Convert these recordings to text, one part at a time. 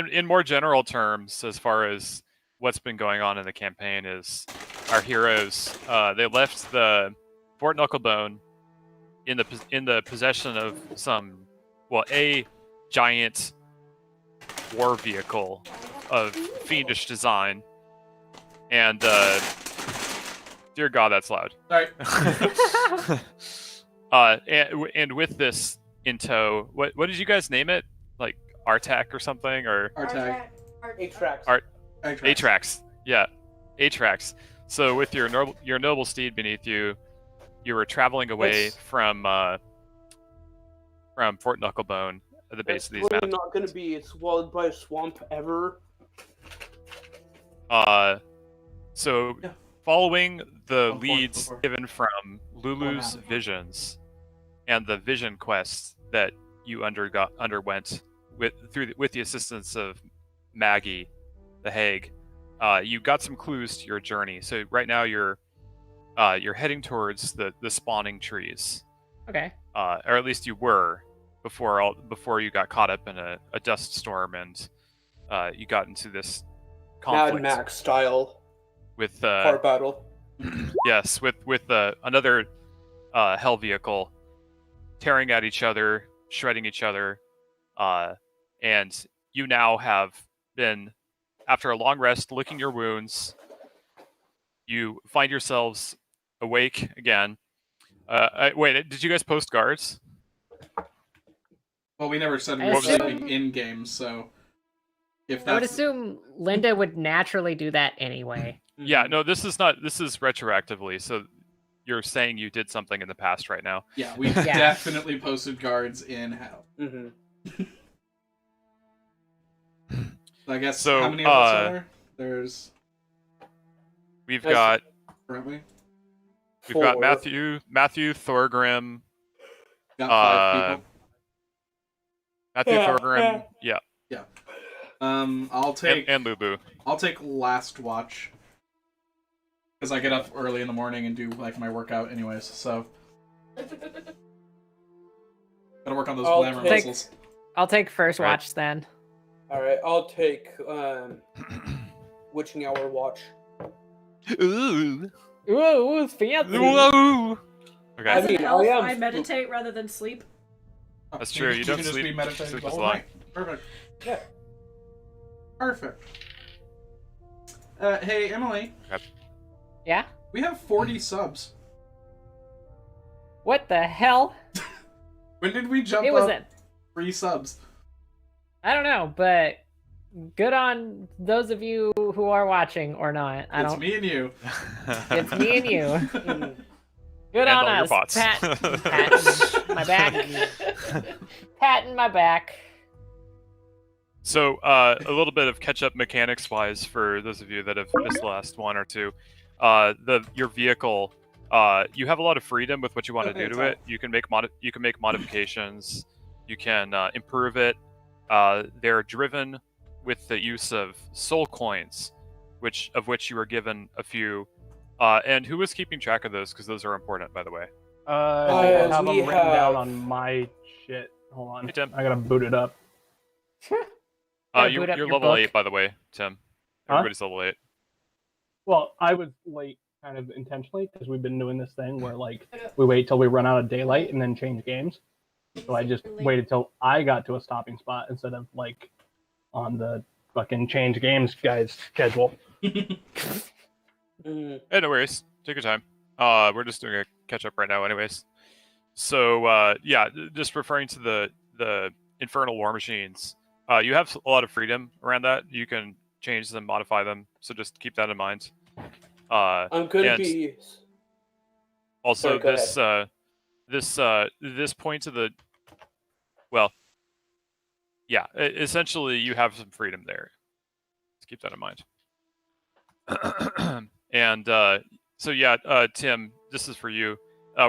in more general terms, as far as what's been going on in the campaign, is our heroes they left the Fort Knucklebone in the possession of a giant war vehicle of fiendish design, and dear God, that's loud. Sorry. And with this in tow, what did you guys name it? Like Artac or something, or Artac. Atrax. Atrax. Yeah, Atrax. So with your noble steed beneath you, you were traveling away from Fort Knucklebone at the base of these mountains. Not going to be swallowed by a swamp ever. So following the leads given from Lulu's visions and the vision quests that you underwent with the assistance of Maggie, the hag, you got some clues to your journey. So right now you're heading towards the spawning trees. Okay. Or at least you were before you got caught up in a dust storm and you got into this conflict. Mad Max style. With car battle. Yes, with another hell vehicle tearing at each other, shredding each other, and you now have been, after a long rest, licking your wounds. You find yourselves awake again. Wait, did you guys post guards? Well, we never said we were sleeping in games, so if that's... I would assume Linda would naturally do that anyway. Yeah, no, this is retroactively, so you're saying you did something in the past right now. Yeah, we definitely posted guards in hell. Mm-hmm. I guess, so, how many of us are there? There's... We've got Four. Matthew Thorgrim. Got 5 people. Matthew Thorgrim, yeah. I'll take... And Lulu. I'll take last watch. Because I get up early in the morning and do, like, my workout anyways, so... Gotta work on those glamour muscles. I'll take first watch, then. Alright, I'll take, witching hour watch. Ooh, fancy. Whoa. Okay. As an elf, I meditate rather than sleep. That's true. You don't can just sleep. be meditating Sleep the is whole long. night. Perfect. Yeah. Perfect. Hey, Emily. Yeah? We have 40 subs. What the hell? When did we jump up 3 subs? I don't know, but good on those of you who are watching or not. It's me and you. It's me and you. Good and on all us. your bots. Patting my back. Patting my back. So, a little bit of catch-up mechanics-wise for those of you that have missed the last one or two. Your vehicle, you have a lot of freedom with what you want to do to it. You can make modifications. You can improve it. They're driven with the use of soul coins, of which you were given a few. And who was keeping track of those? Because those are important, by the way. I have them written down on my shit. Hold on. Hey, Tim. I gotta boot it up. You're level 8, by the way, Tim. Everybody's level 8. Well, I was late kind of intentionally because we've been doing this thing where like we wait till we run out of daylight and then change games. So I just waited till I got to a stopping spot instead of like on the fucking change games guy's schedule. Hey, no worries. Take your time. We're just doing a catch-up right now anyways. So, yeah, just referring to the Infernal War Machines, you have a lot of freedom around that. You can change them, modify them, so just keep that in mind. I'm gonna be... Also, Sorry, this point to the... Well, yeah, essentially you have some freedom there. Let's keep that in mind. And so yeah, Tim, this is for you.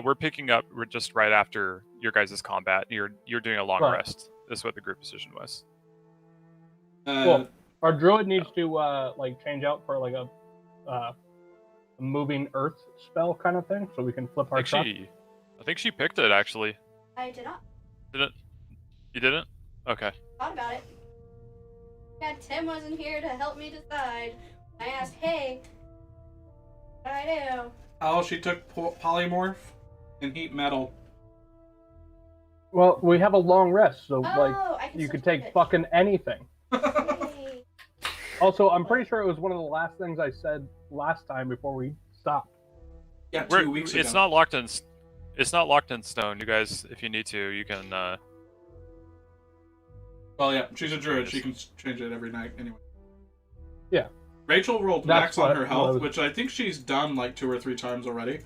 We're picking up just right after your guys' combat. You're doing a long rest. This is what the group decision was. Cool. Our druid needs to like change out for like a moving earth spell kind of thing, so we can flip our truck. I think she picked it actually. I did not. Didn't? You didn't? Okay. Thought about it. Yeah, Tim wasn't here to help me decide. I asked, hey, what do I do? Oh, she took polymorph and heat metal. Well, we have a long rest, so Oh, I can you still could take take it. fucking anything. Yay. Also, I'm pretty sure it was one of the last things I said last time before we stopped. Yeah, 2 weeks ago. It's not locked in. It's not locked in stone. You guys, if you need to, you can. Well, yeah, she's a druid. She can change it every night anyway. Yeah. Rachel rolled That's max on her what health, was- which I think she's done like 2 or 3 times already.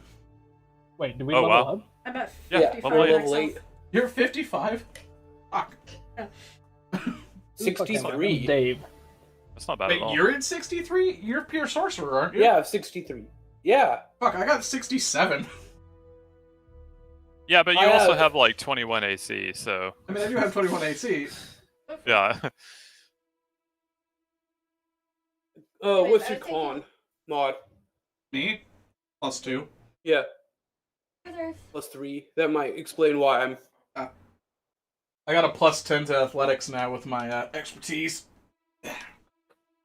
Wait, did we Oh, level wow. up? I'm at Yeah, 55 level level myself. 8. You're 55? Fuck. Yeah. 63. Dave. That's not bad Wait, at all. you're in 63? You're pure sorcerer, aren't you? Yeah, 63. Yeah. Fuck, I got 67. Yeah, but you I also have- have like 21 AC, so I mean, I do have 21 AC. yeah. Oh, Anyways, what's I your was thinking- con mod? Me? +2. Yeah, Others. +3. That might explain why I'm. I got a +10 to athletics now with my expertise.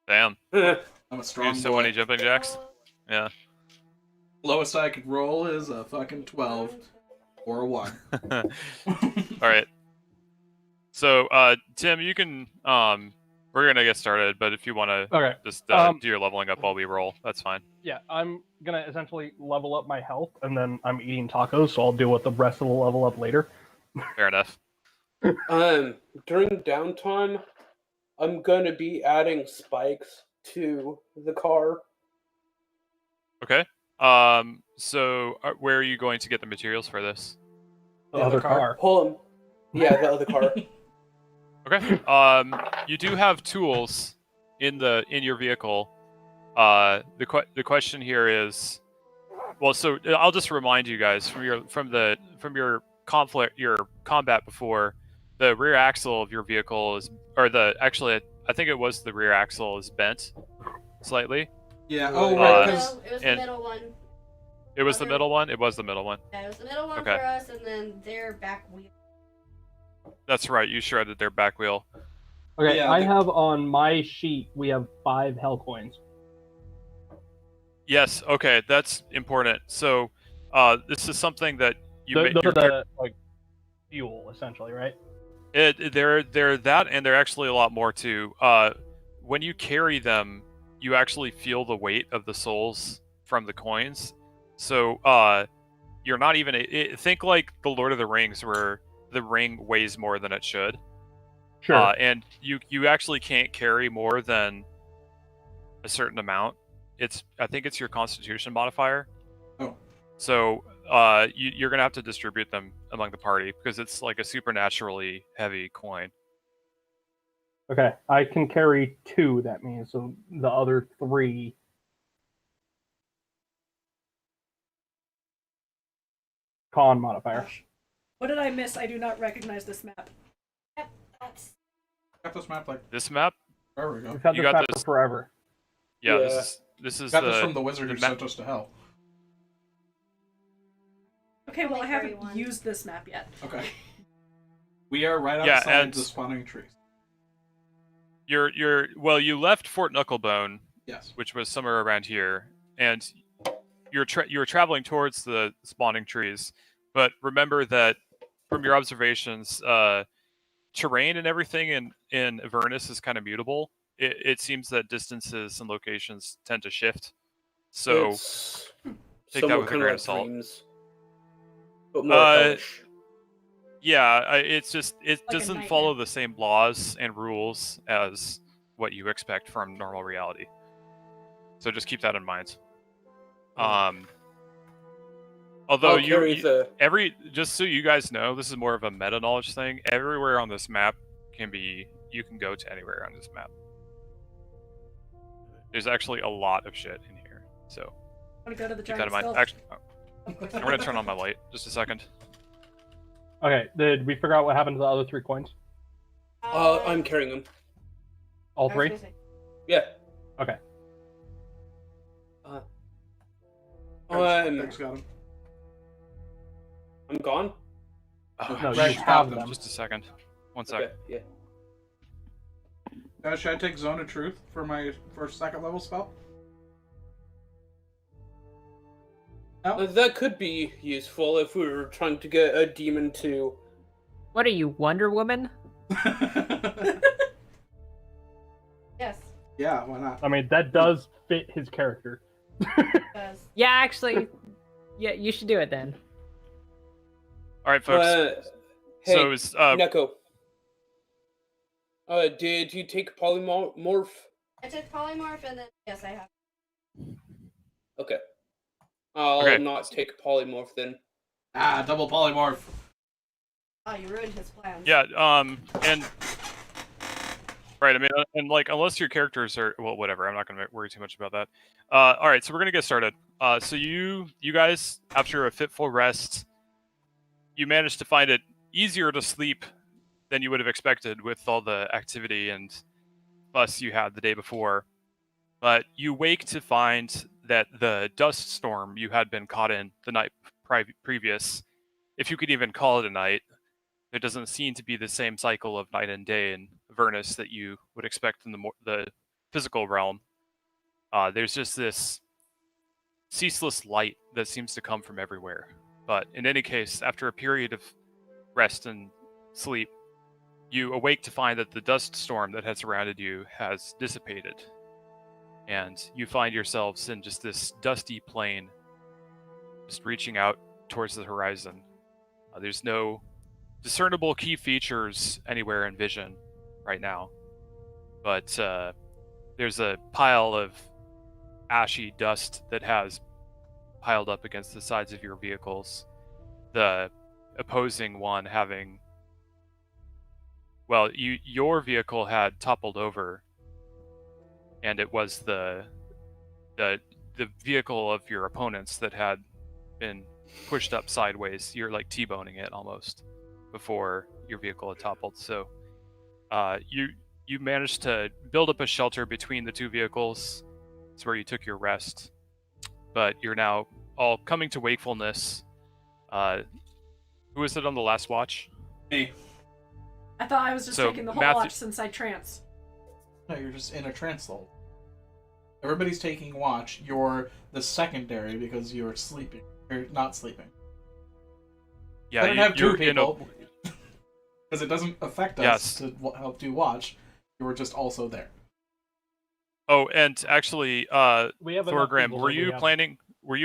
Damn. I'm a You strong so boy. many jumping jacks. Yeah. Lowest I could roll is a fucking 12 or a 1. All right. So, Tim, you can. We're gonna get started, but if you want to Okay. just Um, do your leveling up while we roll, that's fine. Yeah, I'm gonna essentially level up my health, and then I'm eating tacos, so I'll deal with the rest of the level up later. Fair enough. During downtime, I'm gonna be adding spikes to the car. Okay. So where are you going to get the materials for this? The The other other car. car. Pull him. Yeah, the other car. Okay. You do have tools in your vehicle. The question here is, well, so I'll just remind you guys from your combat before, the rear axle of your vehicle is, I think it was the rear axle is bent slightly. Yeah, oh, Uh, right, No, 'cause it was the and- middle one. It was the Okay. middle one. It was the middle one. Yeah, it was the middle one Okay. for us, and then their back wheel. That's right. You shredded their back wheel. Okay, Yeah, I the- have on my sheet, we have 5 hell coins. Yes. Okay. That's important. So, this is something that Those are the, like, fuel, essentially, right? They're that, and they're actually a lot more too. When you carry them, you actually feel the weight of the souls from the coins. So you're not even think like the Lord of the Rings, where the ring weighs more than it should. Sure. And you actually can't carry more than a certain amount. I think it's your Constitution modifier. Oh. So you're gonna have to distribute them among the party because it's like a supernaturally heavy coin. Okay, I can carry 2, that means, so the other 3... Con modifier. Gosh. What did I miss? I do not recognize this map. That's got this map like This map, forever ago. We've had You this got map this- for forever. yeah, Yeah. this is Got the this from the wizard the who map. sent us to hell. Okay, well, I Only haven't 31. used this map yet. Okay. We are right Yeah, outside and- the spawning trees. You left Fort Knucklebone, Yes. which was somewhere around here, and you're traveling towards the spawning trees. But remember that from your observations, terrain and everything in Avernus is kind of mutable. It seems that distances and locations tend to shift. So It's take that somewhat with a kinda grain like of salt. Dreams, but more Uh, hellish. yeah, it a doesn't follow nightmare. the same laws and rules as what you expect from normal reality. So just keep that in mind. Although I'll carry the. just so you guys know, this is more of a meta knowledge thing. Everywhere on this map you can go to anywhere on this map. There's actually a lot of shit in here, so Want to go to the keep that in giant mind. skull? Actually, I'm gonna turn on my light just a second. Okay, did we figure out what happened to the other 3 coins? I'm carrying them. All I was 3? gonna say, Yeah. Okay. Thanks, got him. I'm gone. Oh, No, Right, you stop have them. them. just a second. One second. Okay. Yeah. Should I take Zone of Truth for my second level spell? No? That could be useful if we were trying to get a demon to. What are you, Wonder Woman? Yes. Yeah, why not? I mean, that does fit his character. Does. Yeah, actually, yeah, you should do it then. All right, folks. Hey, so is Neko. Did you take polymorph? I took polymorph and then yes, I have. Okay. I'll Okay. not take polymorph then. Ah, double polymorph. Oh, you ruined his plans. yeah, and right. I mean, and like unless your characters are well, whatever. I'm not gonna worry too much about that. All right, so we're gonna get started. So you guys, after a fitful rest, you managed to find it easier to sleep than you would have expected with all the activity and fuss you had the day before. But you wake to find that the dust storm you had been caught in the night previous, if you could even call it a night, there doesn't seem to be the same cycle of night and day in Avernus that you would expect in the physical realm. There's just this ceaseless light that seems to come from everywhere. But in any case, after a period of rest and sleep, you awake to find that the dust storm that had surrounded you has dissipated. And you find yourselves in just this dusty plain, just reaching out towards the horizon. There's no discernible key features anywhere in vision right now. But there's a pile of ashy dust that has piled up against the sides of your vehicles. The opposing one having... Well, your vehicle had toppled over, and it was the vehicle of your opponents that had been pushed up sideways. You're like T-boning it almost before your vehicle had toppled. So you managed to build up a shelter between the two vehicles. It's where you took your rest, but you're now all coming to wakefulness. Who is it on the last watch? Me. I thought I was just So, taking the whole Matthew- watch since I trance. No, you're just in a trance the whole. Everybody's taking watch. You're the secondary because you're sleeping. You're not sleeping. Yeah, I don't have two you're in a... people. Because it doesn't affect us Yes. to help do watch. You were just also there. Oh, and actually, We have enough Thorgrim, people were that we you have-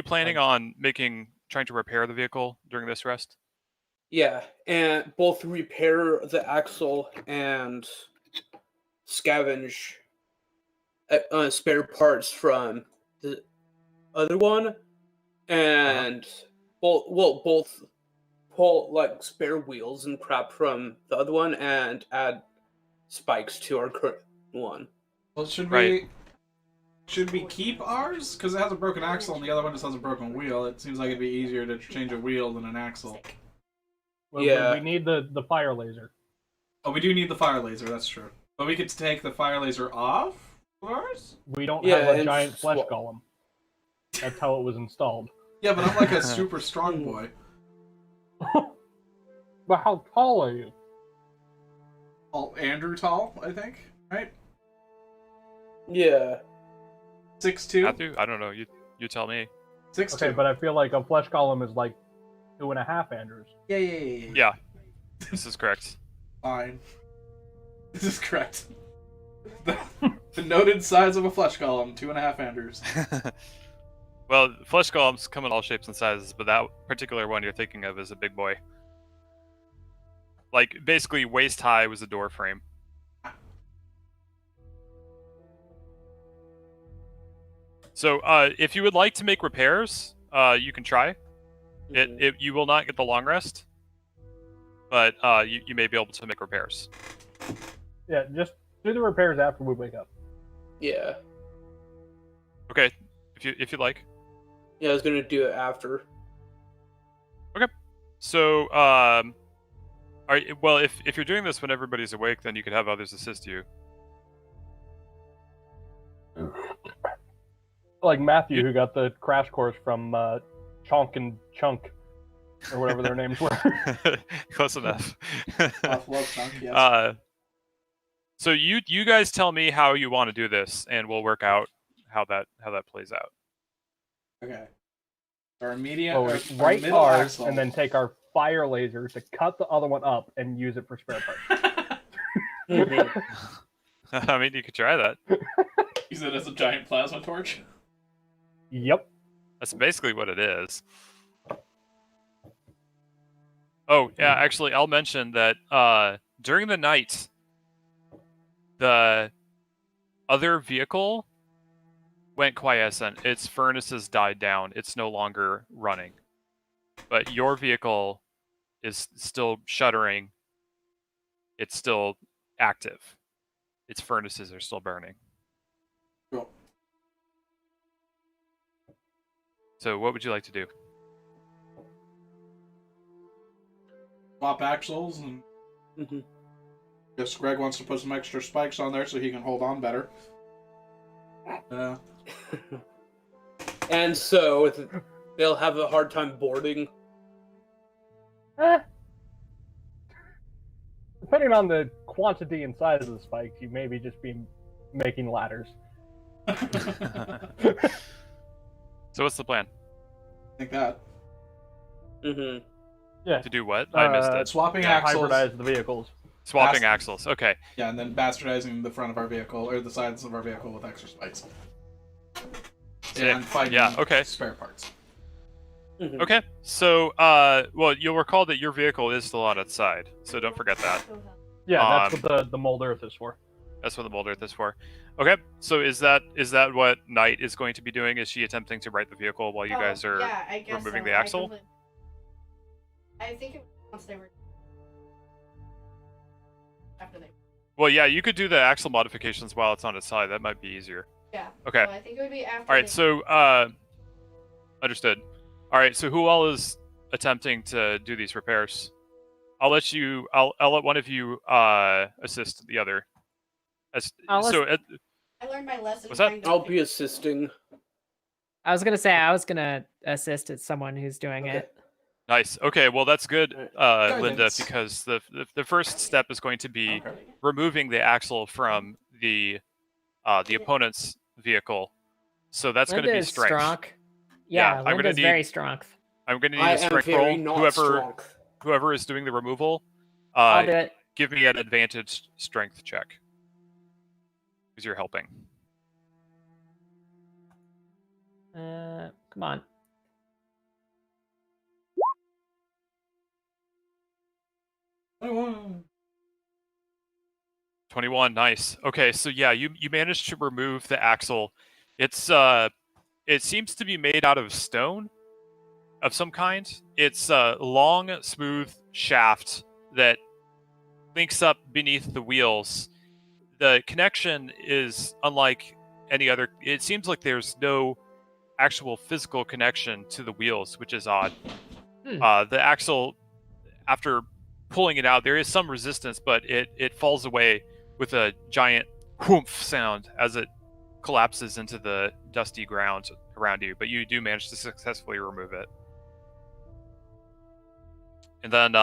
planning on trying to repair the vehicle during this rest? Yeah, and both repair the axle and scavenge spare parts from the other one, and both pull like spare wheels and crap from the other one and add spikes to our current one. Well, should Right. we keep ours? Because it has a broken axle and the other one just has a broken wheel. It seems like it'd be easier to change a wheel than an axle. Yeah. We need the fire laser. Oh, we do need the fire laser, that's true. But we could take the fire laser off of ours? We don't Yeah, have a and giant flesh swap. golem. That's how it was installed. Yeah, but I'm like a super strong boy. But how tall are you? Andrew tall, I think, right? Yeah. 6'2"? Matthew? I don't know. You tell me. 6'2". Okay, but I feel like a flesh golem is like 2.5 Andrews. Yeah. Yeah, this is correct. Fine. This is correct. The noted size of a flesh golem, 2.5 Andrews. Well, flesh golems come in all shapes and sizes, but that particular one you're thinking of is a big boy. Like, basically, waist high was a door frame. So, if you would like to make repairs, you can try. You will not get the long rest, but you may be able to make repairs. Yeah, just do the repairs after we wake up. Yeah. Okay, if you'd like. Yeah, I was gonna do it after. So, well, if you're doing this when everybody's awake, then you could have others assist you. Like Matthew, who got the crash course from Chonk and Chunk, or whatever their names were. Close enough. Off love chunk, yes. So you guys tell me how you want to do this, and we'll work out how that plays out. Okay. Our immediate, Well, our, we our right middle ours axle. and then take our fire laser to cut the other one up and use it for spare parts. Mhm. I mean, you could try that. Use it as a giant plasma torch. Yep. That's basically what it is. Oh, yeah, actually, I'll mention that during the night, the other vehicle went quiescent. Its furnaces died down. It's no longer running. But your vehicle is still shuddering. It's still active. Its furnaces are still burning. Cool. So what would you like to do? Swap axles, and Mhm. guess Greg wants to put some extra spikes on there so he can hold on better. And so they'll have a hard time boarding. Depending on the quantity and size of the spikes, you may be just be making ladders. So what's the plan? Like that. Hmm. Yeah. To do what? I missed it. Swapping axles. Hybridize the vehicles. Swapping Bast- axles. Okay. Yeah, and then bastardizing the front of our vehicle, or the sides of our vehicle with extra spikes. Sick. And finding Yeah, okay. spare parts. Hmm. Okay. So, well, you'll recall that your vehicle is still on its side, so don't forget that. Yeah, that's what the mold earth is for. That's what the mold earth is for. Okay. So is that what Knight is going to be doing? Is she attempting to right the vehicle while you guys are yeah, I guess removing so. the axle? I think it was once they were after they. Well, yeah, you could do the axle modifications while it's on its side. That might be easier. Yeah. Okay. So I think it would be after. All right. they- So, understood. All right. So who all is attempting to do these repairs? I'll let one of you assist the other. So I learned my lesson. What's that? trying to I'll pick- be assisting. I was gonna say I was gonna assist at someone who's doing Okay. it. nice. Okay. Well, that's good, Linda, Guidance. because the first step is going to be Okay. removing the axle from the opponent's vehicle. So that's going to Linda be is strength. strong. Yeah, Yeah, I'm gonna Linda's need- very strong. I'm going to need I a am strength very roll. not strong. Whoever is doing the removal, I'll do it. give me an advantage strength check because you're helping. Come on. Oh, 21, nice. Okay, so yeah, you managed to remove the axle. It's it seems to be made out of stone of some kind. It's a long, smooth shaft that links up beneath the wheels. The connection is unlike any other. It seems like there's no actual physical connection to the wheels, which is odd. Hmm. The axle, after pulling it out, there is some resistance, but it falls away with a giant whoomph sound as it collapses into the dusty ground around you. But you do manage to successfully remove it. And then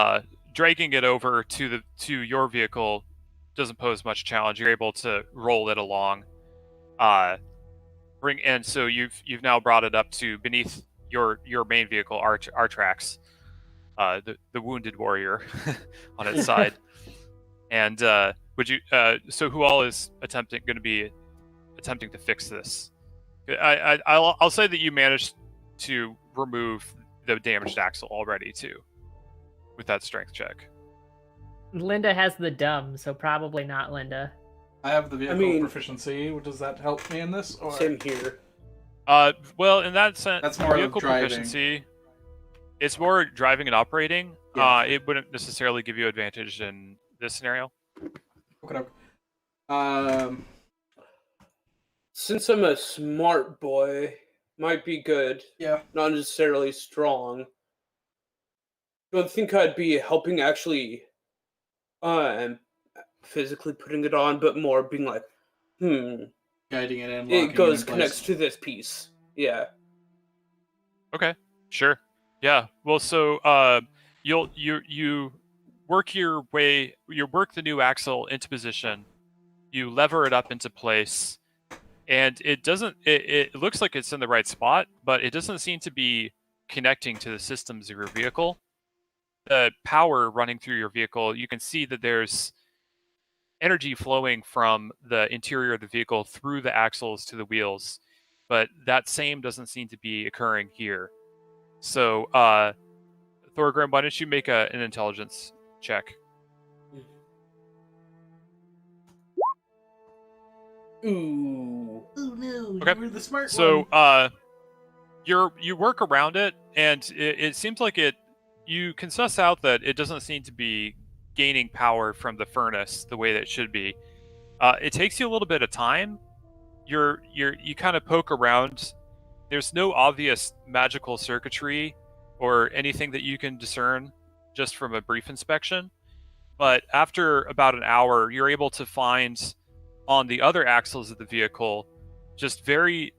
dragging it over to your vehicle doesn't pose much challenge. You're able to roll it along. So you've now brought it up to beneath your main vehicle, Artrax, the wounded warrior on its side. And would you? So who all is attempting to fix this? I'll say that you managed to remove the damaged axle already too, with that strength check. Linda has the dumb, so probably not Linda. I have the vehicle mean- proficiency. Does that help me in this? Or... Same here. Well, in that sense, That's more of vehicle driving. proficiency. It's more driving and operating. Yeah. It wouldn't necessarily give you advantage in this scenario. Okay. Since I'm a smart boy, might be good. Yeah. Not necessarily strong. Don't think I'd be helping actually physically putting it on, but more being like, Guiding it in. it goes connects to this piece. Yeah. Okay, sure. Yeah. Well, so you work the new axle into position, You lever it up into place, and it doesn't. It looks like it's in the right spot, but it doesn't seem to be connecting to the systems of your vehicle. The power running through your vehicle, you can see that there's energy flowing from the interior of the vehicle through the axles to the wheels, but that same doesn't seem to be occurring here. So, Thorgrim, why don't you make an intelligence check? Ooh. Oh no! Okay. You were the smart So, one. you work around it, and it seems like you can suss out that it doesn't seem to be gaining power from the furnace the way that it should be. It takes you a little bit of time. You kind of poke around. There's no obvious magical circuitry or anything that you can discern just from a brief inspection. But after about an hour, you're able to find on the other axles of the vehicle just very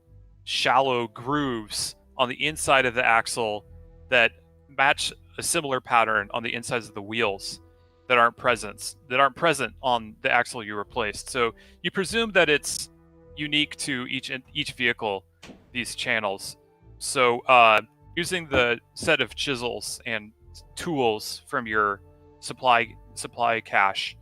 shallow grooves on the inside of the axle that match a similar pattern on the insides of the wheels that aren't present on the axle you replaced. So you presume that it's unique to each vehicle, these channels. So using the set of chisels and tools from your supply cache,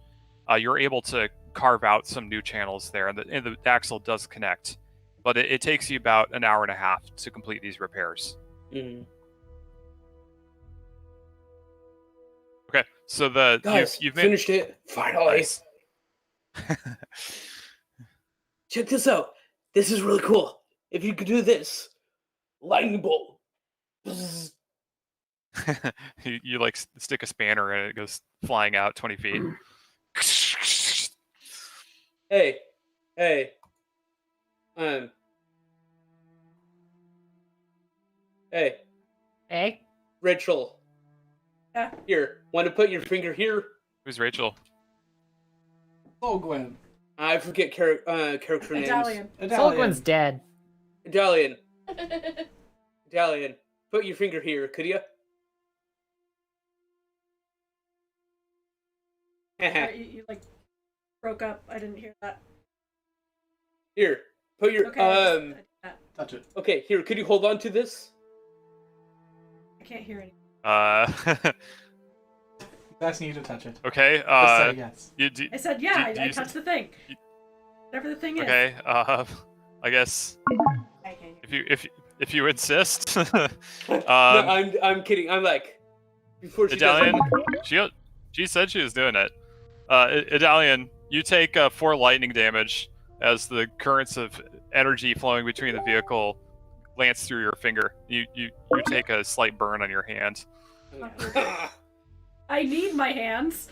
you're able to carve out some new channels there, and the axle does connect, but it takes you about an hour and a half to complete these repairs. Mm. Okay, so Guys, you've made... finished it finally. Nice. Check this out. This is really cool. If you could do this, lightning bolt. Bzzz. you like stick a spanner and it goes flying out 20 feet. Hey, hey, Hey? Rachel. Yeah. Here, want to put your finger here? Who's Rachel? Oh, Gwen. I forget character names. Italian. Solgwen's dead. Italian. Italian. Put your finger here, could you? You like broke up. I didn't hear that. Here, put your Okay. I did that. Touch it. Okay, here, could you hold on to this? I can't hear anything. He's asking you to touch it. Okay. Just say yes. I said, yeah, do I you- touched the thing. Whatever the thing is. Okay. I guess I can't hear. if you insist. No, I'm kidding. I'm like, before she Italian, does she said she was doing it. Italian, you take 4 lightning damage as the currents of energy flowing between the vehicle lance through your finger. You take a slight burn on your hand. I need my hands.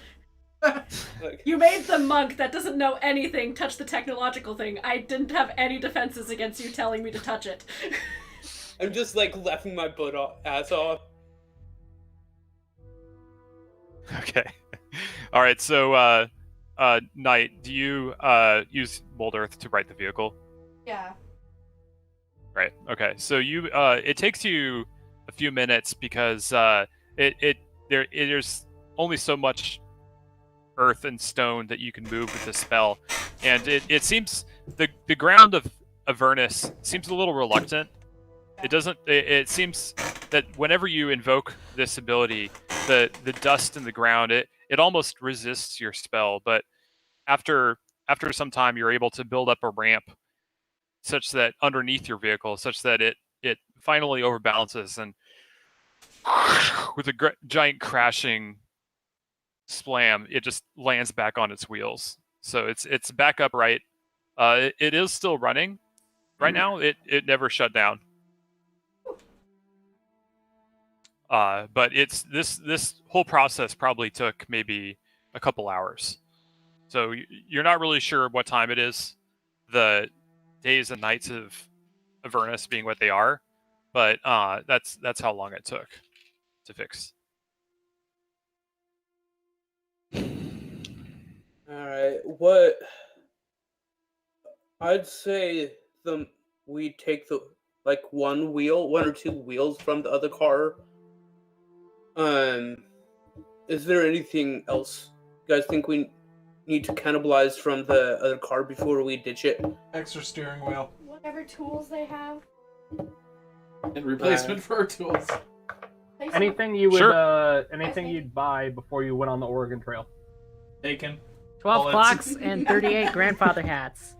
Like, You made the monk that doesn't know anything touch the technological thing. I didn't have any defenses against you telling me to touch it. I'm just like laughing my ass off. Okay. All right. So, Knight, do you use Mold Earth to right the vehicle? Yeah. Right. Okay. So it takes you a few minutes because there's only so much earth and stone that you can move with this spell, and it seems the ground of Avernus seems a little reluctant. It seems that whenever you invoke this ability, the dust in the ground it almost resists your spell, but after some time you're able to build up a ramp such that underneath your vehicle, such that it finally overbalances, and with a giant crashing splam, it just lands back on its wheels. So it's back upright. It is still running right now. It never shut down. But it's this whole process probably took maybe a couple hours. So you're not really sure what time it is. The days and nights of Avernus being what they are, but that's how long it took to fix. Alright, what I'd say we take the one or two wheels from the other car. Is there anything else you guys think we need to cannibalize from the other car before we ditch it? Extra steering wheel. Whatever tools they have. And replacement for our tools. They Anything you would, Sure. anything you'd buy before you went on the Oregon Trail. Bacon. 12 bullets. clocks and 38 grandfather hats.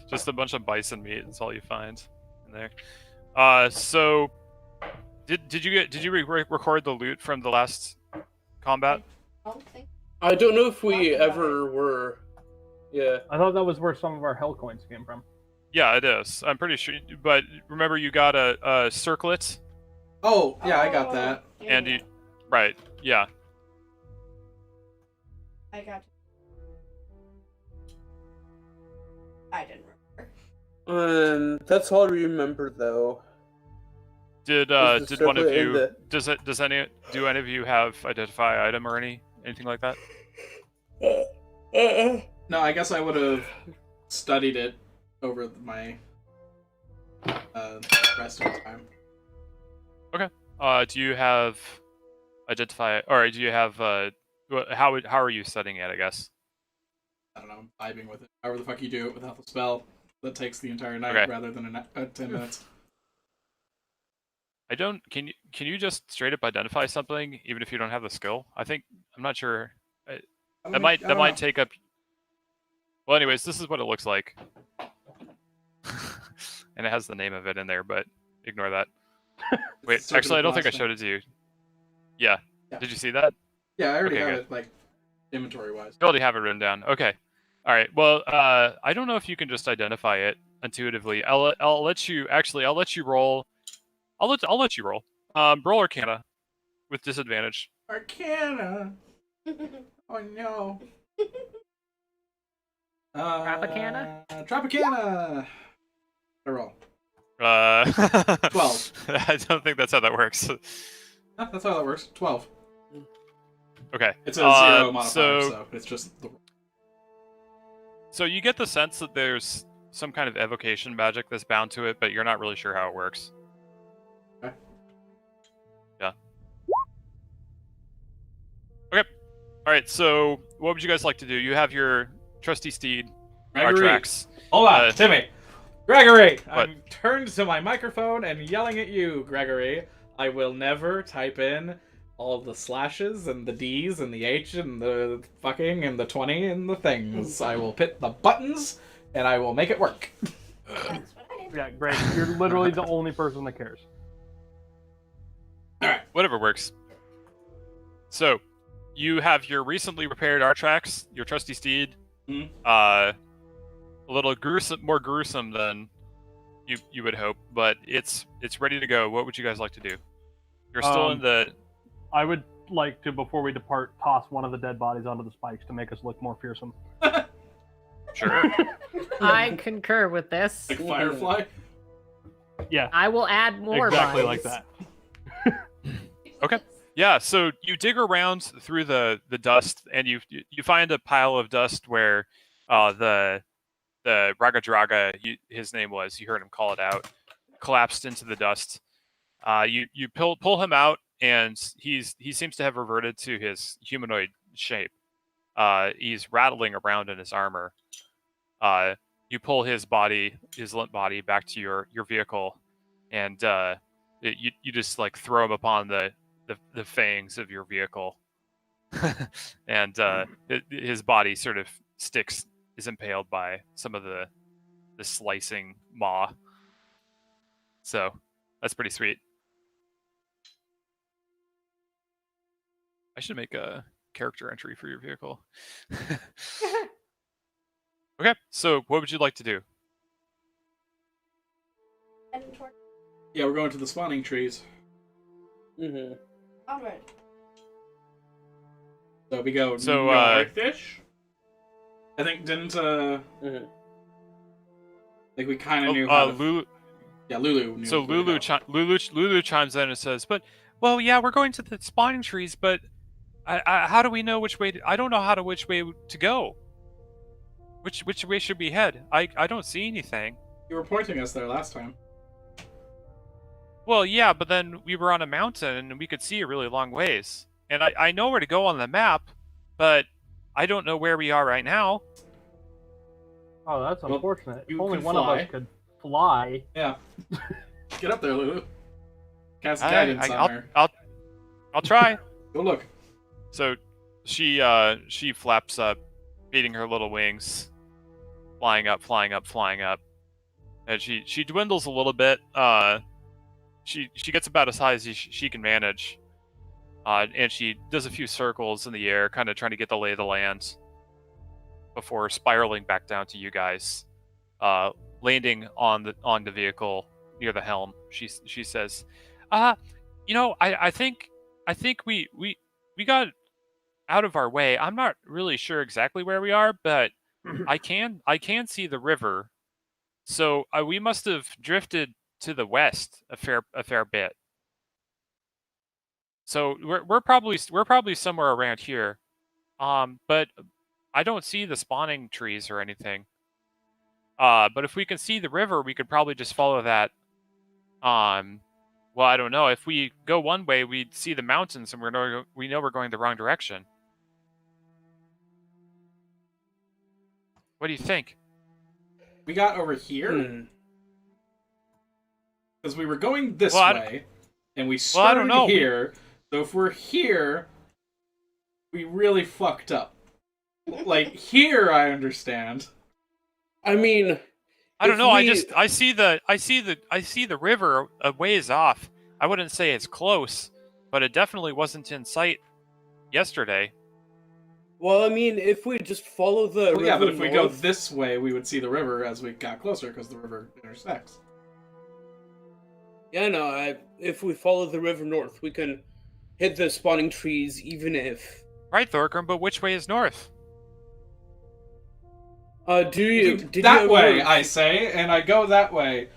Just a bunch of bison meat. That's all you find in there. So, did you record the loot from the last combat? I don't think. I don't know if we ever were. Yeah. I thought that was where some of our hell coins came from. Yeah, it is. I'm pretty sure. But remember, you got a circlet, Oh, yeah, I got that. and you, right? Yeah. I got. I didn't remember. That's all I remember though. Did Was the one of circlet in you the- do any of you have identify item or anything like that? No, I guess I would have studied it over my rest of the time. Do you have identify, or do you have how are you studying it? I guess. I don't know, vibing with it. However the fuck you do it without the spell that takes the entire night Okay. rather than 10 minutes. I don't. Can you just straight up identify something even if you don't have the skill? I'm not sure. That might take up. Well, anyways, this is what it looks like, and it has the name of it in there, but ignore that. Wait, Circuit actually, I don't of think I Blasphemy. showed it to you. Yeah. Yeah. Did you see that? Yeah, I already Okay, have good. it, like, inventory-wise. You already have it written down. Okay. All right. Well, I don't know if you can just identify it intuitively. I'll let you roll. I'll let you roll. Roll Arcana with disadvantage. Arcana! Oh no. Tropicana? Tropicana! I roll. 12. I don't think that's how that works. Huh, that's how that works. 12. Okay. It's a zero modifier, so so it's just the... So you get the sense that there's some kind of evocation magic that's bound to it, but you're not really sure how it works. Okay. Yeah. Okay. All right. So what would you guys like to do? You have your trusty steed, Gregory. Artrax. Hold on, Timmy. Gregory, What? I'm turned to my microphone and yelling at you, Gregory. I will never type in all the slashes and the D's and the H and the fucking and the 20 and the things. I will hit the buttons and I will make it work. That's what I did. Yeah, Greg, you're literally the only person that cares. Whatever works. So, you have your recently repaired Artrax, your trusty steed. Mhm. A little more gruesome than you would hope, but it's ready to go. What would you guys like to do? You're still in the. I would like to, before we depart, toss one of the dead bodies onto the spikes to make us look more fearsome. Sure. I concur with this. Like Firefly? Yeah, I will add more exactly bodies. like that. Okay. Yeah, so you dig around through the dust, and you find a pile of dust where the Ragadraga, his name was, you heard him call it out, collapsed into the dust. You pull him out, and he seems to have reverted to his humanoid shape. He's rattling around in his armor. You pull his limp body back to your vehicle, and you just like throw him upon the fangs of your vehicle, and his body sort of is impaled by some of the slicing maw. So that's pretty sweet. I should make a character entry for your vehicle. Okay, so what would you like to do? Heading toward Yeah, we're going to the spawning trees. Mm-hmm. onward. So we go So, north-ish? I think didn't, Mm-hmm. like we kind of knew how to... Lulu. Yeah, Lulu knew So where to go. Lulu chimes in and says, "But, well, yeah, we're going to the spawning trees, but how do we know which way? I don't know which way to go. Which way should we head? I don't see anything." You were pointing us there last time. Well, yeah, but then we were on a mountain and we could see a really long ways. And I know where to go on the map, but I don't know where we are right now. Oh, that's Well, unfortunate. If you only can one of fly. us could fly. Yeah. Get up there, Lulu. Cast I- guidance I- on her. I'll try. Go look. So she flaps up, beating her little wings, flying up, and she dwindles a little bit. She gets about as high as she can manage, and she does a few circles in the air, kind of trying to get the lay of the land before spiraling back down to you guys, landing on the vehicle near the helm. She says, I think we got out of our way. I'm not really sure exactly where we are, but I can see the river. So we must have drifted to the west a fair bit. So we're probably somewhere around here. But I don't see the spawning trees or anything. But if we can see the river, we could probably just follow that. Well, I don't know. If we go one way, we'd see the mountains, and we know we're going the wrong direction. What do you think? We got over here Hmm. because we were going this Well, way, and we I started don't know. here. So if we're here, we really fucked up. Like here, I understand. I mean, I don't if know. we- I see the river a ways off. I wouldn't say it's close, but it definitely wasn't in sight yesterday. well, I mean, if we just follow the Well, yeah, river but if we go north- this way, we would see the river as we got closer because the river intersects. Yeah, no, if we follow the river north, we can hit the spawning trees, even if... Right, Thorgrim, but which way is north? Did that you way, ever... I say, and I go that way.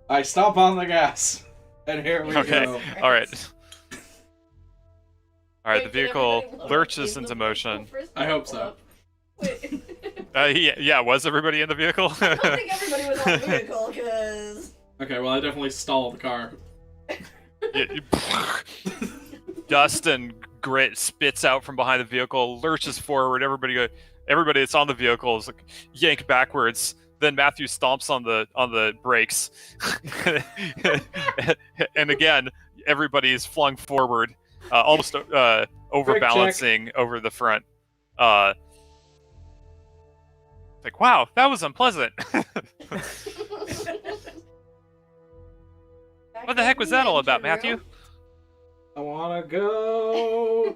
I stomp on the gas, and here we Okay. go. All right. All right, the Wait, did vehicle everybody load lurches in into the motion. vehicle first? I hope so. Hold up. Wait. Yeah, was everybody in the vehicle? I don't think everybody was on the vehicle, because... Okay, well, I definitely stall the car. Dust and grit spits out from behind the vehicle, lurches forward. Everybody that's on the vehicle is like yanked backwards. Then Matthew stomps on the brakes, and again, everybody is flung forward, almost overbalancing over the front. Like, wow, that was unpleasant. What the heck was that all about, Matthew? I wanna go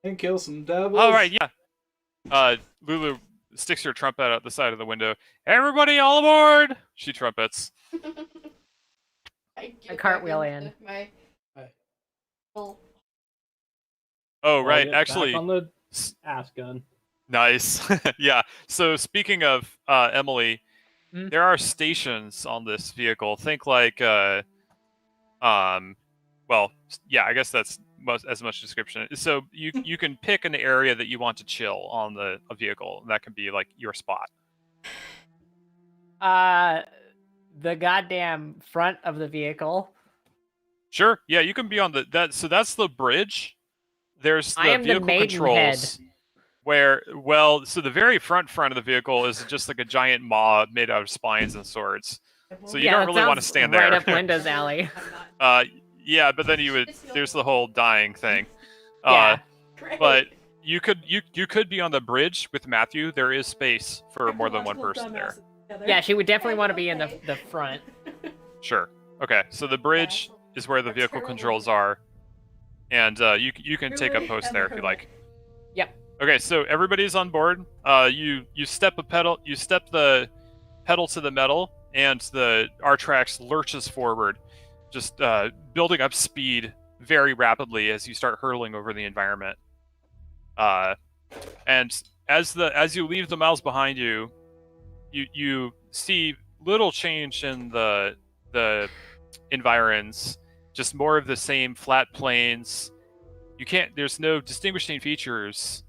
and kill some devils. All right, yeah. Lulu sticks her trumpet out the side of the window. Everybody, all aboard! She trumpets. I cartwheel in. My... Well, Oh, Well, right. get back Actually, on the ass gun. nice. Yeah. So speaking of Emily, there are stations on this vehicle. Think like, well, yeah. I guess that's as much description. So you can pick an area that you want to chill on a vehicle. That can be like your spot. The goddamn front of the vehicle. Sure. Yeah, you can be on So that's the bridge. There's I the am the vehicle controls. So the very front of the vehicle is just like a giant maw made out of spines and swords. So you don't that really want to sounds stand right there. up Linda's alley. Yeah, but then there's the whole dying thing. Yeah. great. But you could be on the bridge with Matthew. There is space for more than one person there. Yeah, she would definitely want to be in the front. Sure. Okay. So the bridge is where the vehicle controls are, and you can take a post there if you like. Yep. Okay. So everybody's on board. You step the pedal to the metal, and the R-Trax lurches forward, just building up speed very rapidly as you start hurtling over the environment. And as you leave the miles behind you, you see little change in the environs, just more of the same flat plains. There's no distinguishing features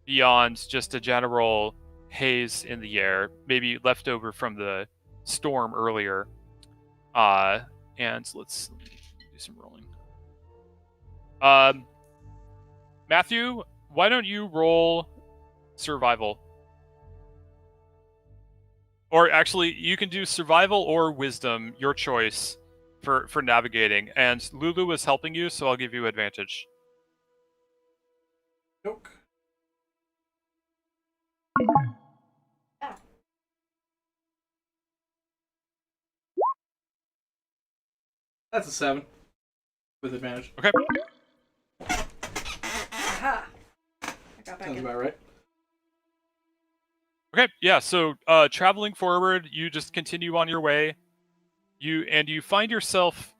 beyond just a general haze in the air, maybe left over from the storm earlier. And let's do some rolling. Matthew, why don't you roll survival. Or actually, you can do survival or wisdom, your choice, for navigating. And Lulu is helping you, so I'll give you advantage. Yoke. That's a 7 with advantage. Okay. Aha! I got back Sounds in. about right. Okay, yeah, so traveling forward, you just continue on your way. You find yourself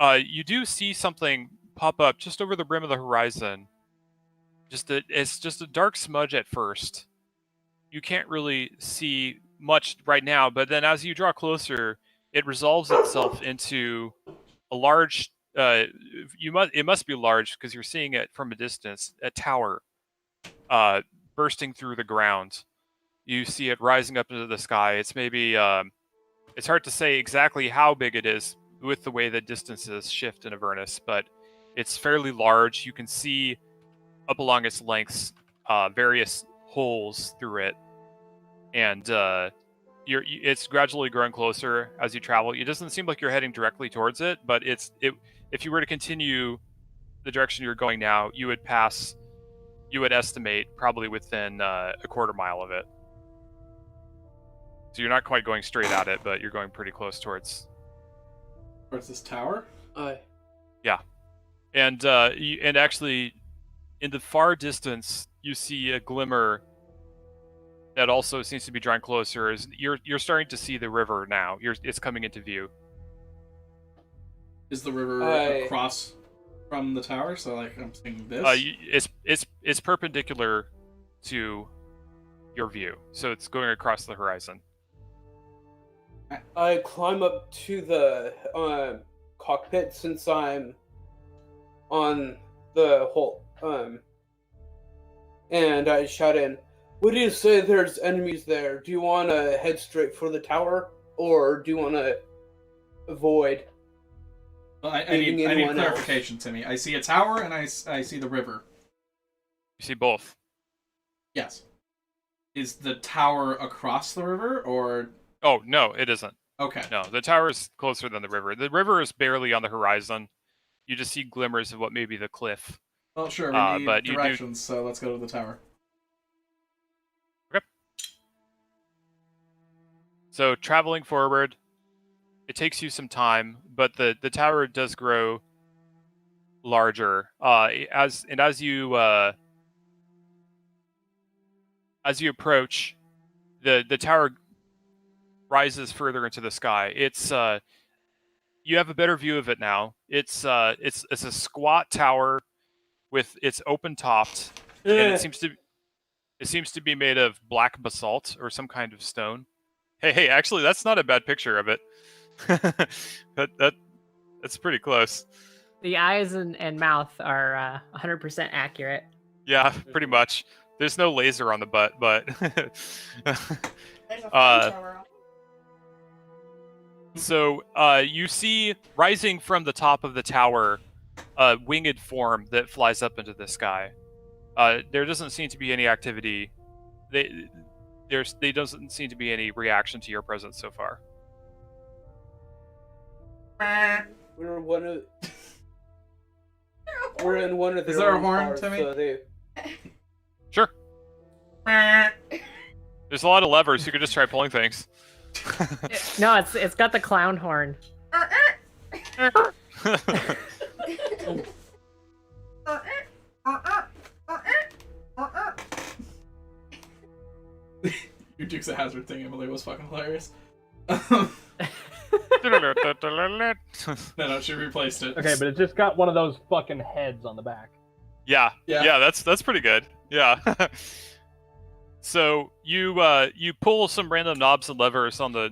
you do see something pop up just over the rim of the horizon. It's just a dark smudge at first. You can't really see much right now, but then as you draw closer, it resolves itself into a large it must be large because you're seeing it from a distance, a tower bursting through the ground. You see it rising up into the sky. It's maybe it's hard to say exactly how big it is with the way the distances shift in Avernus, but it's fairly large. You can see up along its lengths various holes through it, and it's gradually growing closer as you travel. It doesn't seem like you're heading directly towards it, but if you were to continue the direction you're going now, you would estimate probably within a quarter mile of it. So you're not quite going straight at it, but you're going pretty close towards this tower? Yeah. And and actually, in the far distance, you see a glimmer that also seems to be drawing closer. You're starting to see the river now. It's coming into view. Is the river across from the tower? So like I'm seeing this. It's perpendicular to your view, so it's going across the horizon. I climb up to the cockpit since I'm on the whole and I shout in, "What do you say? There's enemies there. Do you want to head straight for the tower, or do you want to avoid?" Well, I need clarification, Timmy. I see a tower and I see the river. You see both. Yes. Is the tower across the river, or? Oh, no, it isn't. Okay. No, the tower is closer than the river. The river is barely on the horizon. You just see glimmers of what may be the cliff. Well, sure, we need but directions, so let's go to the tower. Okay. So, traveling forward, it takes you some time, but the tower does grow larger. As you approach, the tower rises further into the sky. It's you have a better view of it now. It's a squat tower with its open topped, and it seems to be made of black basalt or some kind of stone. Hey, actually, that's not a bad picture of it. That's pretty close. The eyes and mouth are 100% accurate. Mm-hmm. Yeah, pretty much. There's no laser on the butt, but There's a flamethrower on. So you see rising from the top of the tower a winged form that flies up into the sky. There doesn't seem to be any activity. There doesn't seem to be any reaction to your presence so far. We're in one of the. Is there a horn, Timmy? So Sure. There's a lot of levers. You could just try pulling things. No, it's got the clown horn. Your Dukes of Hazzard thing, Emily, was fucking hilarious. No, she replaced it. Okay, but it just got one of those fucking heads on the back. Yeah, that's pretty good. Yeah. So you pull some random knobs and levers on the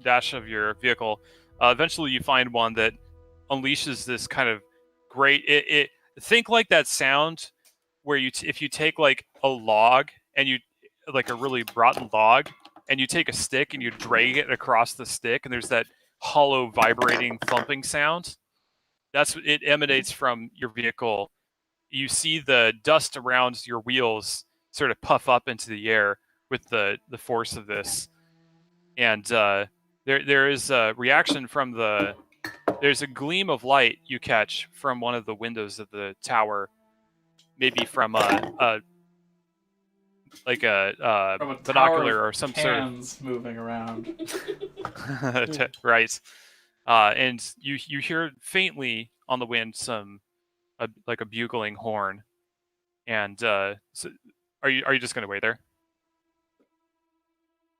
dash of your vehicle. Eventually, you find one that unleashes this kind of great. It think like that sound where if you take like a log and you like a really rotten log and you take a stick and you drag it across the stick and there's that hollow vibrating thumping sound. It emanates from your vehicle. You see the dust around your wheels sort of puff up into the air with the force of this, and there is a reaction from the. There's a gleam of light you catch from one of the windows of the tower, maybe from a From a tower binocular of or some sort of cans moving around. right. And you hear faintly on the wind like a bugling horn, and so are you just gonna wait there?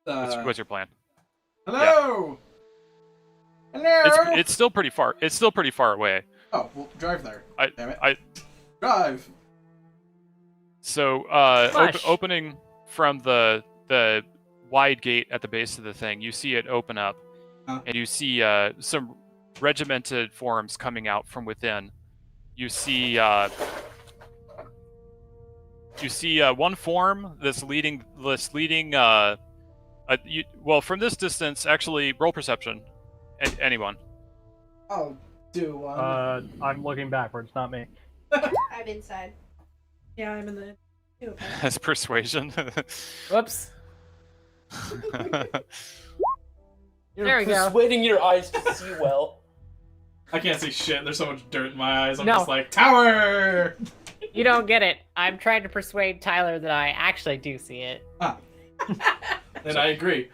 What's your plan? Hello. Hello. It's still pretty far. It's still pretty far away. Oh, well, drive there. Damn it. I Drive. So opening from the wide gate at the base of the thing, you see it open up, and you see some regimented forms coming out from within. You see one form that's leading. Well, from this distance, actually, roll perception. Anyone? I'll do one. I'm looking backwards, not me. I'm inside. Yeah, I'm in the. Okay. As persuasion. Whoops. You're There we go. persuading your eyes to see well. I can't see shit. There's so much dirt in my eyes. I'm No. just like, tower! You don't get it. I'm trying to persuade Tyler that I actually do see it. And I agree.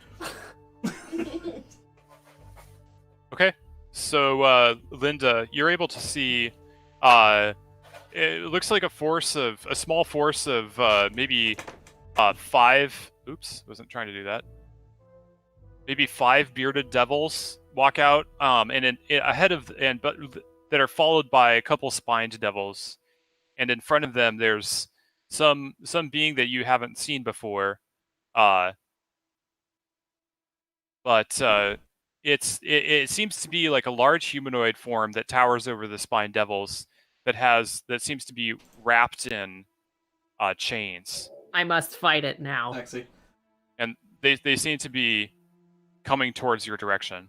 Okay, so Linda, you're able to see. It looks like a small force of maybe 5. Oops, wasn't trying to do that. Maybe 5 bearded devils walk out, and ahead of that are followed by a couple spined devils, and in front of them there's some being that you haven't seen before, but it seems to be like a large humanoid form that towers over the spined devils that seems to be wrapped in chains, I must fight it now. Sexy. and they seem to be coming towards your direction.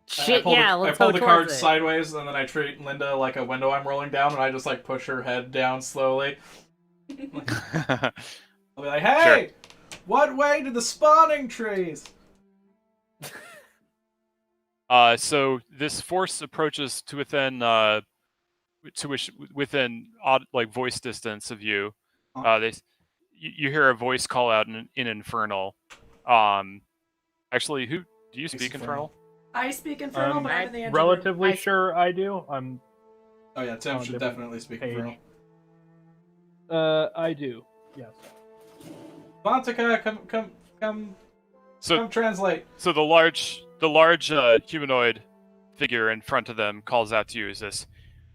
Shit, I let's pull go the card towards it. sideways, and then I treat Linda like a window I'm rolling down, and I just like push her head down slowly. I'll be like, hey! What way to the spawning trees? So this force approaches to within odd like voice distance of you. You hear a voice call out in Infernal. Actually, who do you speak Infernal? I speak Infernal, but I'm in the engine Relatively room. sure I do. I'm. Oh yeah, Tim On a should different definitely speak page. Infernal. I do. Yes. Montica, come translate. So the large humanoid figure in front of them calls out to you. Is this?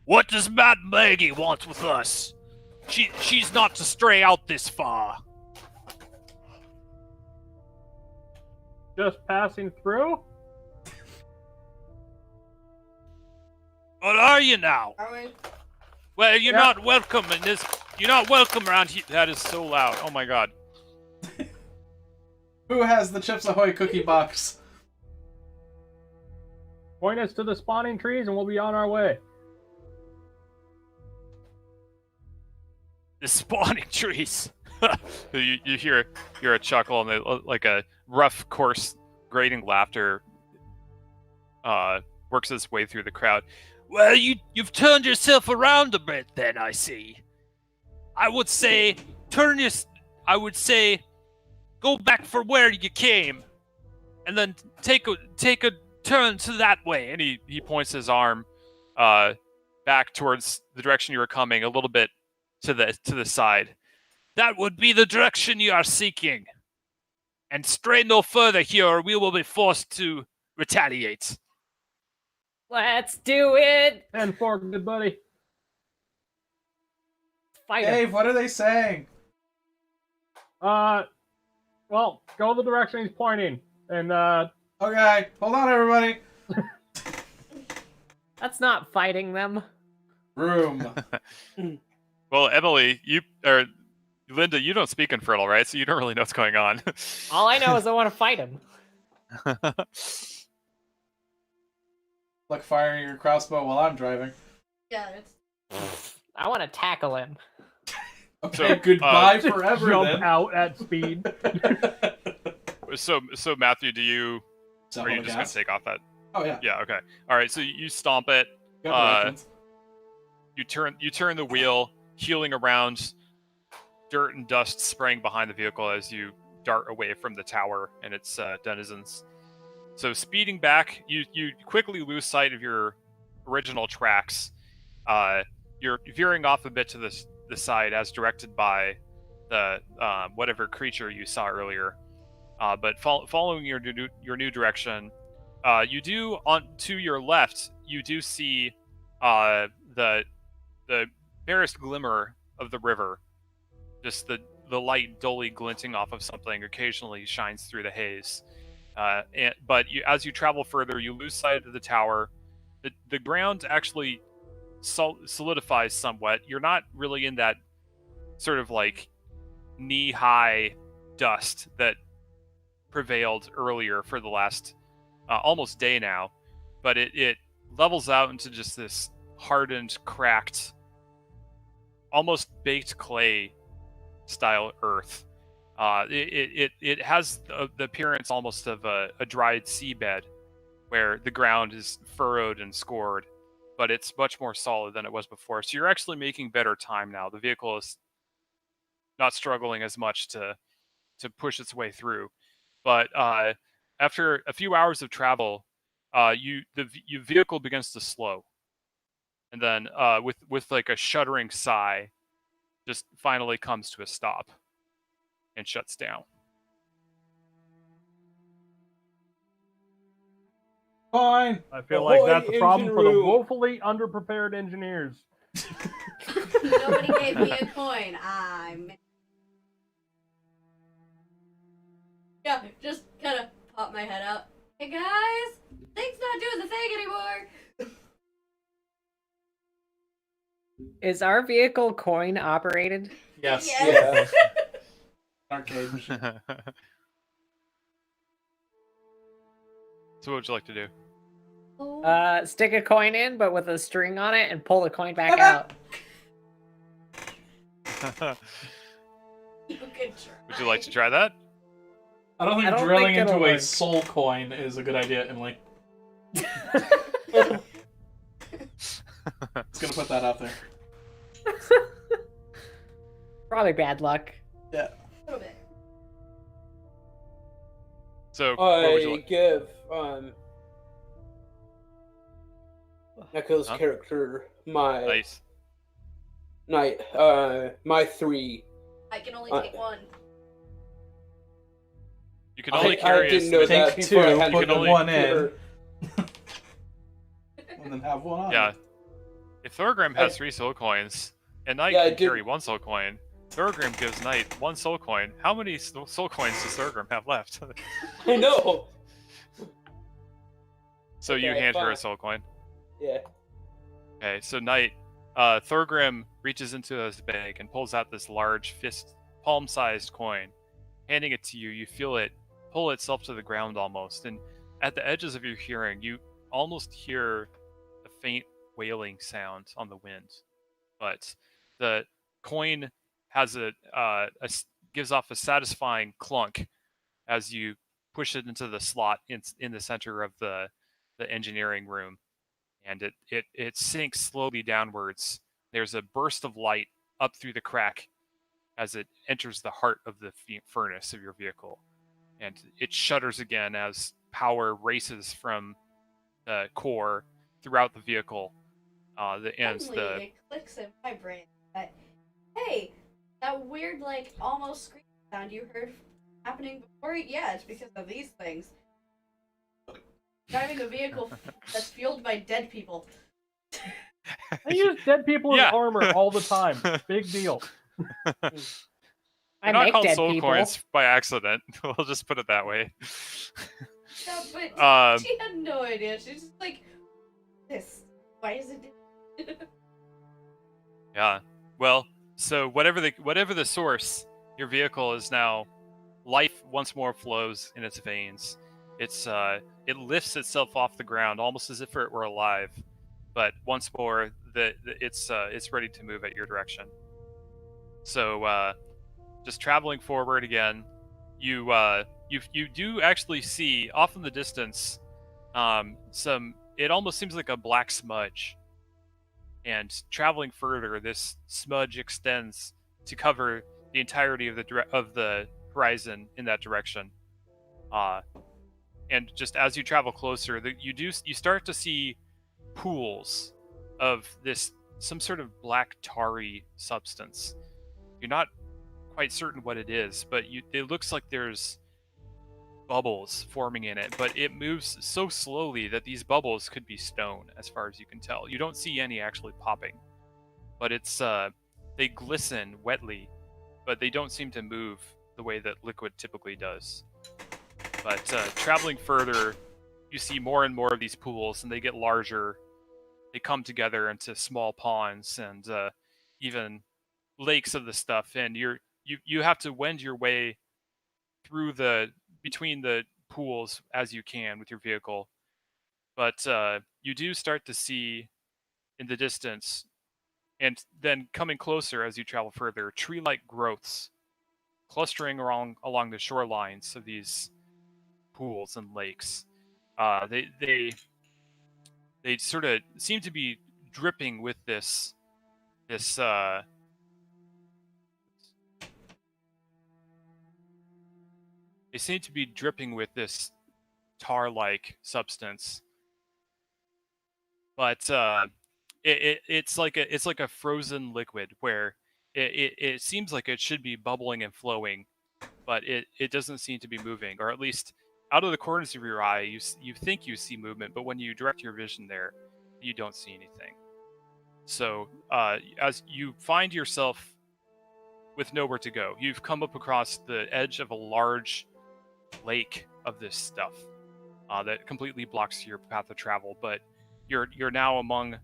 What does Mad Maggie want with us? She's not to stray out this far. Just passing through. What are you now? Are we? Well, you're Yeah. not welcome in this. You're not welcome around here. That is so loud. Oh my god. Who has the Chips Ahoy cookie box? Point us to the spawning trees, and we'll be on our way. The spawning trees. you hear a chuckle, and like a rough, coarse, grating laughter works its way through the crowd. Well, you've turned yourself around a bit, then I see. I would say go back for where you came, and then take a turn to that way. And he points his arm back towards the direction you were coming, a little bit to the side. That would be the direction you are seeking. And stray no further here, or we will be forced to retaliate. Let's do it! 10-4, good buddy. Fight him. Dave, what are they saying? Well, go the direction he's pointing, and Okay, hold on, everybody. That's not fighting them. Room. Well, Emily, Linda, you don't speak Infernal, right? So you don't really know what's going on. All I know is I want to fight him. Like firing your crossbow while I'm driving. Yeah, it's. I want to tackle him. Okay, goodbye Just forever jump then. out at speed. So Matthew, are you Step just on the gonna gas. take off that? Oh yeah. Yeah. Okay. All right. So you stomp it. Got directions. You turn the wheel, heeling around, dirt and dust spraying behind the vehicle as you dart away from the tower and its denizens. So speeding back, you quickly lose sight of your original tracks. You're veering off a bit to the side as directed by the whatever creature you saw earlier. But following your new direction, you do to your left. You do see the barest glimmer of the river. Just the light dully glinting off of something occasionally shines through the haze. But as you travel further, you lose sight of the tower. The ground actually solidifies somewhat. You're not really in that sort of like knee-high dust that prevailed earlier for the last almost day now, but it levels out into just this hardened, cracked, almost baked clay style earth. It has the appearance almost of a dried seabed where the ground is furrowed and scored, but it's much more solid than it was before. So you're actually making better time now. The vehicle is not struggling as much to push its way through. But after a few hours of travel, your vehicle begins to slow, and then with like a shuddering sigh, just finally comes to a stop and shuts down. Fine. I feel like Ahoy, that's a problem engine for the room. woefully underprepared engineers. Nobody gave me a coin. Yeah, just kind of pop my head out. Hey guys, thing's not doing the thing anymore. Is our vehicle coin operated? Yes. Yes. Arcade machine. So what would you like to do? Oh. Stick a coin in, but with a string on it, and pull the coin back out. You can try. Would you like to try that? I don't think I don't drilling think it'll into a work. soul coin is a good idea, Emily. Just gonna put that out there. Probably bad luck. Yeah. A little bit. So what would you I like? give Echo's Huh? character my Nice. my 3. I can only take one. You can only carry I a didn't know specific- that Take before I two, had put to the one in. consider- And then have one on. Yeah. If Thorgrim has 3 soul coins, and Knight Yeah, I can carry did- 1 soul coin, Thorgrim gives Knight 1 soul coin. How many soul coins does Thorgrim have left? I know. So you Okay, hand her a fine. soul coin. Yeah. Okay, so Knight, Thorgrim reaches into his bag and pulls out this large palm-sized coin. Handing it to you, you feel it pull itself to the ground almost, and at the edges of your hearing, you almost hear a faint wailing sound on the wind. But the coin has gives off a satisfying clunk as you push it into the slot in the center of the engineering room, and it sinks slowly downwards. There's a burst of light up through the crack as it enters the heart of the furnace of your vehicle, and it shudders again as power races from the core throughout the vehicle. Suddenly, it clicks in my brain that, hey, that weird, like, almost scream sound you heard happening before, yeah, it's because of these things. Driving a vehicle that's fueled by dead people. I use dead people Yeah. as armor all the time. Big deal. I They're not make called dead soul people. coins by accident. We'll just put it that way. No, but Um, she had no idea. She's just like, this. Why is it? Yeah. Well, so whatever the source, your vehicle is now. Life once more flows in its veins. It lifts itself off the ground almost as if it were alive, but once more it's ready to move at your direction. So just traveling forward again, you do actually see off in the distance some. It almost seems like a black smudge. And traveling further, this smudge extends to cover the entirety of the horizon in that direction. And just as you travel closer, you start to see pools of some sort of black tarry substance. You're not quite certain what it is, but it looks like there's bubbles forming in it, but it moves so slowly that these bubbles could be stone, as far as you can tell. You don't see any actually popping, but they glisten wetly, but they don't seem to move the way that liquid typically does. But traveling further, you see more and more of these pools, and they get larger. They come together into small ponds and even lakes of the stuff, and you have to wend your way through between the pools as you can with your vehicle. But you do start to see in the distance, and then coming closer as you travel further, tree-like growths clustering along the shorelines of these pools and lakes. They sort of seem to be dripping with this they seem to be dripping with this tar-like substance, but it's like a frozen liquid where it seems like it should be bubbling and flowing, but it doesn't seem to be moving, or at least out of the corners of your eye, you think you see movement, but when you direct your vision there, you don't see anything. So as you find yourself with nowhere to go, you've come up across the edge of a large lake of this stuff that completely blocks your path of travel. But you're now among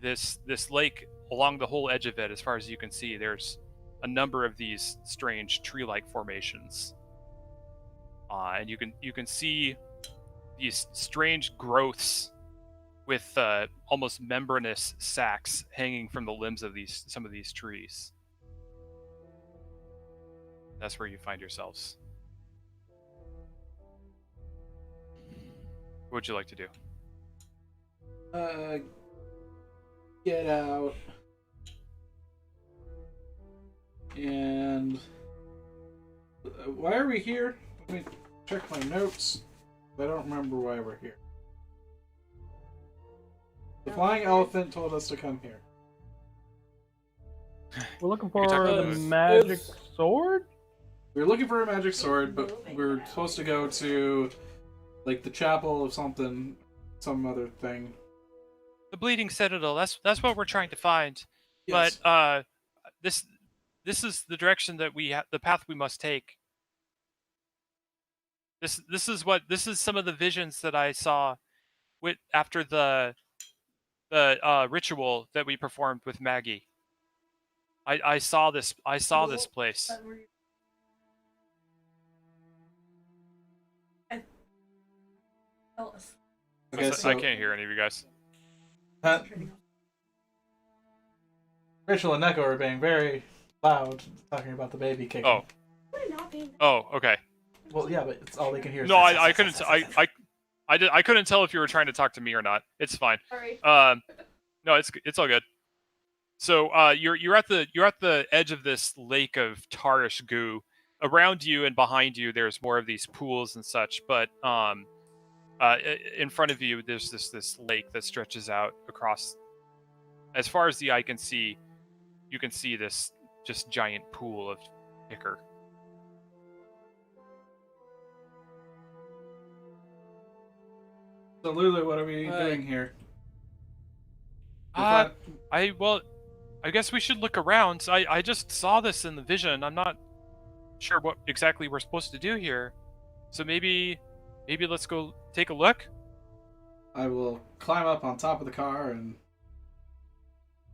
this lake. Along the whole edge of it, as far as you can see, there's a number of these strange tree-like formations, and you can see these strange growths with almost membranous sacs hanging from the limbs of some of these trees. That's where you find yourselves. What would you like to do? Get out. And why are we here? Let me check my notes. I don't remember why we're here. The flying elephant told us to come here. We're looking for the magic sword? We were looking for a magic sword, but we were supposed to go to like the chapel of something, some other thing. The Bleeding Citadel. That's what we're trying to find. Yes. But this is the direction that the path we must take. This is some of the visions that I saw after the ritual that we performed with Maggie. I saw this this place. Tell us. Okay, I can't hear any of you guys. Rachel and Neko are being very loud, talking about the baby kicking. Oh. Oh, okay. Well, yeah, but it's all they can hear. No, I couldn't. I couldn't tell if you were trying to talk to me or not. It's fine. Sorry. No, it's all good. So you're at the edge of this lake of tarish goo. Around you and behind you, there's more of these pools and such. But in front of you, there's this lake that stretches out across. As far as the eye can see, you can see this just giant pool of ichor. So Lulu, what are we doing here? I guess we should look around. I just saw this in the vision. I'm not sure what exactly we're supposed to do here. So maybe let's go take a look. I will climb up on top of the car and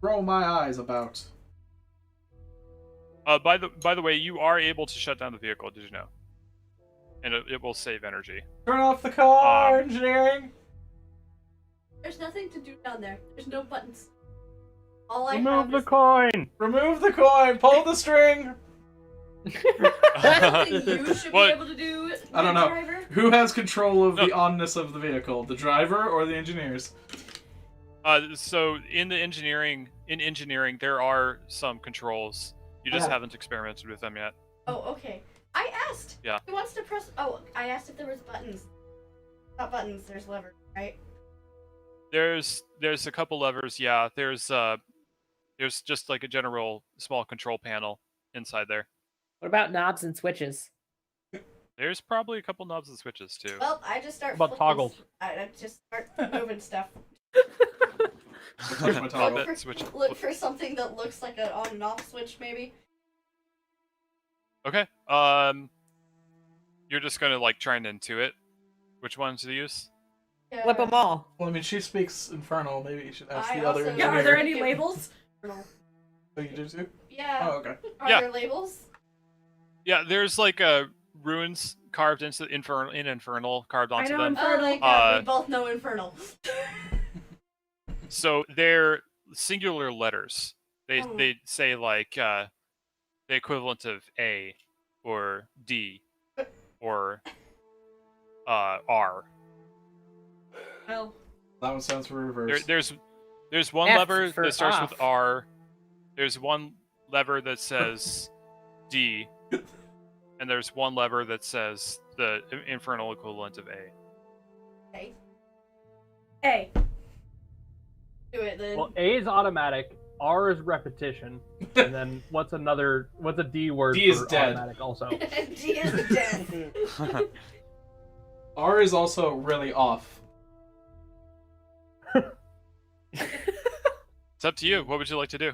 roll my eyes about. By the way, you are able to shut down the vehicle. Did you know? And it will save energy. Turn off the car, engineering. There's nothing to do down there. There's no buttons. All I Remove have the is coin. Remove the coin. Pull the string. something you should be What? able to do. I don't know. Driver. Who has control of No. the onness of the vehicle? The driver or the engineers? So in engineering, there are some controls. You just Yeah. haven't experimented with them yet. Oh, okay. I asked. Yeah. Who wants to press? Oh, I asked if there was buttons. Not buttons. There's levers, right? There's a couple levers. Yeah. There's just like a general small control panel inside there. What about knobs and switches? There's probably a couple knobs and switches too. Well, I just start. What about flipping toggles? I just start moving stuff. Touch my toggle. Flip it, switch it. Look for something that looks like an on and off switch, maybe. Okay. You're just gonna like try and intuit which ones to use. Yeah. Flip them all. Well, I mean, she speaks Infernal. Maybe you should ask I the other also- engineer. Yeah, are there any labels? Oh, you do too? Yeah. Oh, okay. Are Yeah. there labels? Yeah. There's like runes carved into infernal carved I onto know them. Infernal. Oh my god, Uh, we both know Infernal. So they're singular letters. They Oh. they say like the equivalent of A or D or R. Well, That one sounds reverse. There's one F lever for that starts off. with R. There's one lever that says D, and there's one lever that says the infernal equivalent of A. okay. A. Do it then. Well, A is automatic. R is repetition. And then what's a D word D is for dead. automatic also? D is dead. R is also really off. It's up to you. What would you like to do?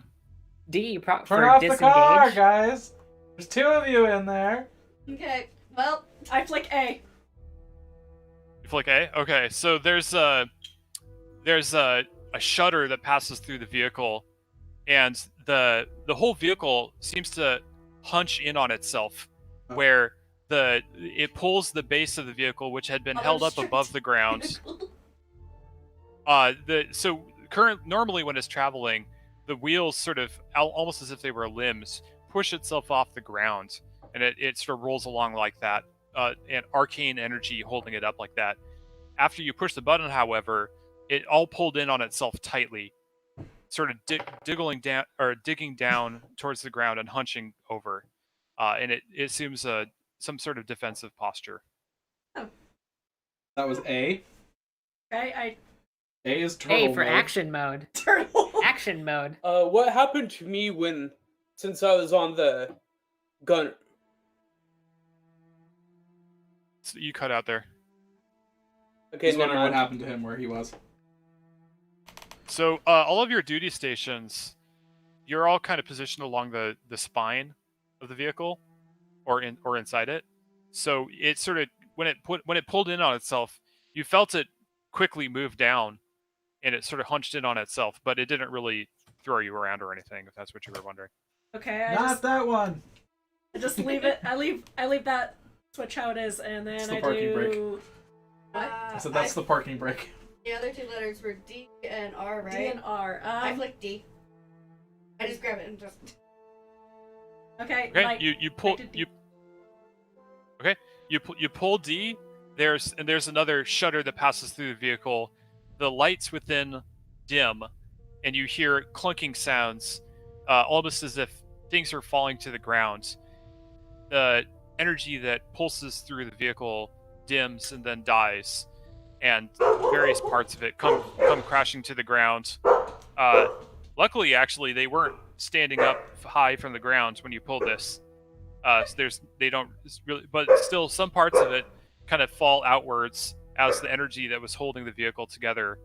D Turn for off the car, disengage. guys. There's two of you in there. Okay. Well, I flick A. You flick A? Okay, so there's a shutter that passes through the vehicle, and the whole vehicle seems to hunch in on itself, where it pulls the base of the vehicle, which had been held up above the ground. Normally when it's traveling, the wheels sort of almost as if they were limbs push itself off the ground, and it sort of rolls along like that. And arcane energy holding it up like that. After you push the button, however, it all pulled in on itself tightly, sort of digging down towards the ground and hunching over, and it assumes some sort of defensive posture. That was A. Okay, A is turtle A for mode. action mode. turtle. Action mode. What happened to me since I was on the gun? So you cut out there. Okay, He's never wondering what mind. happened to him where he was. So all of your duty stations, you're all kind of positioned along the spine of the vehicle, or inside it. So it sort of when it pulled in on itself, you felt it quickly move down, and it sort of hunched in on itself, but it didn't really throw you around or anything. If that's what you were wondering. Okay, I Not that one. just leave it. I leave that switch how it is, and then It's the I parking brake. do. What? I said that's the parking brake. The other two letters were D and R, right? D and R. I flick D. I just grab it and just. Okay. Okay, like, you pull did D. you. Okay, you pull D. There's another shutter that passes through the vehicle. The lights within dim, and you hear clunking sounds, almost as if things are falling to the ground. The energy that pulses through the vehicle dims and then dies, and various parts of it come crashing to the ground. Luckily, actually, they weren't standing up high from the ground when you pulled this. So they don't really, but still, some parts of it kind of fall outwards as the energy that was holding the vehicle together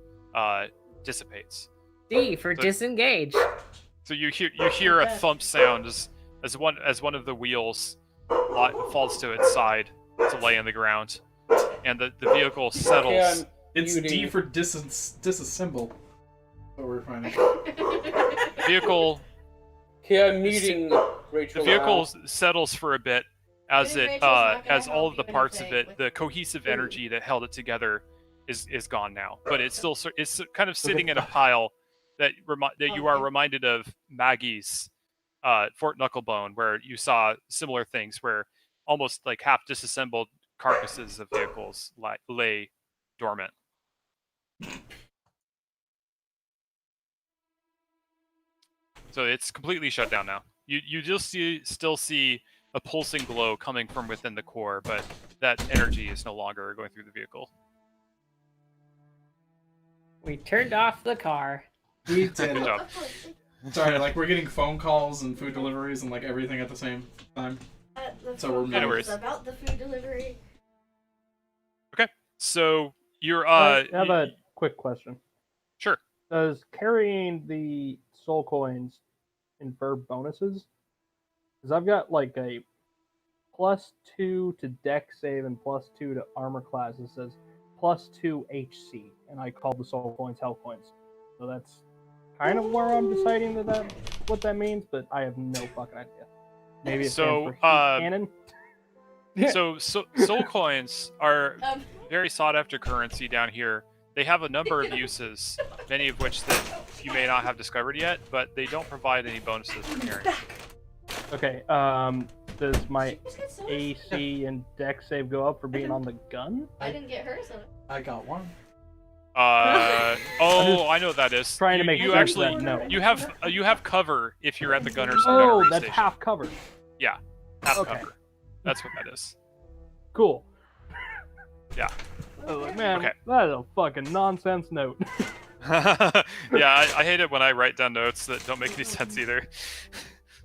dissipates. D for So- disengage. So you hear a thump sound as one of the wheels falls to its side to lay on the ground, and the vehicle settles. It's D Muting. for disassemble. What we're finding. Vehicle Okay, I'm muting Rachel. The vehicle settles for a bit as Maybe it Rachel's not gonna as all help of the you parts of anything it, with the cohesive energy that held it together is gone now. But it's still it's kind of sitting in a pile that you are reminded of Maggie's Fort Knucklebone, where you saw similar things, where almost like half disassembled carcasses of vehicles lay dormant. So it's completely shut down now. You just still see a pulsing glow coming from within the core, but that energy is no longer going through the vehicle. We turned off the car. We Good did it. job. Sorry, like we're getting phone calls and food deliveries and like everything at the same time. The So we're phone no call worries. was about the food delivery. So you're I have a quick question. sure. Does carrying the soul coins infer bonuses? Because I've got like a +2 to deck save and +2 to armor class. It says +2 HC, and I call the soul coins health coins. So that's kind of where I'm deciding what that means, but I have no fucking idea. Maybe it stands for heat cannon. So soul coins are very sought after currency down here. They have a number of uses, many of which that you may not have discovered yet, but they don't provide any bonuses for carrying. Okay, does my AC and deck save go up for being on the gun? I didn't get hers. I got one. I know what that is. Trying to make you sense actually of that, no. you have cover if you're at the gunner's Oh, gunnery that's station. half covered. Half okay. cover. That's what that is. Cool. Yeah. Man, Okay. that is a fucking nonsense note. Yeah, I hate it when I write down notes that don't make any sense either.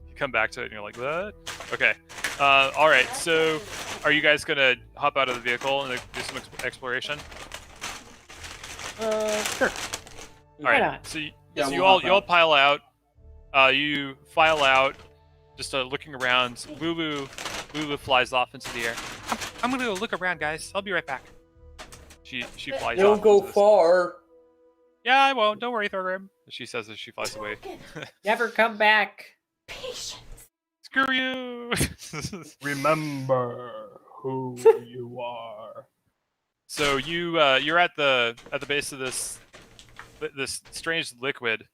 You come back to it and you're like, what? Okay. All right. So, are you guys gonna hop out of the vehicle and do some exploration? Sure. All right. not? So, Yeah, so we'll you all hop out. pile out. You file out, just looking around. Lulu flies off into the air. I'm gonna go look around, guys. I'll be right back. She flies off. Don't go into this- far. Yeah, I won't. Don't worry, Thorgrim. She says as she flies away. Never come back. Patience. Screw you. Remember who you are. So you're at the base of this strange liquid.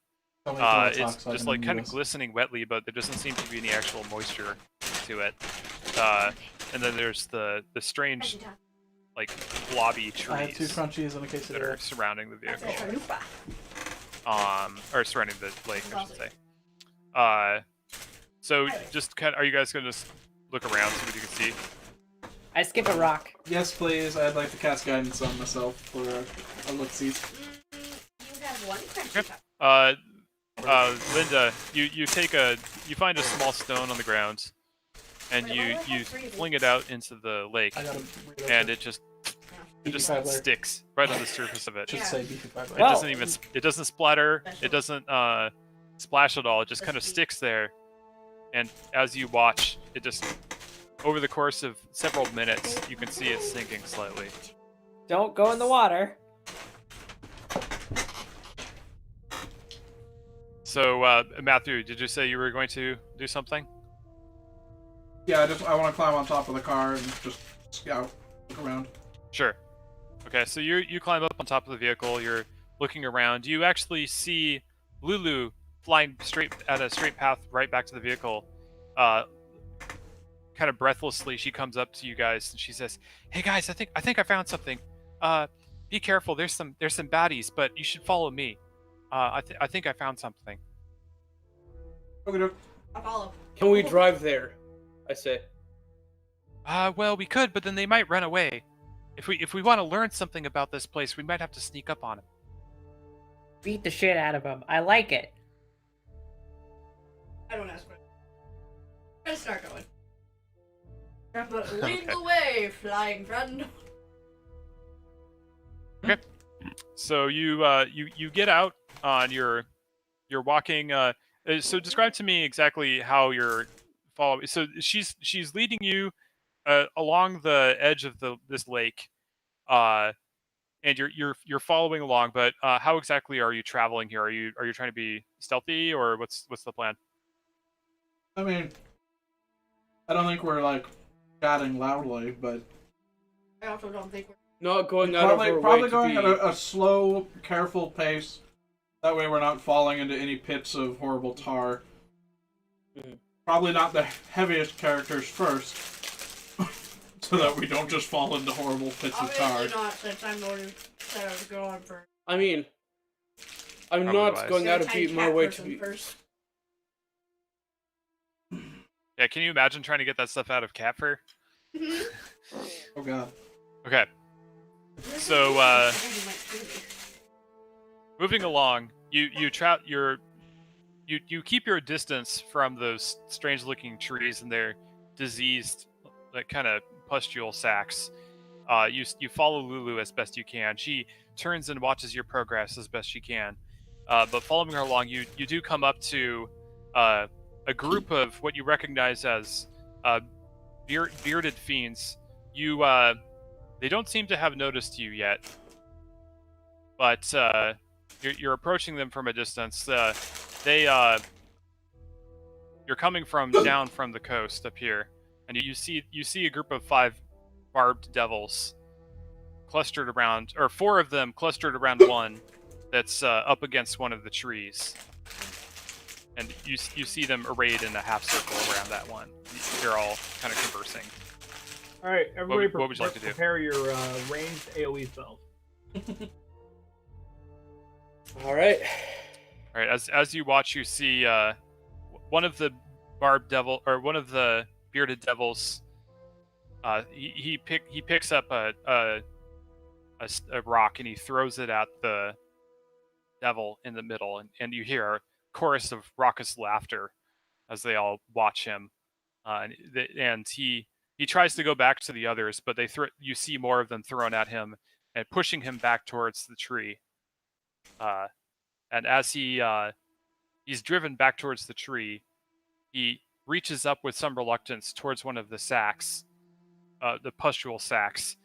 Tell me what it It's sucks, I just can like do kind of this. glistening wetly, but there doesn't seem to be any actual moisture to it. And then there's the strange like blobby I had 2 trees crunchies and a that are quesadilla. surrounding the That's a vehicle. chalupa. Or surrounding the lake, I should say. So just are you guys gonna just look around, see what you can see? I skip a rock. Yes, please. I'd like to cast guidance on myself for a look-see. You have one crunchy. Linda, you find a small stone on the ground, and you fling it out into the lake, I gotta read and over. it just Beefy Fiddler. sticks right on the surface of it. Should say beefy five. It doesn't even it doesn't splatter. It doesn't splash at all. It just kind of sticks there, and as you watch, it just over the course of several minutes, you can see it sinking slightly. Don't go in the water. So, Matthew, did you say you were going to do something? Yeah, I want to climb on top of the car and just scout, look around. Sure. Okay, so you climb up on top of the vehicle. You're looking around. You actually see Lulu flying straight at a straight path right back to the vehicle. Kind of breathlessly, she comes up to you guys and she says, "Hey guys, I think I found something. Be careful. There's some baddies, but you should follow me. I think I found something." Okay, I'll follow. Can we drive there? I say. Well, we could, but then they might run away. If we want to learn something about this place, we might have to sneak up on them. Beat the shit out of him. I like it. I don't ask questions. Let's start going. Lead the way, flying friend. So you get out on you're walking. So describe to me exactly how you're following. So she's leading you along the edge of this lake, and you're following along. But how exactly are you traveling here? Are you trying to be stealthy, or what's the plan? I mean, I don't think we're like chatting loudly, but I also don't think we're. Not going out of our probably way going to at be... a slow, careful pace. That way we're not falling into any pits of horrible tar. Probably not the heaviest characters first, so that we don't just fall into horrible pits of tar. Obviously not, since I'm the one who said I was going for. I mean, I'm Probably not wise. going out of Tiny my cat way to person be. first. Yeah, can you imagine trying to get that stuff out of cat fur? Oh god. Okay. So, moving along, you keep your distance from those strange-looking trees and their diseased, like kind of pustule sacks. You follow Lulu as best you can. She turns and watches your progress as best she can. But following her along, you do come up to a group of what you recognize as bearded fiends. They don't seem to have noticed you yet, but you're approaching them from a distance. You're coming from down from the coast up here, and you see a group of 5 barbed devils clustered around, or 4 of them clustered around one that's up against one of the trees, and you see them arrayed in a half circle around that one. You're all kind of conversing. All right, everybody, What would you like to do? prepare your ranged AOE spells. All right. All right, as you watch, you see one of the barbed devil, or one of the bearded devils. He picks up a rock and he throws it at the devil in the middle, and you hear a chorus of raucous laughter as they all watch him. And he tries to go back to the others, but you see more of them thrown at him and pushing him back towards the tree. And as he's driven back towards the tree, he reaches up with some reluctance towards one of the sacks, the pustule sacks,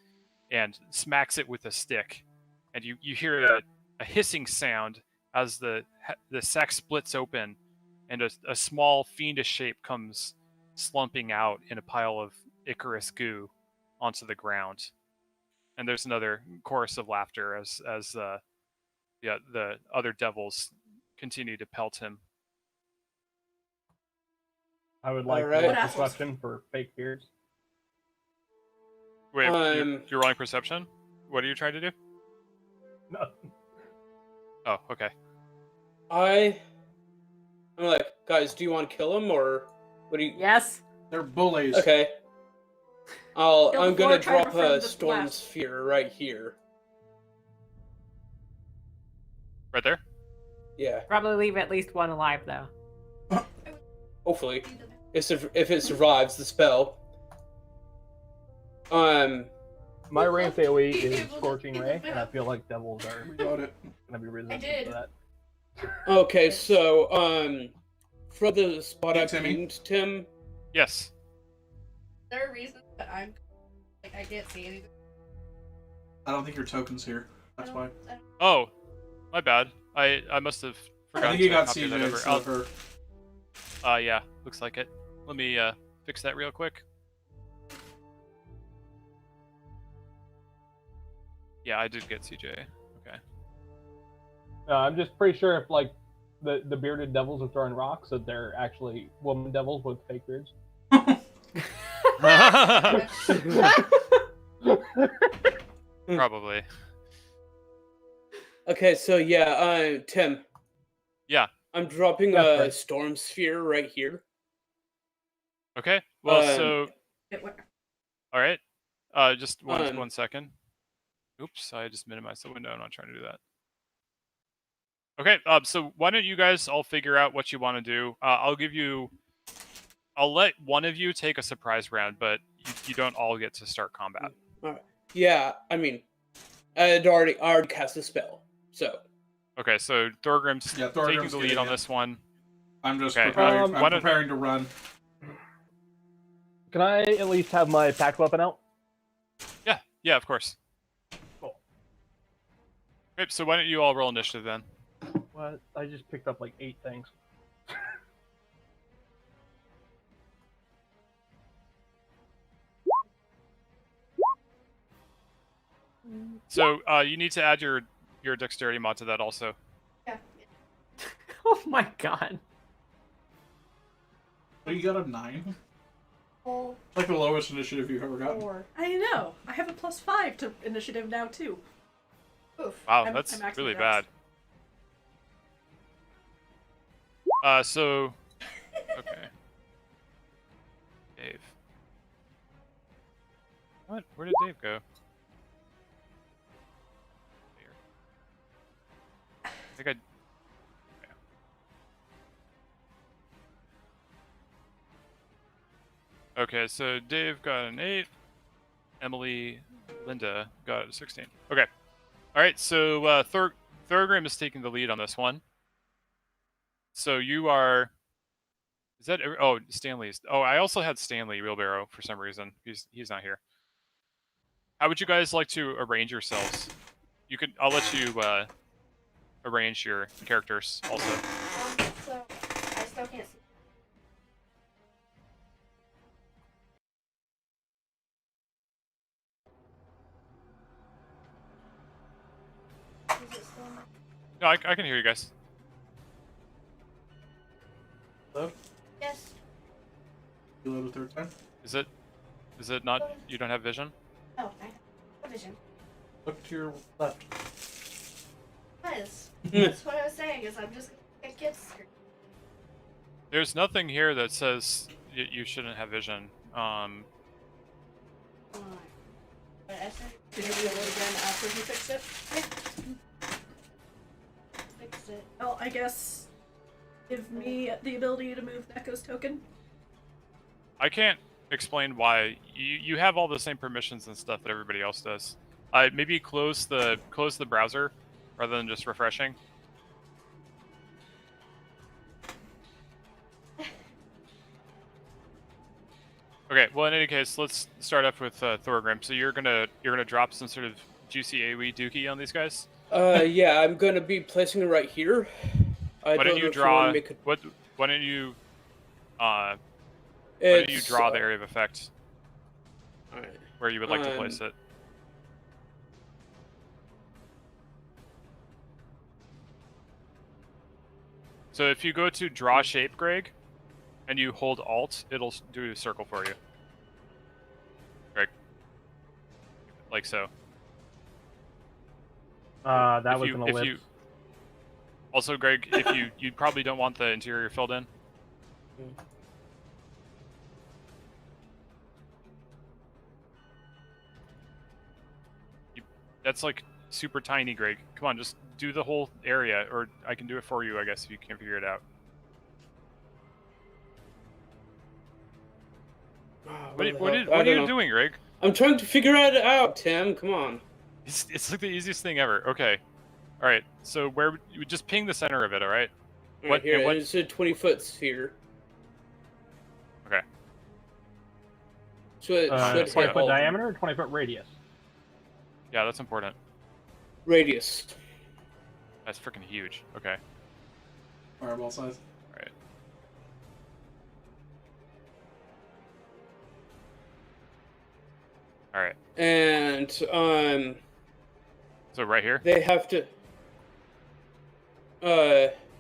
and smacks it with a stick. And you hear a hissing sound as the sack splits open, and a small fiendish shape comes slumping out in a pile of Icarus goo onto the ground. And there's another chorus of laughter as the other devils continue to pelt him. I would like Alright. to What roll assholes? perception for fake beards. Wait, you're rolling perception? What are you trying to do? No. Oh, okay. I'm like, guys, do you want to kill him or what do you? Yes. They're bullies. Okay. Kill I'm before gonna trying to drop befriend a the storm blast. sphere right here. Right there? Yeah. Probably leave at least one alive though. Hopefully, if it survives the spell. My ranged AOE is Scorching Ray, and I feel like devils are We got it. gonna be resistant did. to that. Okay, so for the spot I Hey, Timmy. pinged, Tim. Yes. Is there a reason that I'm like I can't see anything? I don't think your token's here. That's why. Oh, my bad. I must have I forgotten think you to got copy that CJ over. instead of her. Yeah, looks like it. Let me fix that real quick. Yeah, I did get CJ. Okay. I'm just pretty sure if like the bearded devils are throwing rocks, that they're actually woman devils with fake beards. Probably. Okay, so yeah, Tim. Yeah. I'm dropping That's a right. storm sphere right here. Okay. Well, Um, so It went- all right. Just one Um, 1 second. Oops, I just minimized the window. I'm not trying to do that. Okay. So why don't you guys all figure out what you want to do? I'll let one of you take a surprise round, but you don't all get to start combat. Yeah, I mean, I already cast a spell, so. Okay, so Thorgrim's Yeah, taking Thorgrim's the lead getting on it. this one. I'm just Okay, preparing. why I'm don't- preparing to run. Can I at least have my pack weapon out? Yeah, of course. Cool. Okay, so why don't you all roll initiative then? What? I just picked up like 8 things. So you need to add your dexterity mod to that also. Yeah. my god. What, you got a 9? Oh, Like the lowest initiative you've ever gotten. 4. I know. I have a +5 to initiative now too. Oof. Wow, I'm that's maxed really out. bad. So, okay. Dave. What? Where did Dave go? Here. I think I. Okay, so Dave got an 8. Emily, Linda got a 16. Okay. All right, so Thorgrim is taking the lead on this one. So you are. Is that? Oh, Stanley's. Oh, I also had Stanley Wheelbarrow for some reason. He's not here. How would you guys like to arrange yourselves? You could. I'll let you arrange your characters also. So, I still can't see. Is it still? No, I can hear you guys. Hello? Yes. You load a third time? Is it not? You don't have vision? Oh, I have vision. Look to your left. Because that's what I was saying. Is I'm just gonna get screwed. There's nothing here that says you shouldn't have vision. But I said Did you reload again after he fixed it? fixed it. Well, I guess give me the ability to move Neko's token. I can't explain why you have all the same permissions and stuff that everybody else does. Maybe close the browser rather than just refreshing. Okay, well in any case, let's start off with Thorgrim. So you're gonna drop some sort of juicy AoE dookie on these guys. Yeah, I'm gonna be placing it right here. Why don't you draw? Make it... Why don't you draw the area of effect Alright. where you would like to place it? So if you go to draw shape, Greg, and you hold Alt, it'll do a circle for you. Greg, like so. That was an ellipse. Also, Greg, if you probably don't want the interior filled in. That's like super tiny, Greg. Come on, just do the whole area, or I can do it for you, I guess, if you can't figure it out. What are you doing, Greg? I'm trying to figure it out, Tim. Come on. It's like the easiest thing ever. Okay. All right. So where you just ping the center of it, all right? Right here, it's a 20-foot sphere. Okay. So it should 20-foot diameter or 20-foot radius? Yeah, that's important. Radius. That's freaking huge. Okay. Fireball size. All right. All right. And So right here. they have to.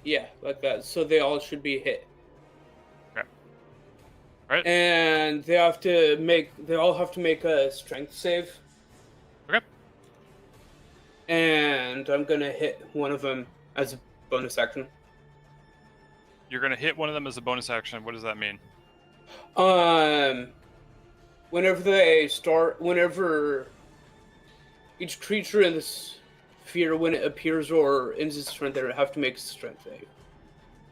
Yeah, like that. So they all should be hit. Okay. All right. And they have to make. They all have to make a strength save. Okay. And I'm gonna hit one of them as a bonus action. You're gonna hit one of them as a bonus action. What does that mean? Whenever each creature in this sphere, when it appears or ends its turn, they have to make a strength save.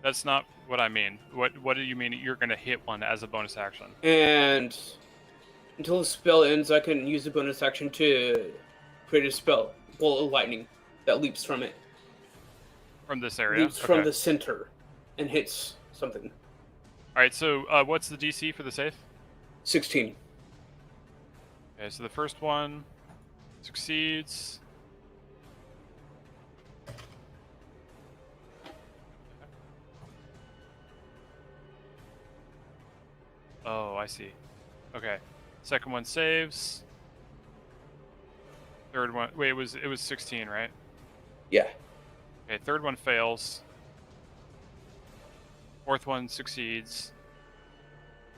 That's not what I mean. What do you mean you're gonna hit one as a bonus action? And until the spell ends, I can use the bonus action to create a spell, bolt of lightning, that leaps from it. From this area? Leaps from the center and hits something. Alright, so what's the DC for the save? 16. Okay, so the first one succeeds. Oh, I see. Okay. Second one saves. Third one, wait, it was 16, right? Yeah. Okay, third one fails. Fourth one succeeds.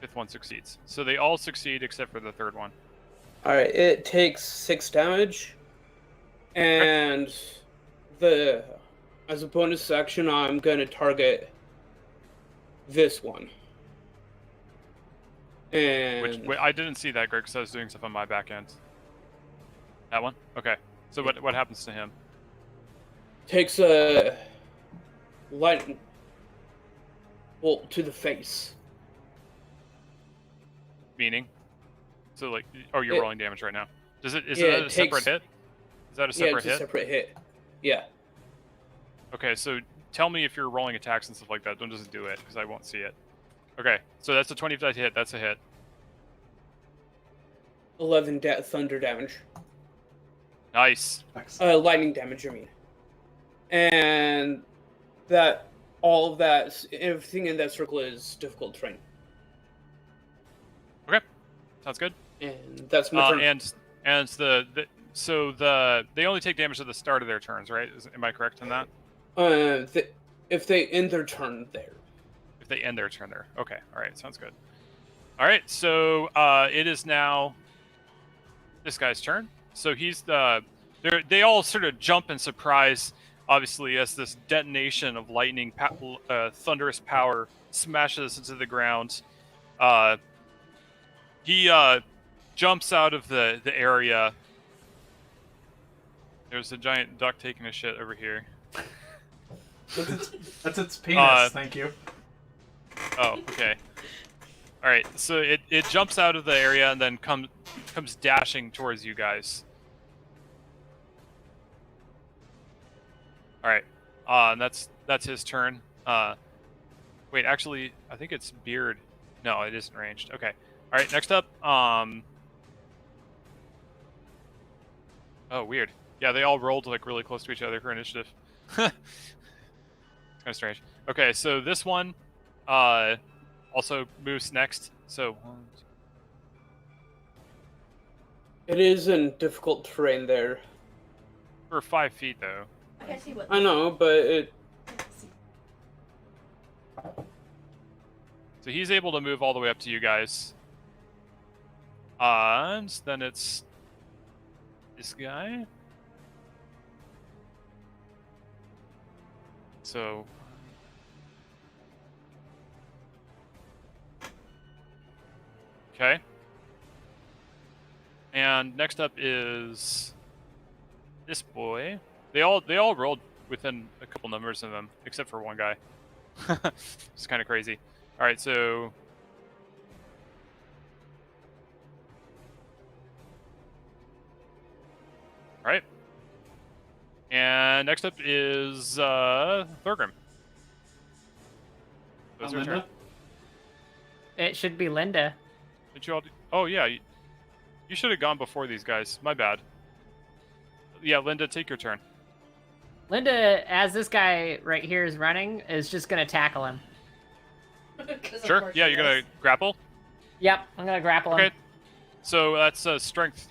Fifth one succeeds. So they all succeed except for the third one. Alright, it takes 6 damage. And as a bonus action, I'm gonna target this one. And Wait, I didn't see that, Greg, because I was doing stuff on my back end. That one? Okay. So what happens to him? takes a lightning bolt to the face. Meaning? So like, oh, you're rolling damage right now. Is that a takes- separate hit? Is that a Yeah, separate it's a hit? separate hit. Yeah. Okay, so tell me if you're rolling attacks and stuff like that. Don't just do it, because I won't see it. Okay, so that's a 25 hit. That's a hit. 11 thunder damage. Nice. Excellent. Lightning damage, I mean. And that, all of that, everything in that circle is difficult terrain. Okay, sounds good. And that's my turn. And they only take damage at the start of their turns, right? Am I correct in that? If they end their turn there. If they end their turn there. Okay, all right, sounds good. All right, so it is now this guy's turn. So they all sort of jump in surprise, obviously, as this detonation of lightning, thunderous power smashes into the ground. He jumps out of the area. There's a giant duck taking a shit over here. That's its penis. Thank you. Oh, okay. All right, so it jumps out of the area and then comes dashing towards you guys. All right, and that's his turn. Wait, actually, I think it's Beard. No, it isn't ranged. Okay. All right, next up. Oh, weird. Yeah, they all rolled like really close to each other for initiative. It's kind of strange. Okay, so this one also moves next. So It is in difficult terrain there. for 5 feet though. I can see what. I know, but it... So he's able to move all the way up to you guys. And then it's this guy. So okay. And next up is this boy. They all rolled within a couple numbers of them, except for one guy. It's kind of crazy. All right, so all right. And next up is Thorgrim. Those are your turn. Linda? It should be Linda. Did you all? Oh yeah, you should have gone before these guys. My bad. Yeah, Linda, take your turn. Linda, as this guy right here is running, is just gonna tackle him. 'Cause of Sure. course Yeah, she you're gonna does. grapple. Yep, I'm gonna grapple him. Okay. So that's a strength.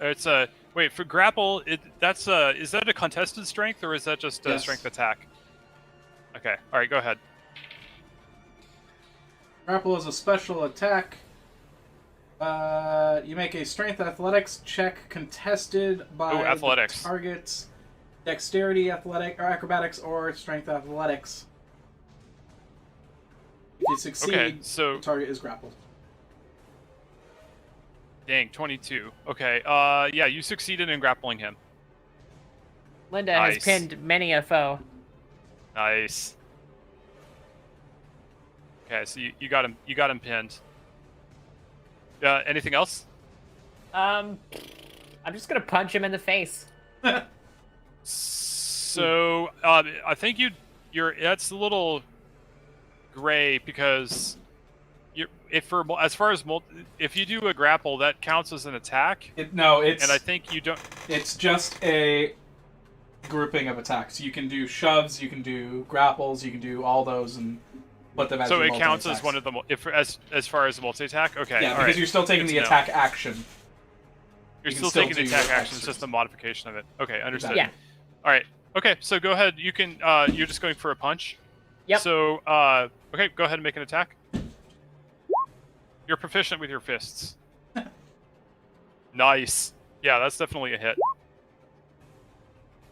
It's a wait for grapple. That's is that a contested strength or is that just a Yes. strength attack? Okay. All right. Go ahead. Grapple is a special attack. You make a strength athletics check contested by Ooh, athletics. the target's dexterity, athletic, or acrobatics, or strength athletics. If you succeed, Okay. So the target is grappled. dang, 22. Okay. Yeah, you succeeded in grappling him. Linda Nice. has pinned many a foe. Nice. Okay, so you got him. You got him pinned. Anything else? I'm just gonna punch him in the face. So I think you're that's a little gray because if you do a grapple that counts as an attack, No, it's and I think you don't. it's just a grouping of attacks. You can do shoves, you can do grapples, you can do all those and put them as So your it counts as multi-attacks. one of the as far as a multi attack. Okay, Yeah, all because right. you're still taking Good the to know. attack action. You're you still can taking still the do attack your action. It's just extras. a modification of it. Okay, understood. Yeah. All right. Okay, so go ahead. You can. You're just going for a punch. Yep. So, okay, go ahead and make an attack. You're proficient with your fists. Nice. Yeah, that's definitely a hit.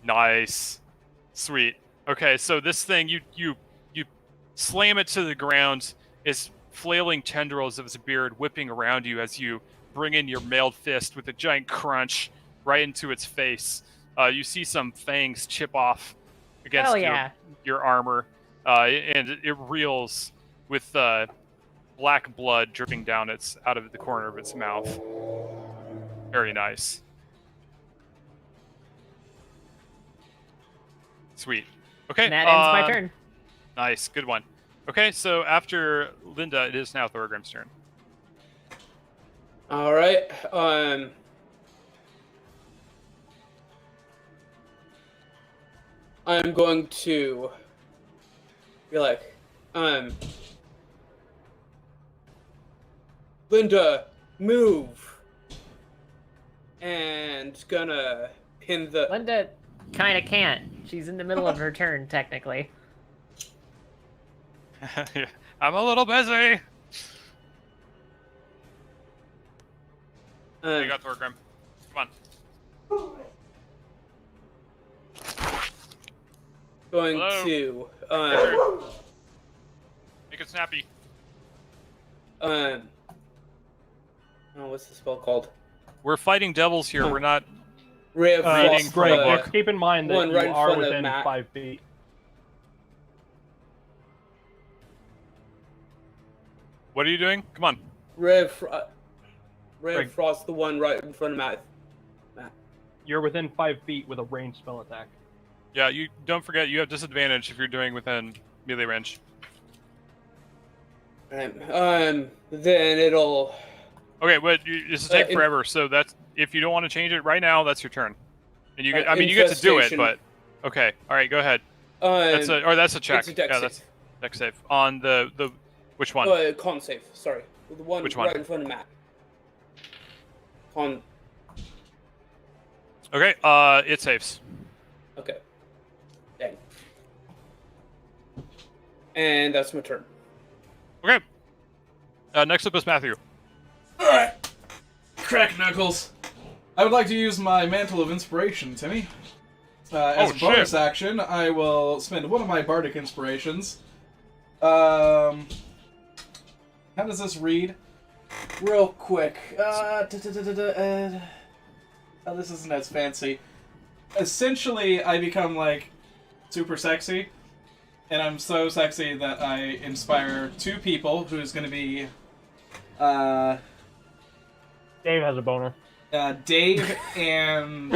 Nice. Sweet. Okay, so this thing, you slam it to the ground. It's flailing tendrils of its beard whipping around you as you bring in your mailed fist with a giant crunch right into its face. You see some fangs chip off against Hell yeah. your armor, and it reels with black blood dripping down out of the corner of its mouth. Very nice. Sweet. Okay. And that ends my turn. Nice, good one. Okay, so after Linda, it is now Thorgrim's turn. All right. I'm going to be like, Linda, move, and gonna pin the. Linda kind of can't. She's in the middle of her turn, technically. I'm a little busy. You got Thorgrim. Come on. Going Hello? to Make it snappy. oh, what's the spell called? We're fighting devils here. We're not. Ray of Reading Frost. from a Greg, book. just keep in mind that One you right in are front of within Matt. 5 feet. What are you doing? Come on. Ray of Greg. Frost, the one right in front of Matt. You're within 5 feet with a ranged spell attack. Yeah, you don't forget you have disadvantage if you're doing within melee range. Then it'll. Okay, but this will take forever. So that's if you don't want to change it right now, that's your turn. And you get, I mean, you get to do it, infestation. but okay. All right, go ahead. That's a check. It's a dex Yeah, save. that's dex save on the which one? Con save. Sorry, the one Which one? right in front of Matt. Con. Okay, it saves. Okay. Dang. And that's my turn. Okay. Next up is Matthew. Alright. Crack knuckles. I would like to use my Mantle of Inspiration, Timmy. As a bonus action, I will spend one of my Bardic Inspirations. How does this read? Real quick. Oh, this isn't as fancy. Essentially, I become, like, super sexy. And I'm so sexy that I inspire two people, who's going to be... Dave has a boner. Dave and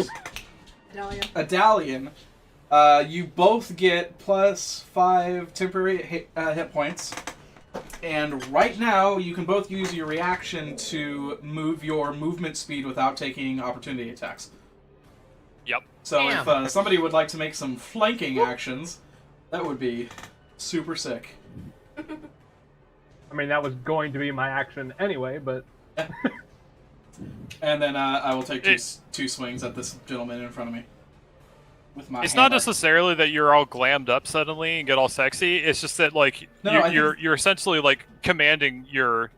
Dahlia. Adalian. You both get +5 temporary hit points. And right now, you can both use your reaction to move your movement speed without taking opportunity attacks. Yep. So Damn. if somebody would like to make some flanking actions, that would be super sick. I mean, that was going to be my action anyway, but And then I will take two swings at this gentleman in front of me. With my It's not hammer. necessarily that you're all glammed up suddenly and get all sexy. It's just that like you're essentially like commanding your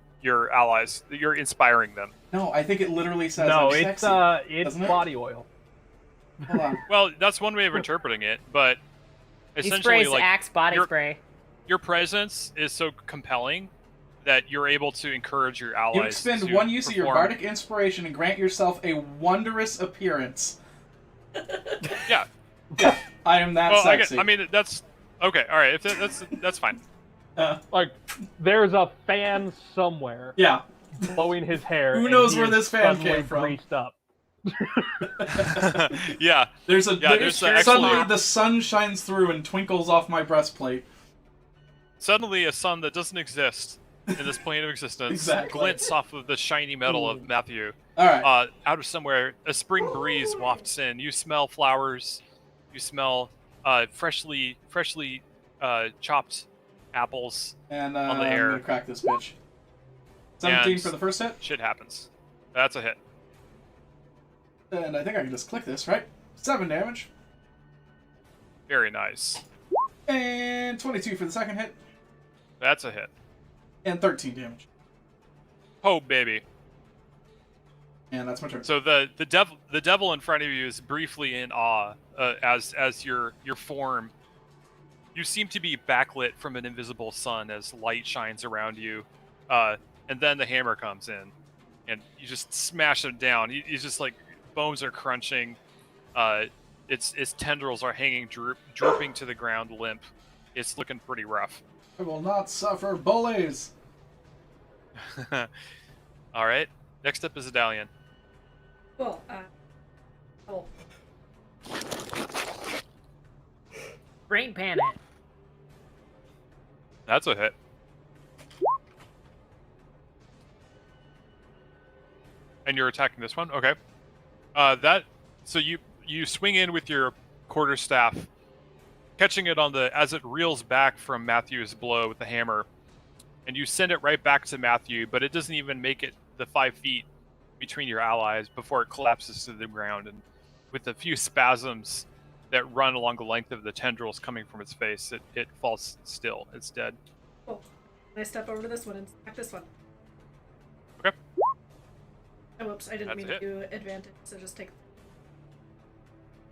allies. You're inspiring them. No, I think it literally says no, I'm it's sexy. it's doesn't it? body oil. Hold on. Well, that's one way of interpreting it, but He essentially sprays like Axe body your- spray. your presence is so compelling that you're able to encourage your allies. You expend to one use of your perform- bardic inspiration and grant yourself a wondrous appearance. Yeah. Yeah, I am that Well, sexy. I mean that's okay. All right, if that's fine. Like, there's a fan somewhere Yeah. blowing his hair. Who and knows he where is this fan suddenly came from? Greased up. Yeah. There's there's suddenly actually- the sun shines through and twinkles off my breastplate. Suddenly, a sun that doesn't exist in this plane of existence Exactly. glints off of the shiny metal of Matthew. All right. Out of somewhere, a spring breeze wafts in. You smell flowers. You smell freshly chopped apples. And on the I'm air. gonna crack this bitch. 17 And- for the first hit, Shit happens. That's a hit. and I think I can just click this, right? 7 damage. Very nice. And 22 for the second hit. That's a hit. And 13 damage. Oh, baby. And that's my turn. So the devil in front of you is briefly in awe as your form. You seem to be backlit from an invisible sun as light shines around you, and then the hammer comes in, and you just smash it down. He's just like bones are crunching, its tendrils are hanging drooping to the ground, limp. It's looking pretty rough. I will not suffer bullies. All right. Next up is Adalian. Cool. Oh. Brain panic. That's a hit. And you're attacking this one? Okay. So you swing in with your quarterstaff, catching it as it reels back from Matthew's blow with the hammer, and you send it right back to Matthew, but it doesn't even make it the 5 feet between your allies before it collapses to the ground, and with a few spasms that run along the length of the tendrils coming from its face, it falls still. It's dead. Cool. I step over to this one and attack this one. Okay. Oh, whoops, I didn't mean to do advantage, so just take...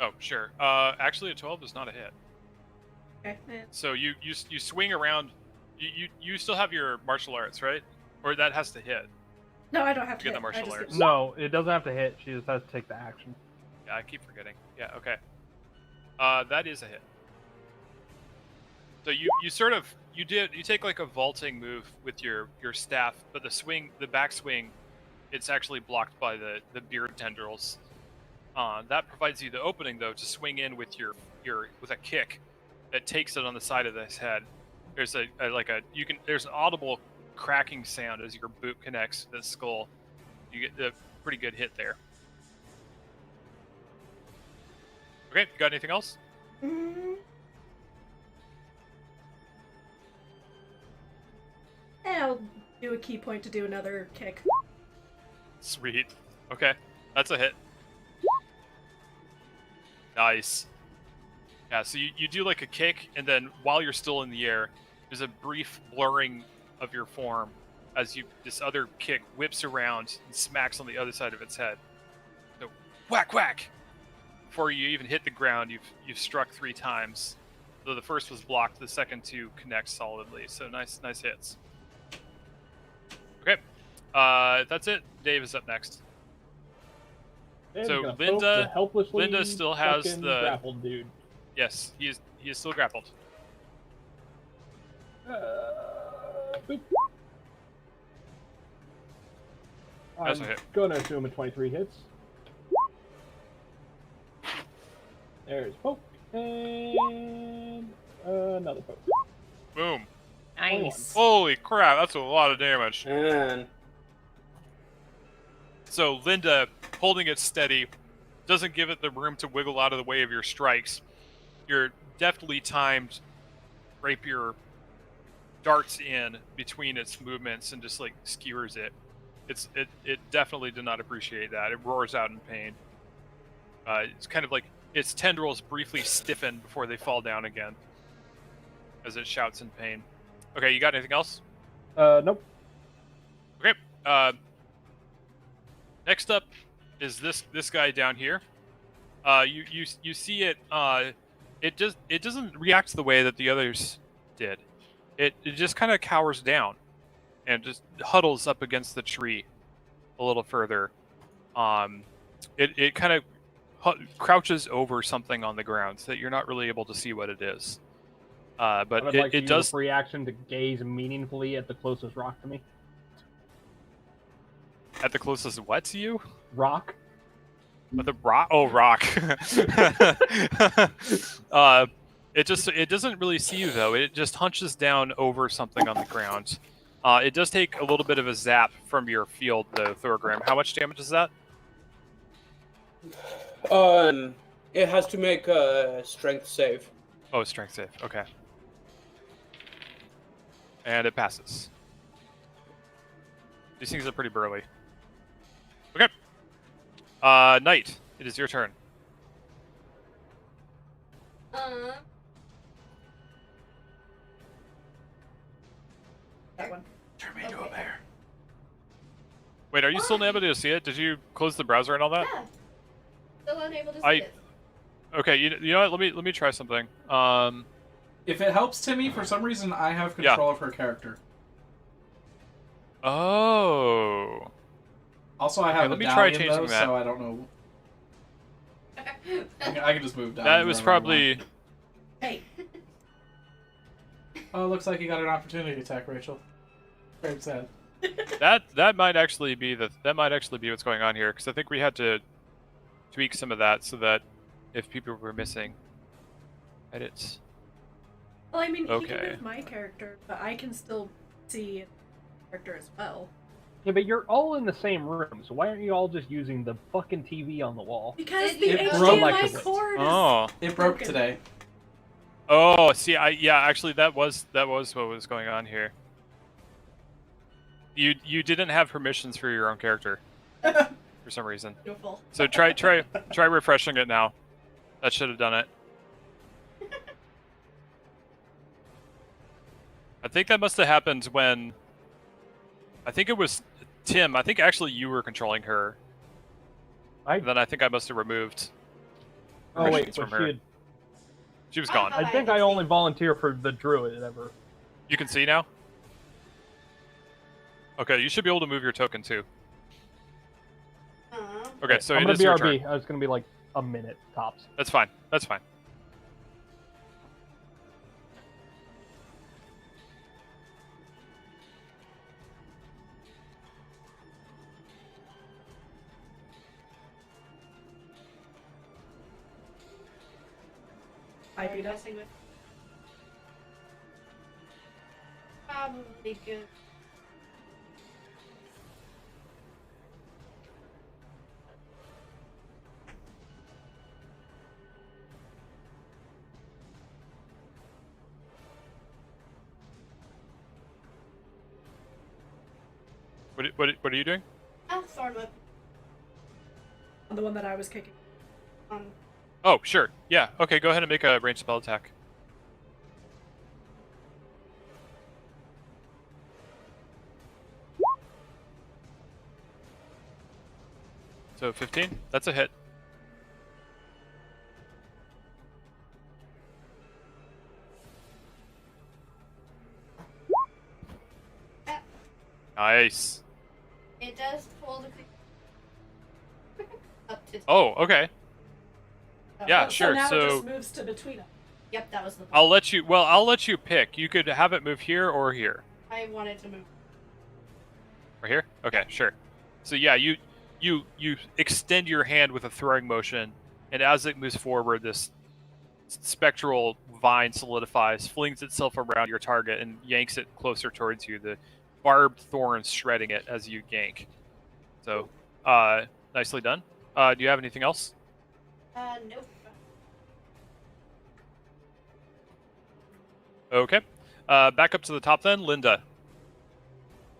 Oh, sure. Actually, a 12 is not a hit. Okay. So you swing around. You still have your martial arts, right? Or that has to hit. No, I don't have to Get hit. the martial arts. No, it doesn't have to hit. She just has to take the action. Yeah, I keep forgetting. Yeah, okay. That is a hit. So you take like a vaulting move with your staff, but the back swing, it's actually blocked by the beard tendrils. That provides you the opening though to swing in with with a kick that takes it on the side of his head. There's there's an audible cracking sound as your boot connects to the skull. You get a pretty good hit there. Okay, got anything else? I'll do a key point to do another kick. Sweet. Okay, that's a hit. Nice. Yeah, so you do like a kick, and then while you're still in the air, there's a brief blurring of your form as this other kick whips around and smacks on the other side of its head. So whack whack! Before you even hit the ground, you've struck 3 times. Though the first was blocked, the second 2 connect solidly. So nice hits. Okay, that's it. Dave is up next. So Linda still has the grappled dude. Yes, he is still grappled. Boop. That's I'm a hit. gonna assume a 23 hits. There's poke and another poke. Boom. Nice. Holy crap, that's a lot of damage. Man. So Linda, holding it steady, doesn't give it the room to wiggle out of the way of your strikes. Your deftly timed rapier darts in between its movements and just like skewers it. It definitely did not appreciate that. It roars out in pain. It's kind of like its tendrils briefly stiffen before they fall down again as it shouts in pain. Okay, you got anything else? Nope. Okay. Next up is this guy down here. You see it. It doesn't react the way that the others did. It just kind of cowers down and just huddles up against the tree a little further. It kind of crouches over something on the ground so that you're not really able to see what it is. But it does. A free action to gaze meaningfully at the closest rock to me. At the closest what to you? Rock. With a rock? Oh, rock. It doesn't really see you though. It just hunches down over something on the ground. It does take a little bit of a zap from your field though, Thorgrim. How much damage is that? It has to make a strength save. Oh, strength save. Okay. And it passes. These things are pretty burly. Okay. Knight, it is your turn. That one. Turn me into a bear. Wait, are you still unable to see it? Did you close the browser and all that? Yeah. Still unable to see I- it. Okay, you know what? Let me try something. If it helps Timmy, for some reason I have control of her character. Oh. Also, I have Okay, a let me try medallion, changing though, that. so I don't know. I can just move down. That was wherever I want. probably. Hey. Oh, looks like you got an opportunity attack, Rachel. Very sad. That might actually be what's going on here, because I think we had to tweak some of that so that if people were missing edits. Well, I mean, he Okay. can move my character, but I can still see the character as well. Yeah, but you're all in the same room, so why aren't you all just using the fucking TV on the wall? Because It- the it broke. HDMI cord is... Oh. It broke Broken. today. Oh, see, actually that was what was going on here. You didn't have permissions for your own character for some reason. Beautiful. So try refreshing it now. That should have done it. I think that must have happened when I think it was Tim. I think actually you were controlling her. Then I think I must have removed Oh wait, permissions but from her. She was gone. thought I think I only volunteer for the druid ever. You can see now? Okay, you should be able to move your token too. Okay, so I'm it gonna is your BRB. turn. I was gonna be like a minute tops. That's fine. That's fine. I beat us. messing with. Probably good. What are you doing? Oh, thorn whip. The one that I was kicking. Oh, sure. Yeah. Okay, go ahead and make a ranged spell attack. So 15. That's a hit. Nice. It does pull the up to. Oh, okay. Yeah, So sure. now it So just moves to between them. Yep, that was the. I'll let you pick. You could have it move here or here. I wanted to move. Right here? Okay, sure. So yeah, you extend your hand with a throwing motion, and as it moves forward, this spectral vine solidifies, flings itself around your target, and yanks it closer towards you. The barbed thorns shredding it as you yank. So, nicely done. Do you have anything else? Nope. Okay. Back up to the top then, Linda.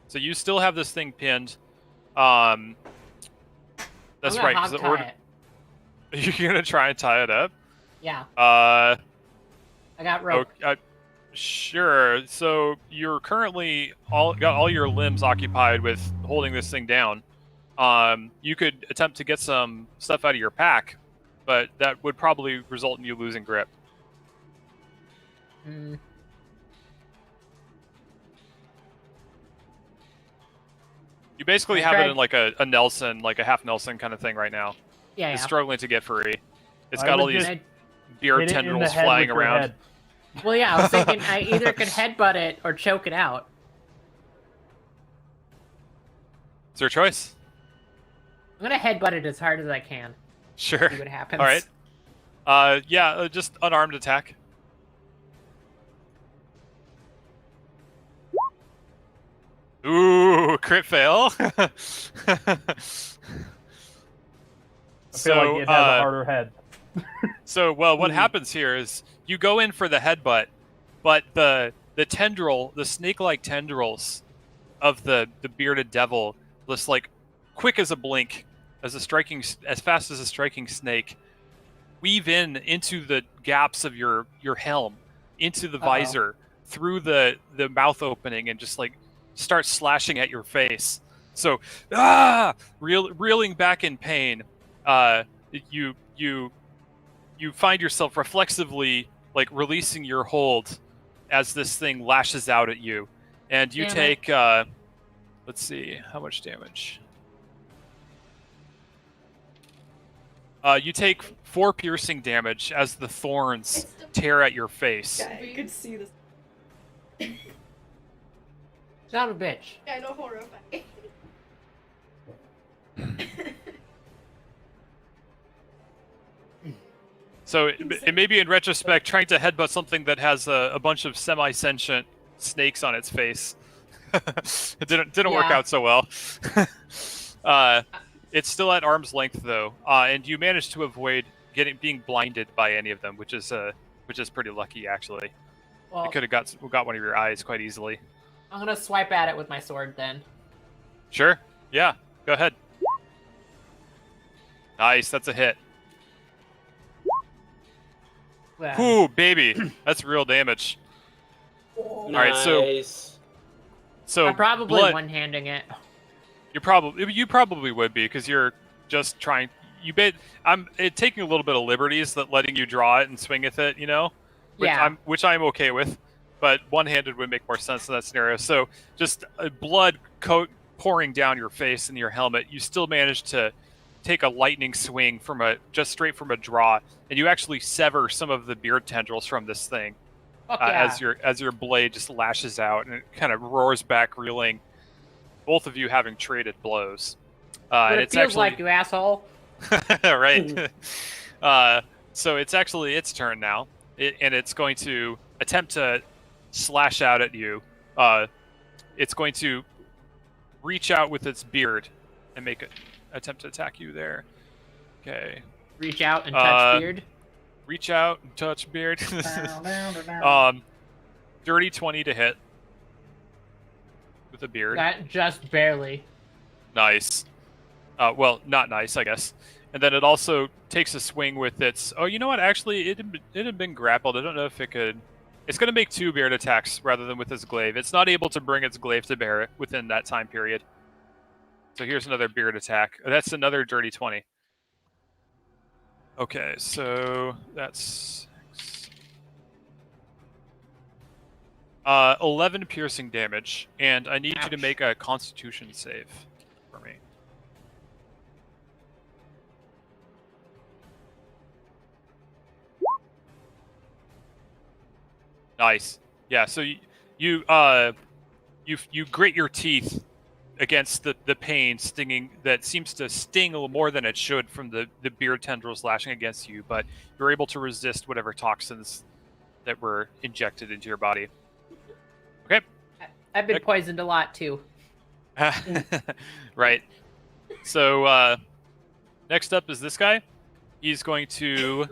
So you still have this thing pinned. That's I'm gonna right. 'cause hog the tie order... it. You're gonna try and tie it up. Yeah, I got rope. Sure. So you're currently got all your limbs occupied with holding this thing down. You could attempt to get some stuff out of your pack, but that would probably result in you losing grip. Mm. You basically I have it tried- in like a Nelson, like a half Nelson kind of thing right now. Yeah, It's yeah. struggling to get free. It's I got all would these just I- beard Hit it in the tendrils head flying with your around. head. Well, yeah, I was thinking I either could headbutt it or choke it out. It's your choice. I'm gonna headbutt it as hard as I can. Sure. See what happens. All right. Yeah, just unarmed attack. Ooh, crit fail. I feel like it has a harder head. So, well, what happens here is you go in for the headbutt, but the tendril, the snake-like tendrils of the bearded devil, just like quick as a blink, as fast as a striking snake, weave into the gaps of your helm, into the visor, through the mouth opening, and just like starts slashing at your face. So, reeling back in pain, you find yourself reflexively like releasing your hold as this thing lashes out at you, and you take let's see how much damage. You take 4 piercing damage as the thorns tear at your face. Yeah, you could see this. Son of a bitch. Kind of horrifying. So it may be in retrospect trying to headbutt something that has a bunch of semi-sentient snakes on its face. It didn't work out so well. It's still at arm's length though, and you managed to avoid being blinded by any of them, which is pretty lucky actually. Well, You could have got one of your eyes quite easily. I'm gonna swipe at it with my sword then. Sure. Yeah. Go ahead. Nice. That's a hit. Well, Ooh, baby. That's real damage. Nice. Right, so I'm probably blood, one-handing it. you probably would be because you're just trying. I'm taking a little bit of liberties that letting you draw it and swing with it, you know, which I'm okay with. But one-handed would make more sense in that scenario. So just blood pouring down your face and your helmet, you still manage to take a lightning swing just straight from a draw, and you actually sever some of the beard tendrils from this thing as your blade just lashes out and it kind of roars back, reeling. Both of you having traded blows. But it's it feels actually, like, you asshole. right. So it's actually its turn now, and it's going to attempt to slash out at you. It's going to reach out with its beard and make an attempt to attack you there. Okay. Reach out and touch beard. Reach out and touch beard. Dirty 20 to hit with a beard. That just barely. Nice. Well, not nice, I guess. And then it also takes a swing with its... Oh, you know what? Actually, it had been grappled. I don't know if it could... It's going to make 2 beard attacks rather than with its glaive. It's not able to bring its glaive to bear within that time period. So here's another beard attack. That's another dirty 20. Okay, so that's 11 piercing damage, and I need you to make a Constitution save for me. Nice. Yeah. So you grit your teeth against the pain stinging that seems to sting a little more than it should from the beard tendrils lashing against you, but you're able to resist whatever toxins that were injected into your body. Okay. I've been poisoned a lot too. Right. So next up is this guy. He's going to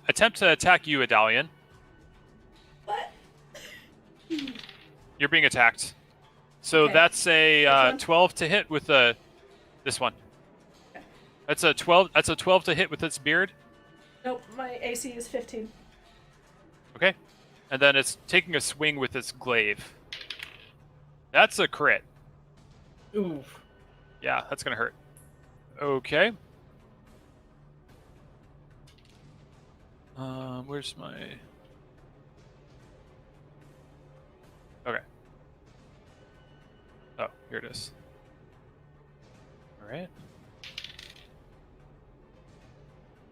attempt to attack you, Adalian. What? You're being attacked. So Okay. that's a 12 to hit with this one. Okay. That's a 12 to hit with its beard. Nope, my AC is 15. Okay. And then it's taking a swing with its glaive. That's a crit. Oof. Yeah, that's gonna hurt. Okay. Where's my... Okay. Oh, here it is. Alright.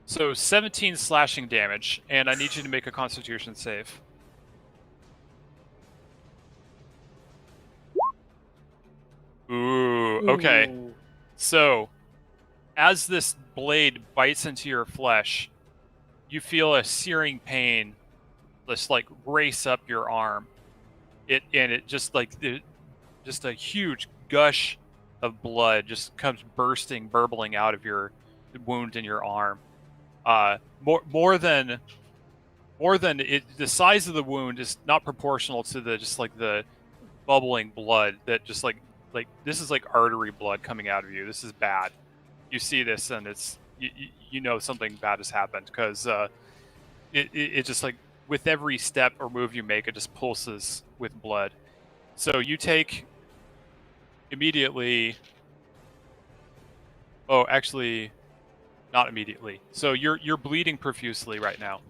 So 17 slashing damage, and I need you to make a Constitution save. Ooh, okay. Ooh. So, as this blade bites into your flesh, you feel a searing pain just like race up your arm. It just like just a huge gush of blood just comes burbling out of your wound in your arm. More than it, the size of the wound is not proportional to the bubbling blood that just like this is like artery blood coming out of you. This is bad. You see this and it's you know something bad has happened because it just like with every step or move you make, it just pulses with blood. So you take immediately. Oh, actually, not immediately. So you're bleeding profusely right now.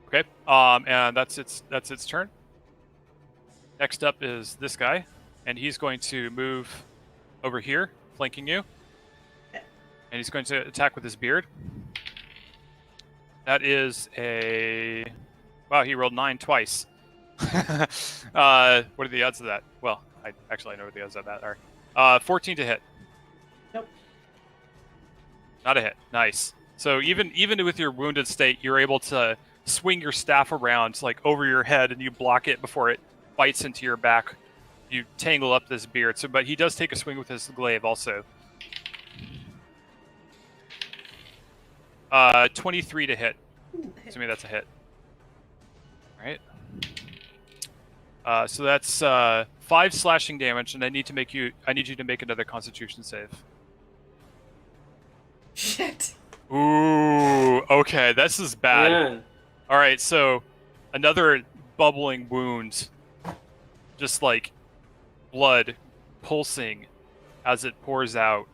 Okay. And that's its turn. Next up is this guy, and he's going to move over here, flanking you. And he's going to attack with his beard. That is a... Wow, he rolled 9 twice. What are the odds of that? Well, I know what the odds of that are. 14 to hit. Nope. Not a hit. Nice. So even with your wounded state, you're able to swing your staff around like over your head, and you block it before it bites into your back. You tangle up this beard. So, but he does take a swing with his glaive also. 23 to hit. Assuming that's a hit. All right. So that's 5 slashing damage, and I need you to make another Constitution save. Shit. Ooh. Okay, this is bad. Man. All right, so another bubbling wound, just like blood pulsing as it pours out.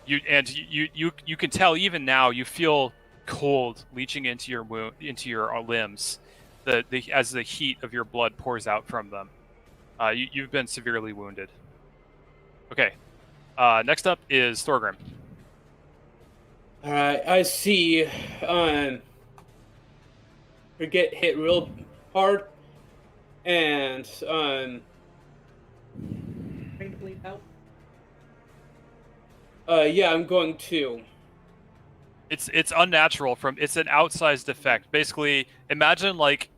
You can tell even now you feel cold leaching into your limbs, as the heat of your blood pours out from them. You've been severely wounded. Okay. Next up is Thorgrim. All right, I see. We get hit real hard, and Trying to bleed out. yeah, I'm going to. It's unnatural. It's an outsized effect. Basically, imagine like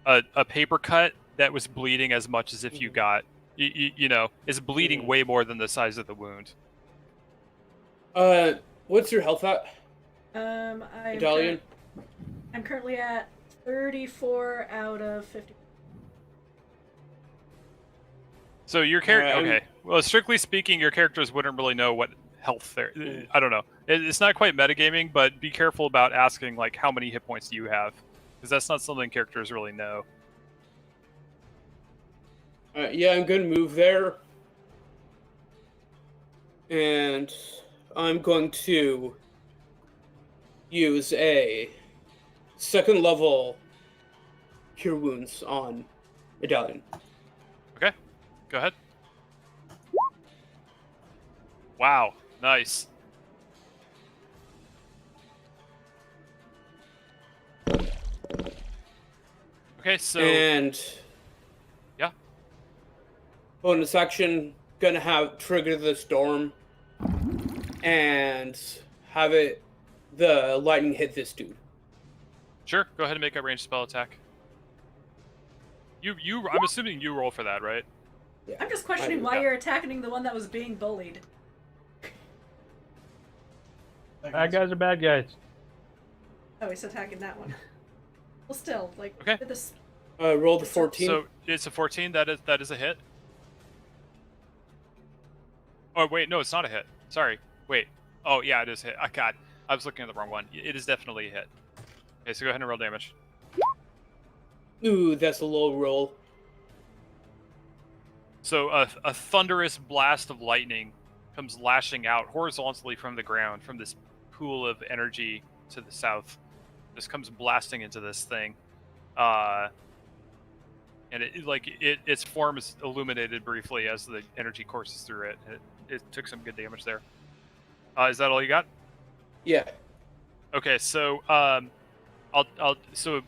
a paper cut that was bleeding as much as if you got is bleeding way more than the size of the wound. What's your health at? I'm currently at 34 out of 50. So your character, Alright, okay. Well, strictly speaking, your characters wouldn't really know what health there. I don't know. It's not quite metagaming, but be careful about asking like how many hit points do you have, because that's not something characters really know. Yeah, I'm gonna move there, and I'm going to use a 2nd level Cure Wounds on Medallion. Okay, go ahead. Wow, nice. Okay, so And yeah, bonus action, gonna have trigger the storm and have the lightning hit this dude. sure. Go ahead and make a ranged spell attack. I'm assuming you roll for that, right? Yeah, I'm just questioning why you're attacking the one that was being bullied. Bad guys are bad guys. Oh, he's attacking that one. Well, still, like, Okay. with this. Roll the 14. So it's a 14. That is a hit. Oh wait, no, it's not a hit. Sorry. Wait. Oh yeah, it is a hit. Oh, God, I was looking at the wrong one. It is definitely a hit. Okay, so go ahead and roll damage. Ooh, that's a low roll. So a thunderous blast of lightning comes lashing out horizontally from the ground, from this pool of energy to the south. Just comes blasting into this thing. And its form is illuminated briefly as the energy courses through it. It took some good damage there. Is that all you got? Yeah. Okay, so so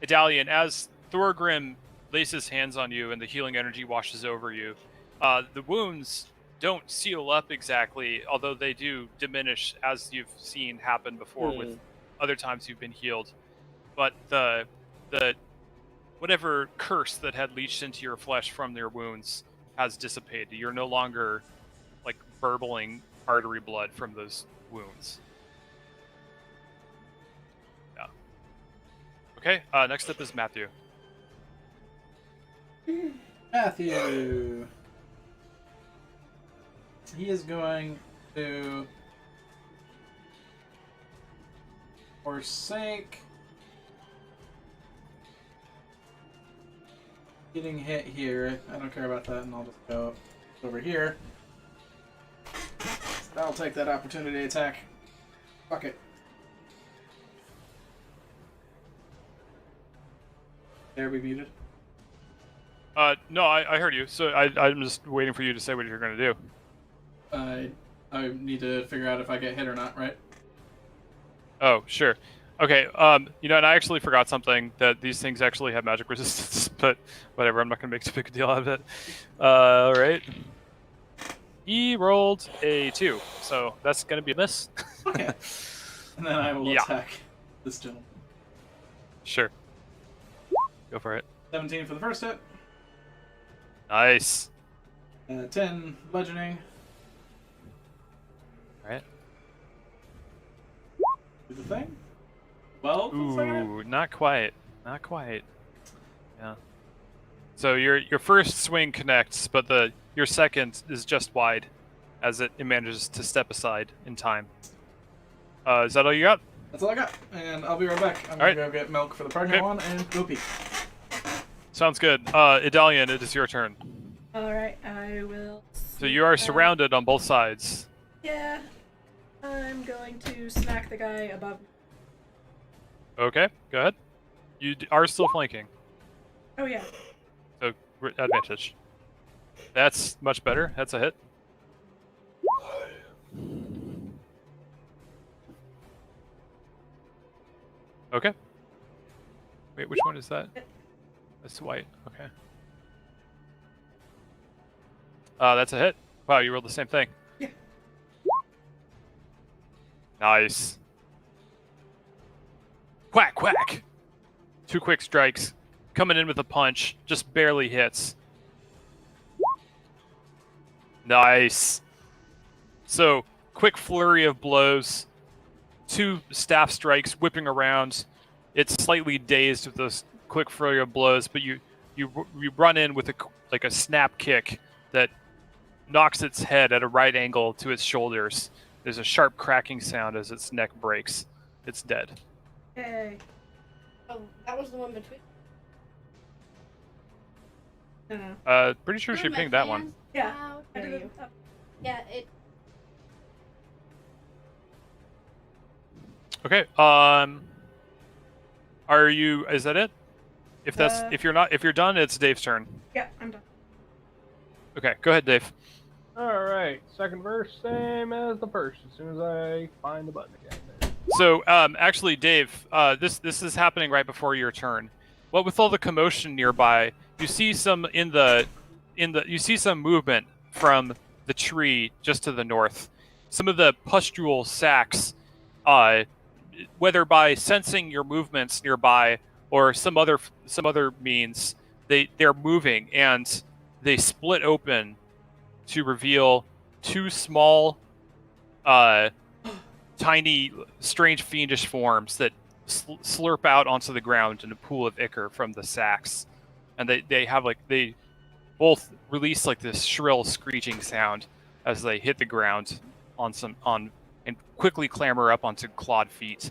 Idalian, as Thorgrim lays his hands on you and the healing energy washes over you, the wounds don't seal up exactly, although they do diminish, as you've seen happen before with other times you've been healed. But the whatever curse that had leached into your flesh from their wounds has dissipated. You're no longer like burbling artery blood from those wounds. Yeah. Okay, next up is Matthew. Matthew. He is going to forsake getting hit here. I don't care about that, and I'll just go over here. I'll take that opportunity attack. Fuck it. There, we muted. No, I heard you. So I'm just waiting for you to say what you're going to do. I need to figure out if I get hit or not, right? Oh, sure. Okay, you know, and I actually forgot something, that these things actually have magic resistance, but whatever, I'm not going to make too big a deal out of it. Alright. He rolled a 2, so that's going to be a miss. Okay. And then I will attack this gentleman. Sure. Go for it. 17 for the first hit. Nice. 10 bludgeoning. Alright. Do the thing. 12 for the second hit. Ooh, not quite. Not quite. Yeah. So your first swing connects, but your second is just wide, as it manages to step aside in time. Is that all you got? That's all I got, and I'll be right back. I'm All gonna go get milk for the pregnant one and go pee. Sounds good. Idalian, it is your turn. Alright, I will. So you are surrounded on both sides. Yeah. I'm going to smack the guy above me. Okay, go ahead. You are still flanking, Oh, yeah. so advantage. That's much better. That's a hit. Okay. Wait, which one is that? That's white. Okay. That's a hit. Wow, you rolled the same thing. Yeah. Nice. Quack, quack! 2 quick strikes. Coming in with a punch. Just barely hits. Nice. So, quick flurry of blows. 2 staff strikes whipping around. It's slightly dazed with those quick flurry of blows, but you run in with a snap kick that knocks its head at a right angle to its shoulders. There's a sharp cracking sound as its neck breaks. It's dead. Hey. Oh, that was the one between. No. Pretty sure she My pinged that one. hands. Yeah. Wow, I did you. it. Yeah, it. Okay. Are you? Is that it? If you're done, it's Dave's turn. Yeah, I'm done. Okay, go ahead, Dave. Alright, second verse, same as the first, as soon as I find the button again. There. So, actually, Dave, this is happening right before your turn. What with all the commotion nearby, you see some you see some movement from the tree just to the north. Some of the pustule sacs, whether by sensing your movements nearby or some other means, they're moving and they split open to reveal 2 small, tiny, strange, fiendish forms that slurp out onto the ground in a pool of ichor from the sacs, and they both release like this shrill screeching sound as they hit the ground and quickly clamber up onto clawed feet.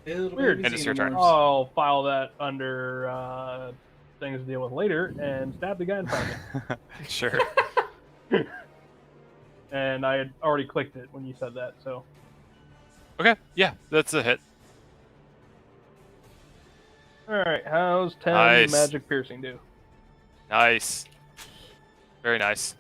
Weird. And it's your turn. I'll file that under things to deal with later and stab the guy in front of me. Sure. And I had already clicked it when you said that, so. Okay, yeah, that's a hit. Alright, how's 10 Nice. magic piercing do? Nice. Very nice. Is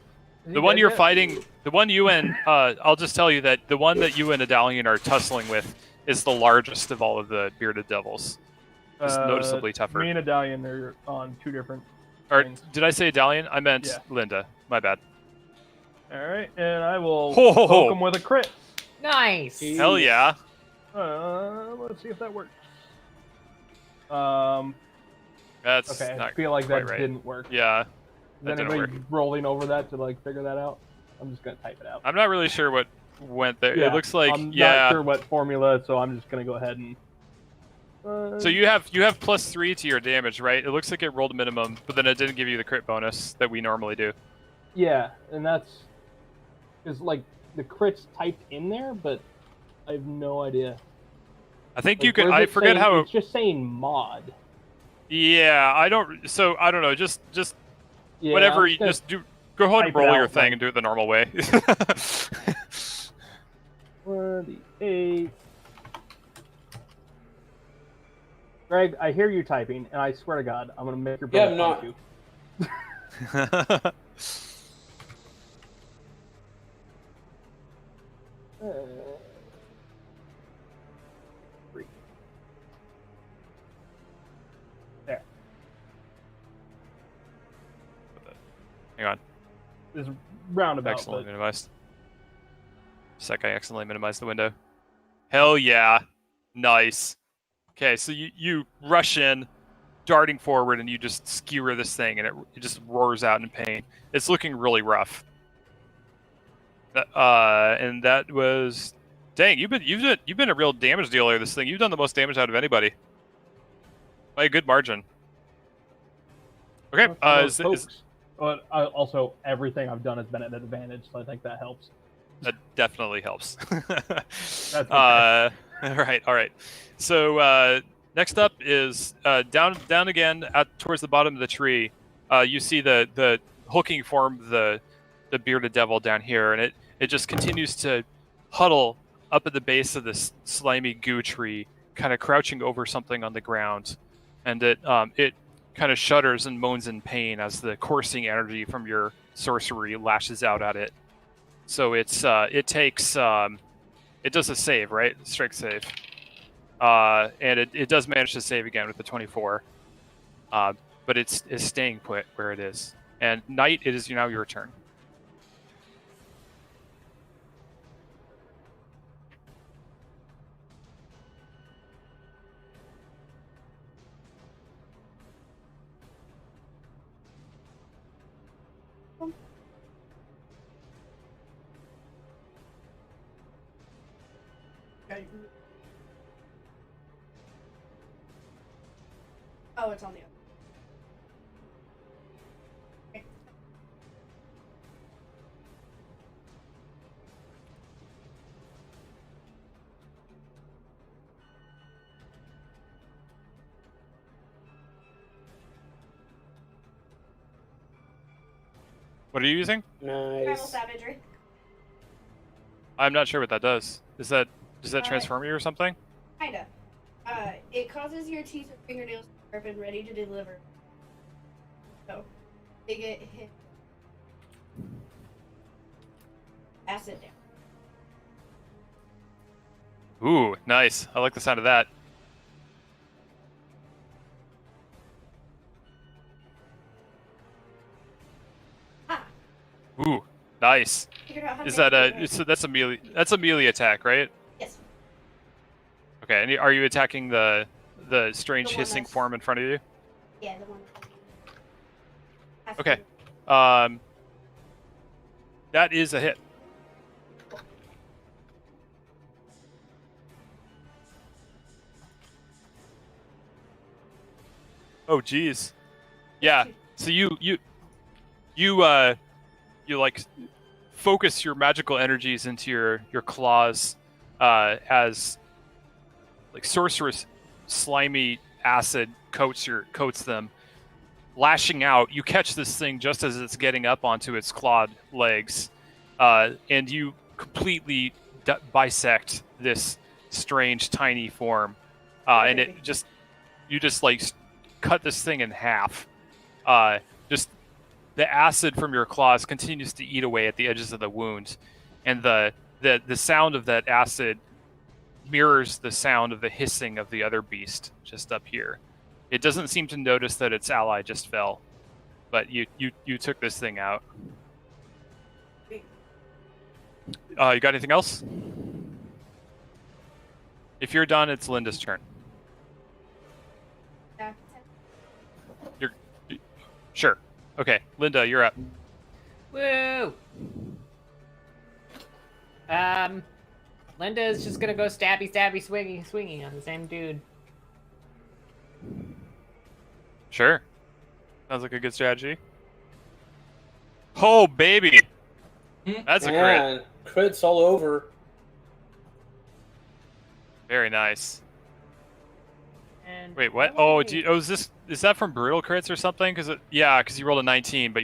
he The one dead you're yet? fighting, the one you and, I'll just tell you that the one that you and Idalian are tussling with is the largest of all of the bearded devils. It's noticeably tougher. Me and Idalian are on 2 different Or things. did I say Idalian? I meant Yeah. Linda. My bad. Alright, and I will Ho, ho, ho. poke him with a crit. Nice. Hell yeah. Let's see if that works. That's Okay, I not feel like quite that right. didn't work. Yeah. Is that didn't anybody rolling over that to like figure that out? I'm just gonna type it out. I'm not really sure what went there. Yeah, It looks like I'm not sure what formula, so I'm just gonna go ahead and. So you have +3 to your damage, right? It looks like it rolled a minimum, but then it didn't give you the crit bonus that we normally do. Yeah, and that's is like the crits typed in there, but I have no idea. I think Like, you could. where's I it forget saying, how. it's just saying mod. Yeah, I don't. So I don't know. Just Yeah, whatever. I'm You gonna just do. Go ahead and type it roll your out, thing like- and do it the normal way. 28. Greg, I hear you typing, and I swear to God, I'm gonna make your Yeah, brother I'm punch not. you. Three. There. Hang on. This roundabout. Accidentally But minimized. Sec, I accidentally minimized the window. Hell yeah. Nice. Okay, so you rush in, darting forward, and you just skewer this thing, and it just roars out in pain. It's looking really rough. And that was, dang, you've been a real damage dealer. This thing, you've done the most damage out of anybody by a good margin. Okay, but also everything I've done has been at an advantage, so I think that helps. that definitely helps. That's okay. All right. So next up is down again towards the bottom of the tree. You see the hulking form of the bearded devil down here, and it just continues to huddle up at the base of this slimy goo tree, kind of crouching over something on the ground, and it kind of shudders and moans in pain as the coursing energy from your sorcery lashes out at it. So it does a save, right? Strength save. And it does manage to save again with the 24. But it's staying put where it is. And Knight, it is now your turn. Oh, it's on the other. Okay. What are you using? Primal Nice. savagery. I'm not sure what that does. Does that Uh, transform you or something? Kinda. It causes your teeth and fingernails to sharp and ready to deliver. So, they get hit. Acid down. Ooh, nice. I like the sound of that. Ah! Ooh, nice. Figured out how to Is make that it right. so that's a melee attack, right? Yes. Okay, and are you attacking the strange The one hissing that's- form in front of you? Yeah, the one. Okay. That is a hit. Oh, geez. Yeah. So you like focus your magical energies into your claws as like sorcerous slimy acid coats them. Lashing out, you catch this thing just as it's getting up onto its clawed legs, and you completely bisect this strange tiny form, and you just like cut this thing in half. Just the acid from your claws continues to eat away at the edges of the wound, and the sound of that acid mirrors the sound of the hissing of the other beast just up here. It doesn't seem to notice that its ally just fell, but you took this thing out. You got anything else? If you're done, it's Linda's turn. Yeah. Sure. Okay, Linda, you're up. Woo! Linda's just gonna go stabby, swingy on the same dude. Sure. Sounds like a good strategy. Oh, baby. That's a crit. Man, crits all over. Very nice. And Wait, what? Oh, is that from brutal crits or something? Because you rolled a 19, but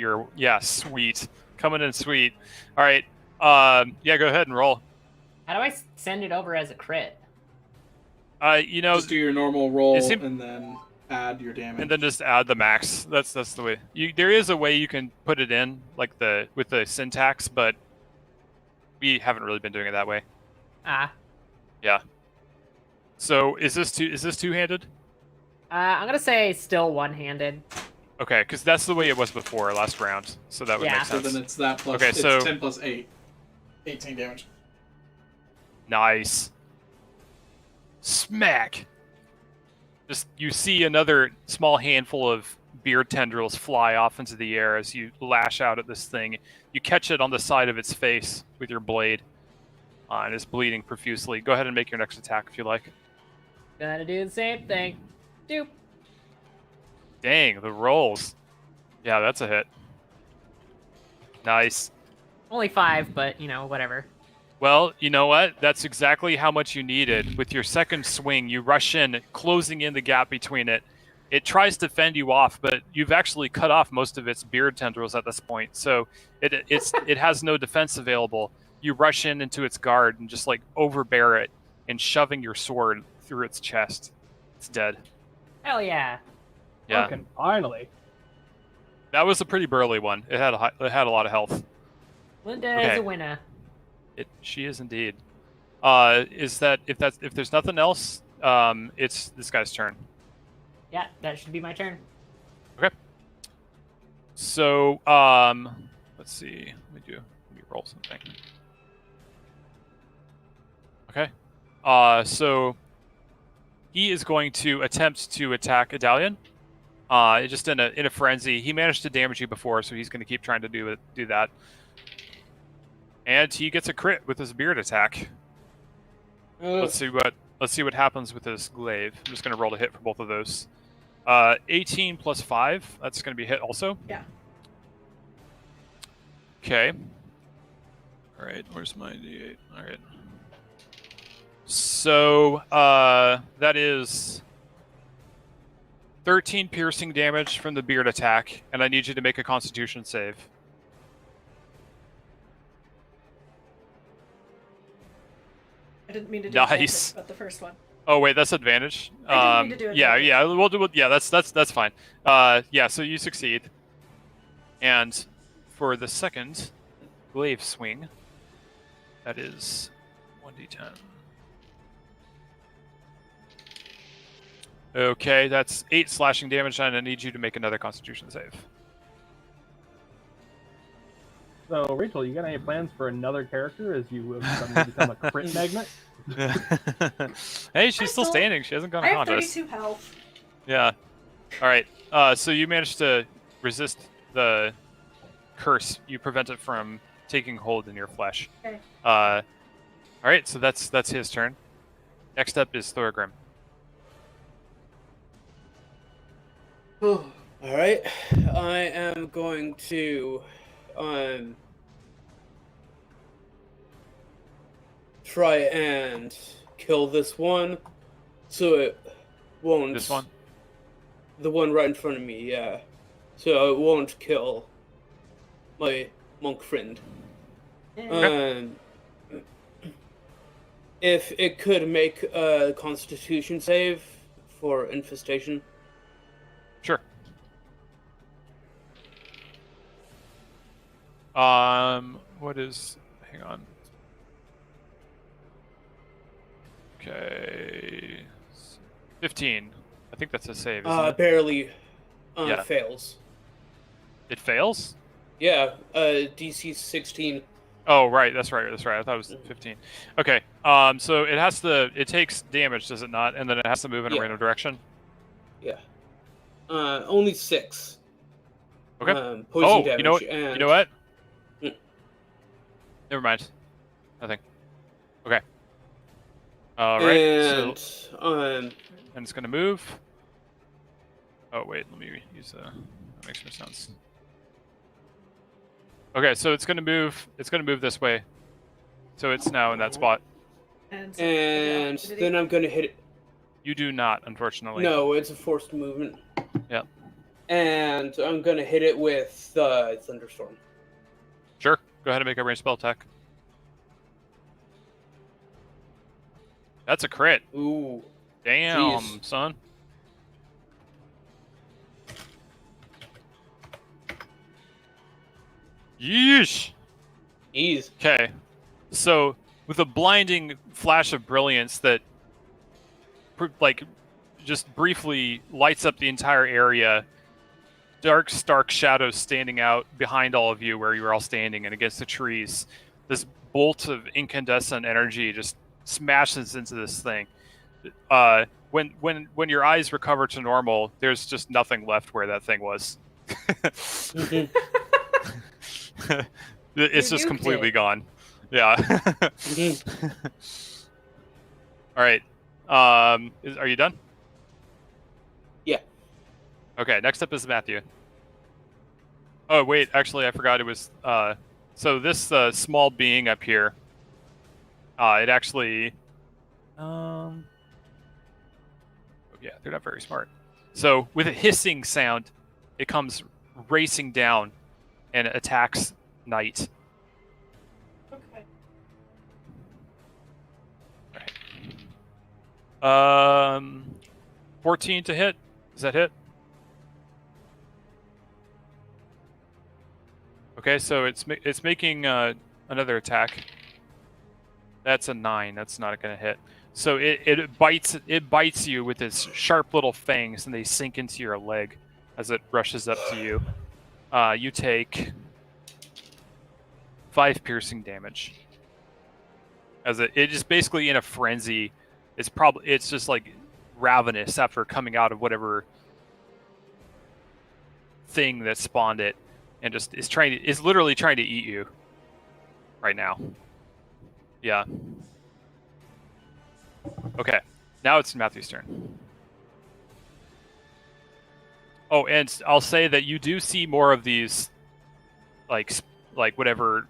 sweet, coming in sweet. All right, yeah, go ahead and roll. How do I send it over as a crit? Just do your normal roll It seem- and then add your damage. and then just add the max. That's the way. There is a way you can put it in, like with the syntax, but we haven't really been doing it that way. Ah. Yeah. So is this two-handed? I'm gonna say still one-handed. Okay, because that's the way it was before last round, so that would Yeah. make So sense. then it's that plus. Okay, it's so 10 plus 8. 18 damage. Nice. Smack. Just you see another small handful of beard tendrils fly off into the air as you lash out at this thing. You catch it on the side of its face with your blade, and it's bleeding profusely. Go ahead and make your next attack if you like. Gonna do the same thing. Doop. Dang, the rolls. Yeah, that's a hit. Nice. Only 5, but whatever. Well, you know what? That's exactly how much you needed. With your second swing, you rush in, closing in the gap between it. It tries to fend you off, but you've actually cut off most of its beard tendrils at this point, so it has no defense available. You rush into its guard and just like overbear it, and shoving your sword through its chest. It's dead. Hell yeah. Yeah, Fucking finally. that was a pretty burly one. It had a lot of health. Linda Okay. is a winner. She is indeed. If there's nothing else, it's this guy's turn. Yeah, that should be my turn. Okay. So, let's see. Let me roll something. Okay. So he is going to attempt to attack Adalion. Just in a frenzy. He managed to damage you before, so he's going to keep trying to do that. And he gets a crit with his beard attack. Let's see what happens with his glaive. I'm just going to roll a hit for both of those. 18 plus 5. That's going to be a hit also. Yeah. Okay. All right. Where's my D8? All right. So that is 13 piercing damage from the beard attack, and I need you to make a Constitution save. I didn't mean to do Nice. advantage, but the first one. Oh wait, that's advantage. I didn't mean to do yeah, advantage. yeah, we'll do. Yeah, that's fine. Yeah, so you succeed. And for the second glaive swing, that is 1d10. Okay, that's 8 slashing damage, and I need you to make another Constitution save. So, Rachel, you got any plans for another character as you suddenly become a crit magnet? Hey, she's still standing. She hasn't gone I have unconscious. 32 health. Yeah. All right. So you managed to resist the curse. You prevent it from taking hold in your flesh. Okay. All right. So that's his turn. Next up is Thorgrim. All right, I am going to try and kill this one, so it won't. This one. The one right in front of me, yeah. So it won't kill my monk friend. Okay. If it could make a Constitution save for infestation. Sure. What is? Hang on. Okay. 15. I think that's a save. Isn't it? Barely Yeah. fails. It fails. Yeah, DC 16. Oh, right. That's right. That's right. I thought it was 15. Okay. So it takes damage, does it not? And then it has to move in a Yeah. random direction. Yeah. Only 6. Okay. Poison Oh, damage. you know what? And... You know what? Mm. Never mind. Nothing. Okay. All right. And And it's gonna move. Oh wait, let me use that makes more sense. Okay, so it's gonna move. It's gonna move this way. So it's now in that spot. And, And then I'm gonna hit it. You do not, unfortunately. No, it's a forced movement. Yep. And I'm gonna hit it with thunderstorm. Sure. Go ahead and make a ranged spell attack. That's a crit. Ooh. Damn, Jeez. son. Yeesh. Ease. Okay. So, with a blinding flash of brilliance that, like, just briefly lights up the entire area, dark, stark shadows standing out behind all of you where you were all standing and against the trees. This bolt of incandescent energy just smashes into this thing. When your eyes recover to normal, there's just nothing left where that thing was. It's just completely gone. Yeah. All right. Are you done? Yeah. Okay. Next up is Matthew. Oh wait, actually, I forgot it was. So this small being up here. It actually. Yeah, they're not very smart. So with a hissing sound, it comes racing down and attacks Knight. Okay. 14 to hit. Does that hit? Okay, so it's making another attack. That's a 9. That's not going to hit. So it bites you with its sharp little fangs, and they sink into your leg as it rushes up to you. You take 5 piercing damage. As it is basically in a frenzy. It's just like ravenous after coming out of whatever thing that spawned it, and just is literally trying to eat you right now. Yeah. Okay, now it's Matthew's turn. Oh, and I'll say that you do see more of these, like whatever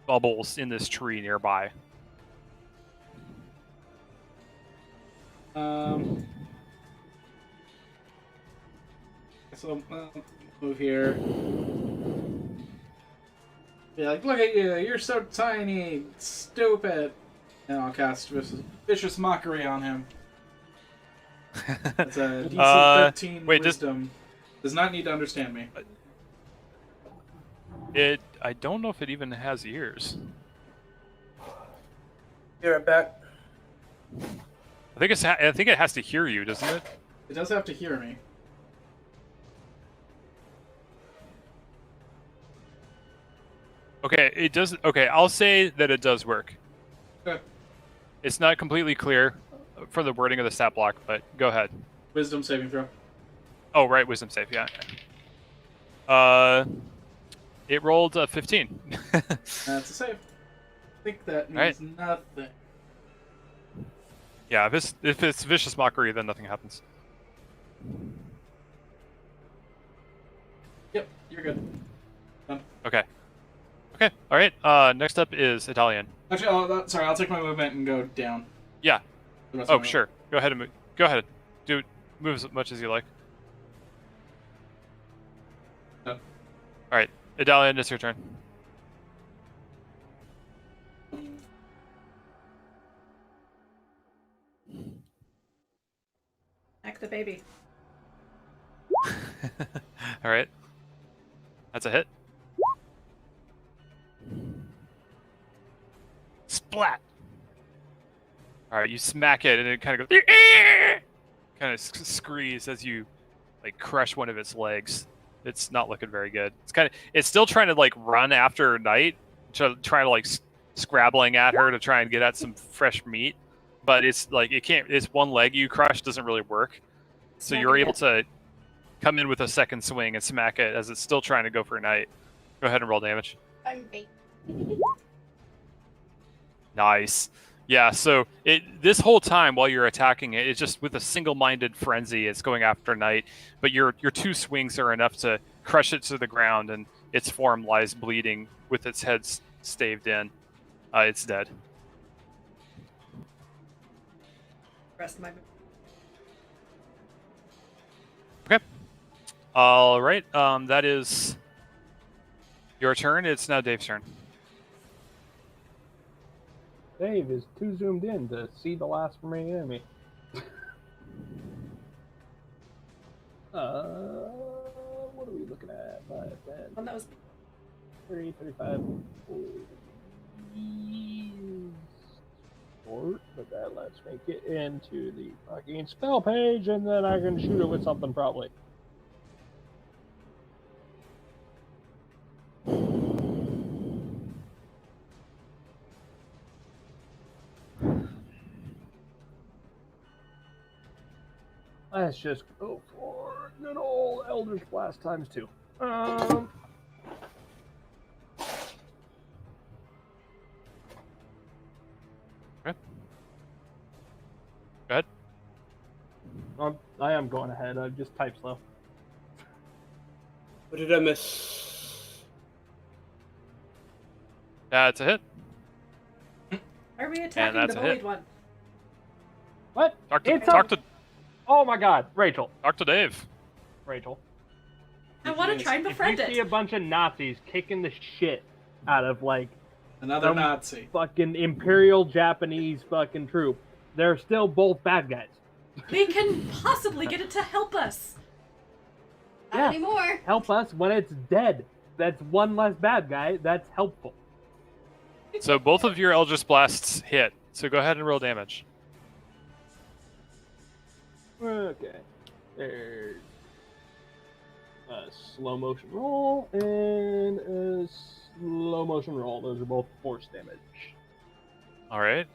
bubbles in this tree nearby. So move here. Be like, look at you! You're so tiny, stupid. And I'll cast vicious mockery on him. It's a DC 13 wisdom. Does not need to understand me. I don't know if it even has ears. Be right back. I think it has to hear you, doesn't it? It does have to hear me. Okay, it does. Okay, I'll say that it does work. Okay. It's not completely clear for the wording of the stat block, but go ahead. Wisdom saving throw. Oh, right, wisdom save, yeah. It rolled 15. That's a save. I think that means nothing. Yeah, if it's vicious mockery, then nothing happens. Yep, you're good. Done. Okay. Okay, alright. Next up is Italian. Actually, I'll take my movement and go down. Yeah. The rest of Oh, my sure. Go ahead and move. Go ahead. Move as much as you like. Done. Alright. Italian, it's your turn. Smack the baby. Alright. That's a hit. Splat! Alright, you smack it and it kind of goes... kind of screams as you like crush one of its legs. It's not looking very good. It's still trying to like run after Knight, trying to like scrabbling at her to try and get at some fresh meat, but it's like it can't. It's one leg you crush doesn't really work, so you're able to come in with a second swing and smack it as it's still trying to go for Knight. Go ahead and roll damage. I'm bait. Nice. Yeah, so this whole time while you're attacking it, it's just with a single-minded frenzy, it's going after Knight, but your 2 swings are enough to crush it to the ground, and its form lies bleeding with its head staved in. It's dead. Rest my. Okay. All right. That is your turn. It's now Dave's turn. Dave is too zoomed in to see the last remaining enemy. What are we looking at? 5, 10, One that was 30, 35, 40. Short, but that lets me get into the fucking spell page, and then I can shoot it with something probably. Let's just go for good old Eldritch Blast times 2. Okay. Go ahead. I am going ahead. I just type slow. What did I miss? That's a hit. Are we attacking that's the a hit. bullied one? What? Talk to Oh my god, Rachel. Dave. Rachel. I want to try and befriend If you see a it. bunch of Nazis kicking the shit out of, like, Another some Nazi. fucking Imperial Japanese fucking troop, they're still both bad guys. We can possibly get it to help us. Not Yeah. anymore. Help us when it's dead. That's one less bad guy. That's helpful. So both of your Eldritch Blasts hit. So go ahead and roll damage. Okay. There's a slow motion roll and a slow motion roll. Those are both force damage. All right.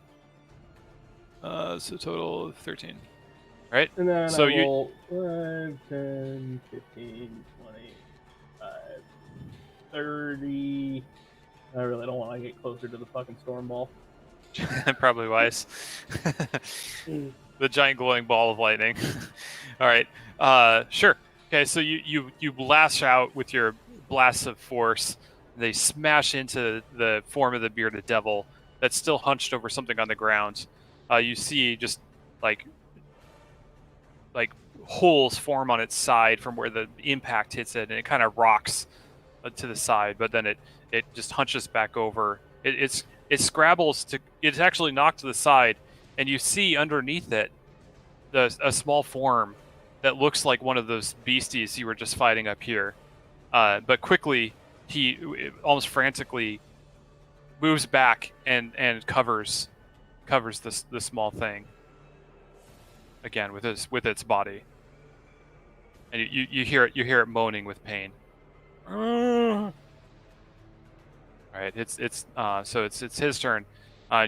So total of 13. Right? And then So I you- roll 5, 10, 15, 20, 30. I really don't want to get closer to the fucking storm ball. Probably wise. The giant glowing ball of lightning. All right. Sure. Okay. So you blast out with your blasts of force. They smash into the form of the bearded devil that's still hunched over something on the ground. You see just like holes form on its side from where the impact hits it, and it kind of rocks to the side. But then it just hunches back over. It scrabbles to. It's actually knocked to the side, and you see underneath it a small form that looks like one of those beasties you were just fighting up here. But quickly, he almost frantically moves back and covers the small thing again with its body, and you hear it moaning with pain. All right, it's his turn.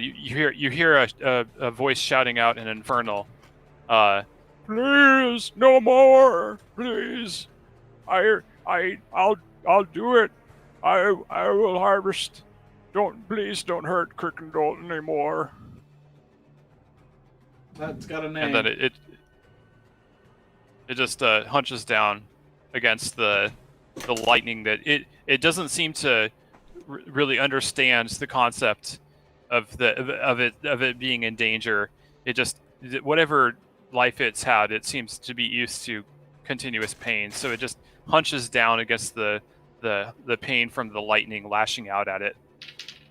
You hear a voice shouting out in Infernal. Please, no more, please. I'll do it. I will harvest. Please don't hurt Crickendall anymore. That's got a name. And then it just hunches down against the lightning that it doesn't seem to really understand the concept of it being in danger. It just whatever life it's had, it seems to be used to continuous pain, so it just hunches down against the pain from the lightning lashing out at it,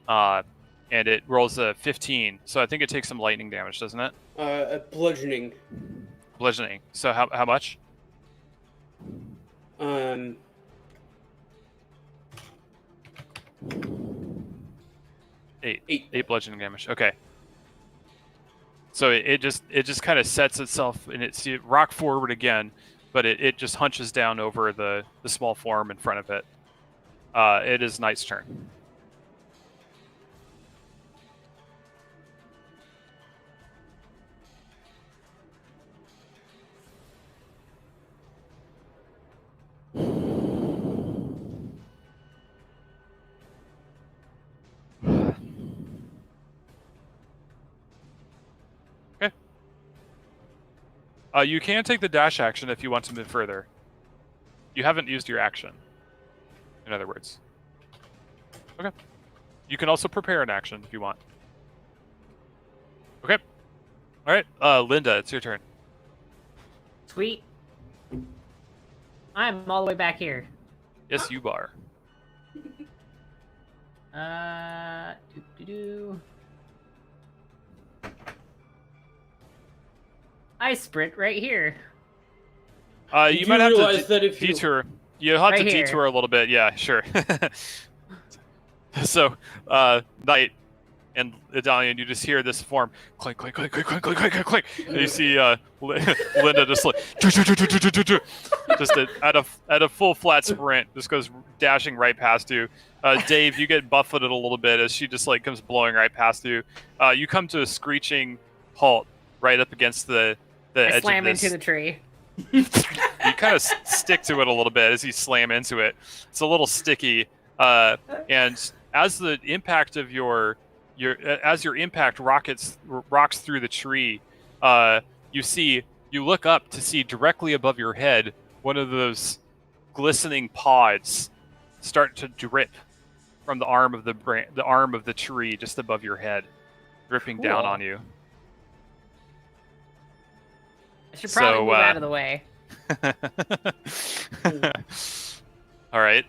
and it rolls a 15. So I think it takes some lightning damage, doesn't it? Bludgeoning. Bludgeoning. So how much? 8. 8 bludgeoning damage. Okay. So it just kind of sets itself and it's rock forward again, but it just hunches down over the small form in front of it. It is Knight's turn. You can take the dash action if you want to move further. You haven't used your action. In other words. Okay. You can also prepare an action if you want. Okay. All right, Linda, it's your turn. Sweet. I'm all the way back here. Yes, you are. Doo-doo-doo. I sprint right here. You might have realize to that if you- detour. You'll have Right to here. detour a little bit. Yeah, sure. So, Knight and Idalian, you just hear this form clink, clink, clink, clink, clink, clink, clink, clink, clink, and you see Linda just like just at a full flat sprint, just goes dashing right past you. Dave, you get buffeted a little bit as she just like comes blowing right past you. You come to a screeching halt right up against the I edge slam of this. into the tree. You kind of stick to it a little bit as you slam into it. It's a little sticky, and as the impact of your impact rocks through the tree, you look up to see directly above your head one of those glistening pods start to drip from the arm of the tree just above your head, dripping down Cool. on you. I should probably So, move out of the way. All right.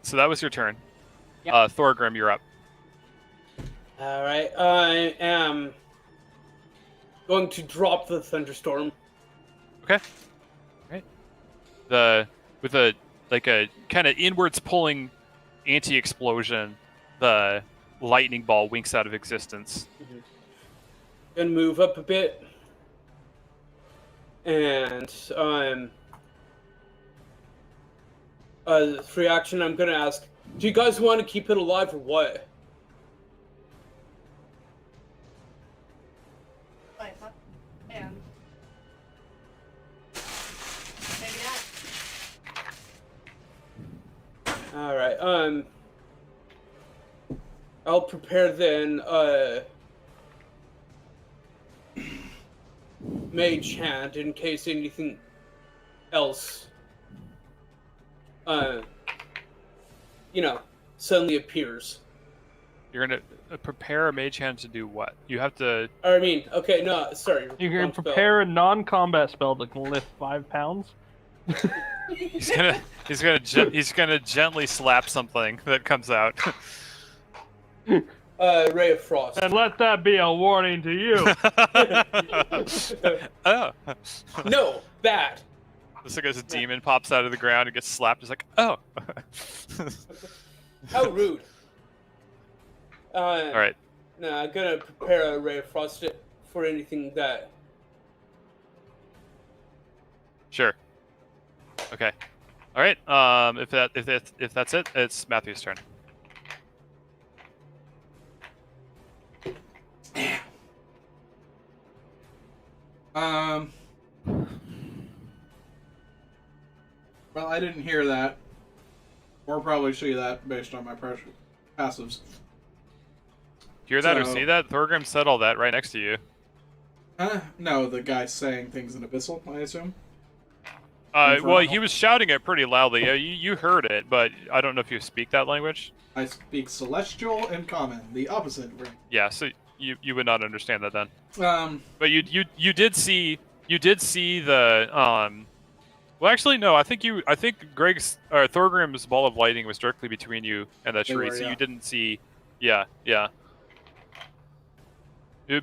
So that was your turn. Yep. Thorgrim, you're up. All right, I am going to drop the thunderstorm. Okay. Right. With a kind of inwards pulling anti-explosion, the lightning ball winks out of existence. Gonna move up a bit, and free action. I'm gonna ask, do you guys want to keep it alive or what? Wait, what? And maybe not. All right. I'll prepare then. Mage hand in case anything else. Suddenly appears. You're gonna prepare a mage hand to do what? You have to. Or, I mean, okay, no, sorry. You can wrong spell. prepare a non-combat spell that can lift 5 pounds. He's gonna gently slap something that comes out. Ray of Frost. And let that be a warning to you. Oh. No, bad. This like as a demon pops out of the ground and gets slapped. It's like, oh. How rude. All right. No, I'm gonna prepare a Ray of Frost for anything that. Sure. Okay. All right. If that's it, it's Matthew's turn. Well, I didn't hear that, or probably see that based on my passives. Hear that or So- see that? Thorgrim said all that right next to you. No, the guy saying things in Abyssal, I assume. Well, he was shouting it pretty loudly. You heard it, but I don't know if you speak that language. I speak Celestial and Common, the opposite. Yeah, so you would not understand that then. Um, But you did see the Well, actually, no. I think Thorgrim's ball of lightning was directly between you and that They tree, were, so yeah. you didn't see. Yeah.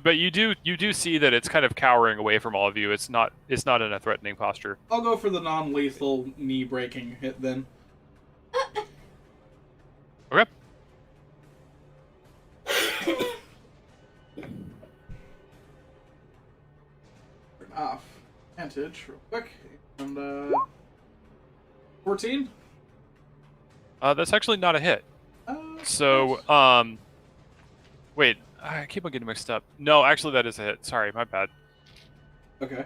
But you do see that it's kind of cowering away from all of you. It's not in a threatening posture. I'll go for the non-lethal knee-breaking hit then. Okay. Off. Advantage, real quick. And, 14? That's actually not a hit. So, wait, I keep on getting mixed up. No, actually, that is a hit. Sorry, my bad. Okay.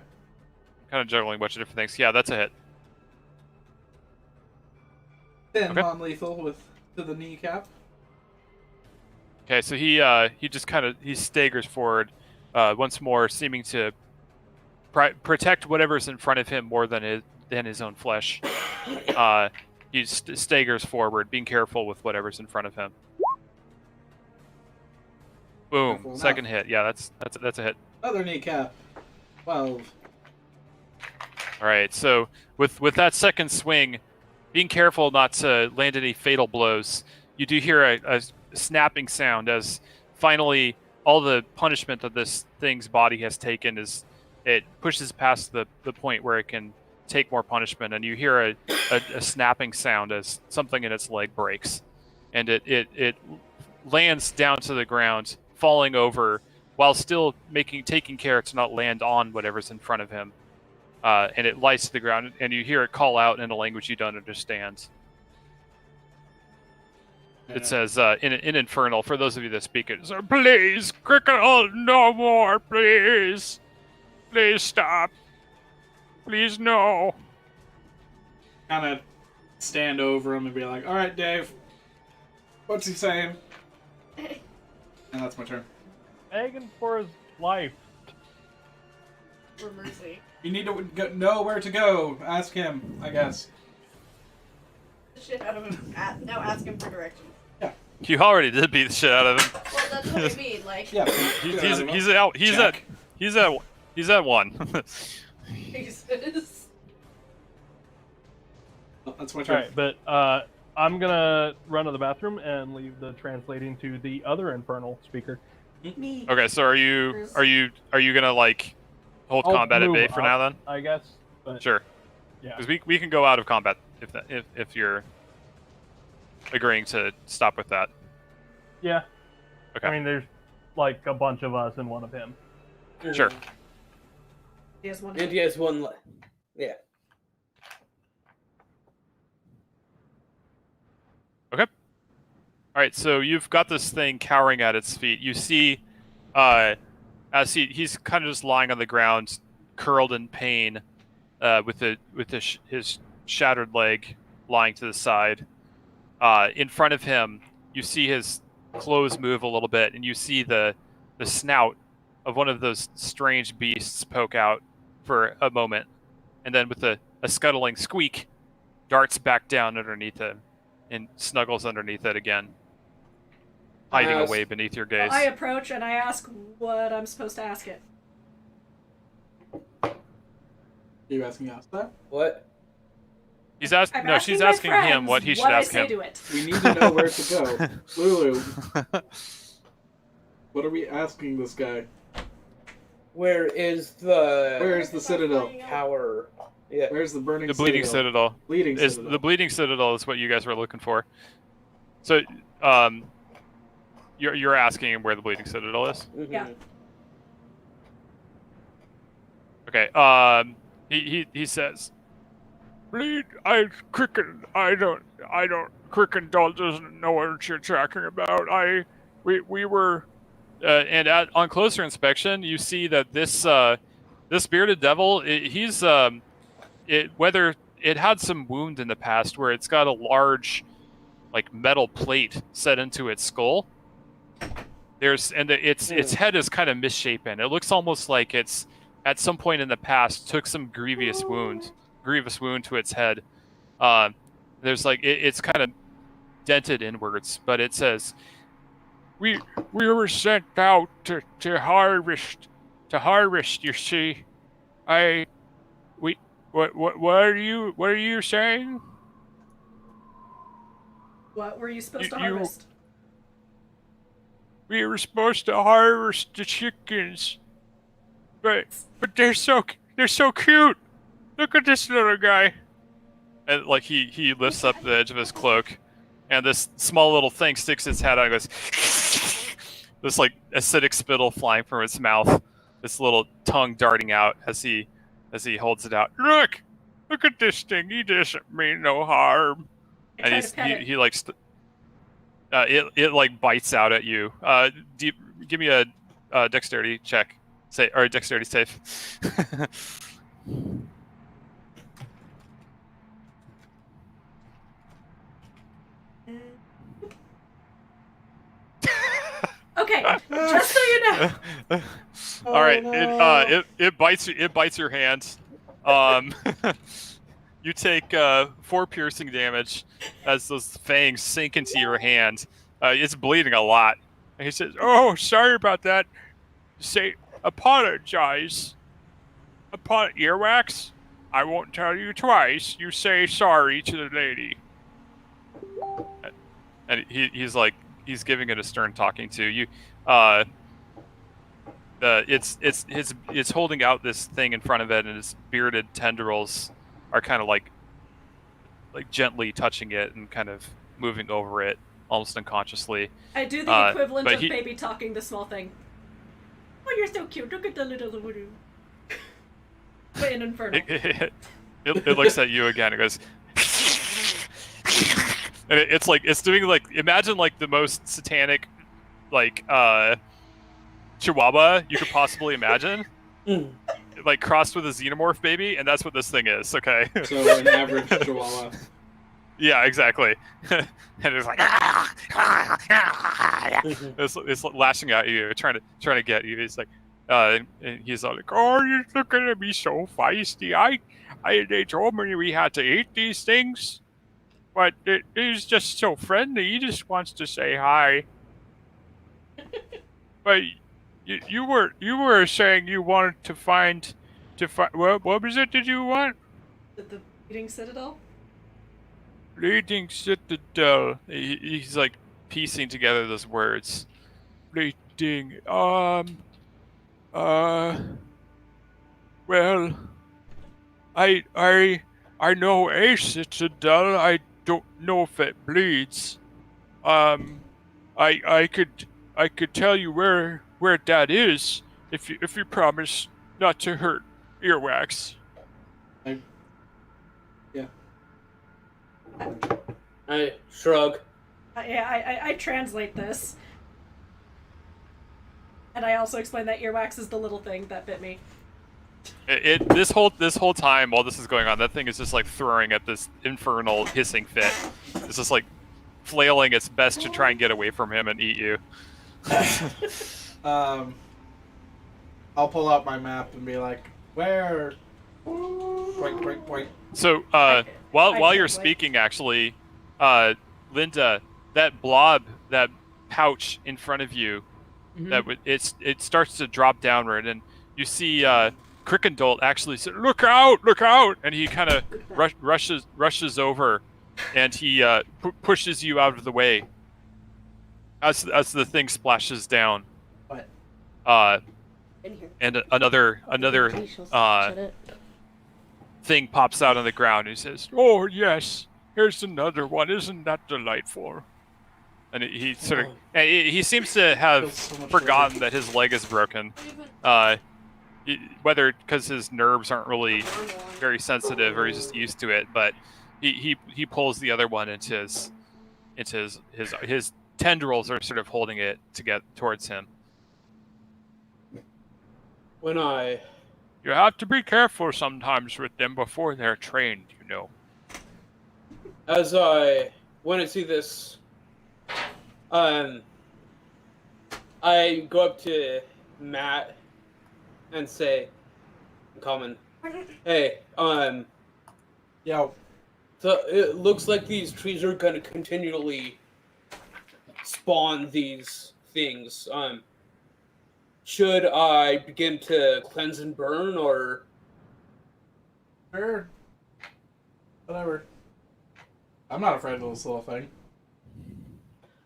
Kind of juggling a bunch of different things. Yeah, that's a hit. 10 Okay. non-lethal to the kneecap. Okay, so he just he staggers forward, once more, seeming to protect whatever's in front of him more than than his own flesh. He staggers forward, being careful with whatever's in front of him. Boom! Careful Second hit. Yeah, that's a hit. Other kneecap. 12. All right. So with that second swing, being careful not to land any fatal blows, you do hear a snapping sound as finally all the punishment that this thing's body has taken it pushes past the point where it can take more punishment, and you hear a snapping sound as something in its leg breaks, and it lands down to the ground, falling over while still taking care to not land on whatever's in front of him. And it lies to the ground, and you hear it call out in a language you don't understand. It says in Infernal, for those of you that speak it, so, please, Crickle, no more, please. Please stop. Please, no. Kind of stand over him and be like, alright, Dave. What's he saying? And that's my turn. Begging for his life. For mercy. You need to know where to go. Ask him, I guess. The shit out of him. Now ask him for directions. You already did beat the shit out of him. Well, that's what I mean. Like, Yeah. He's at 1. Jesus. Oh, that's my turn. Alright, but I'm gonna run to the bathroom and leave the translating to the other infernal speaker. Me. Okay, so are you gonna like hold I'll combat at move bay for now then? I guess. But Sure. yeah. Because we can go out of combat if you're agreeing to stop with that. Yeah. Okay. I mean, there's like a bunch of us and one of him. Sure. He has one. And he has one. Yeah. All right, so you've got this thing cowering at its feet. You see, as he's kind of just lying on the ground, curled in pain, with his shattered leg lying to the side. In front of him, you see his clothes move a little bit, and you see the snout of one of those strange beasts poke out for a moment, and then with a scuttling squeak, darts back down underneath it and snuggles underneath it again, hiding away beneath your gaze. I approach and I ask what I'm supposed to ask it. Are you asking us that? What? He's asking. I'm No, asking she's my asking him friends what he should what ask I say him. To it. We need to know where to go. Lulu, what are we asking this guy? Where is the Where's the Citadel? tower? Yeah. Where's the burning The Bleeding Citadel. Bleeding Is Citadel. the Bleeding Citadel is what you guys were looking for. So, you're asking him where the Bleeding Citadel is. Mhm. Yeah. Okay. He says, Cricken Doll doesn't know what you're talking about. We were, and on closer inspection, you see that this bearded devil, whether it had some wound in the past where it's got a large, like, metal plate set into its skull. Its head is kind of misshapen. It looks almost like it's at some point in the past took some grievous wound to its head. There's like it's kind of dented inwards, but it says, "We were sent out to harvest. You see, what are you saying? What were you supposed to harvest? We were supposed to harvest the chickens, but they're so cute. Look at this little guy." And like he lifts up the edge of his cloak, and this small little thing sticks its head out and goes. This like acidic spittle flying from its mouth, this little tongue darting out as he holds it out. Look at this thing. He doesn't mean no harm. I try to pet it. he like it like bites out at you. Give me a dexterity check, or a dexterity save. Okay, just so you know. All right, no. it bites your hand. you take 4 piercing damage as those fangs sink into your hand. It's bleeding a lot. And he says, "Oh, sorry about that. Say, apologize. Earwax? I won't tell you twice. You say sorry to the lady." And he's giving it a stern talking to you. It's holding out this thing in front of it, and its bearded tendrils are kind of like gently touching it and kind of moving over it almost unconsciously. I do the equivalent but of baby talking the small thing. Oh, you're so cute. Look at the little voodoo. But in Infernal. It looks at you again. It goes, and it's doing imagine the most satanic chihuahua you could possibly imagine, crossed with a xenomorph baby, and that's what this thing is. Okay. So an average chihuahua. Yeah, exactly. And it's like it's lashing at you, trying to get you. It's like, and he's all like, "Oh, you're looking at me so feisty. They told me we had to eat these things, but he's just so friendly. He just wants to say hi." But you were saying you wanted to find what was it? Did you want? The Bleeding Citadel? Bleeding Citadel. He's piecing together those words. Bleeding. Well, I know a citadel. I don't know if it bleeds. I could tell you where that is if you promise not to hurt Earwax. I shrug. I translate this. And I also explain that Earwax is the little thing that bit me. This whole time while this is going on, that thing is just throwing at this infernal hissing fit. It's just flailing its best to try and get away from him and eat you. I'll pull out my map and be like, where? Point. So while you're speaking, actually, Linda, that blob, that pouch in front of you, it starts to drop downward, and you see Crickendolt actually say, "Look out! Look out!" And he kind of rushes over, and he pushes you out of the way as the thing splashes down. What? And another thing pops out on the ground. And he says, "Oh yes, here's another one. Isn't that delightful?" And he seems to have forgotten that his leg is broken. Whether because his nerves aren't really very sensitive or he's just used to it, but he pulls the other one into his tendrils are sort of holding it to get towards him. You have to be careful sometimes with them before they're trained, you know. As I when I see this, I go up to Matt and say, in common, "Hey, Yo. so it looks like these trees are gonna continually spawn these things. Should I begin to cleanse and burn, or?" Sure. Whatever. I'm not afraid of this little thing.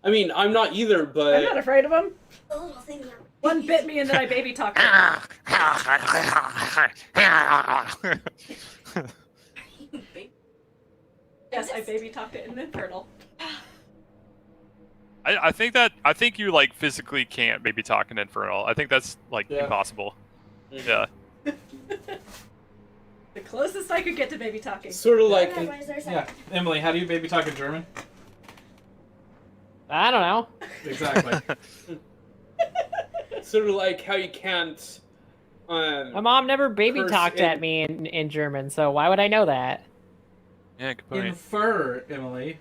I mean, I'm not either, but... I'm not afraid of him. The little things are... One bit me and then I baby talked him. Yes, I baby talked it in Infernal. I think you physically can't baby talk in Infernal. I think that's impossible. Yeah. The closest I could get to baby talking. Sort of like... Yeah. Emily, how do you baby talk in German? I don't know. Exactly. Sort of like how you can't... My mom never baby talked at me in German, so why would I know that? Yeah, good point. Infer, Emily.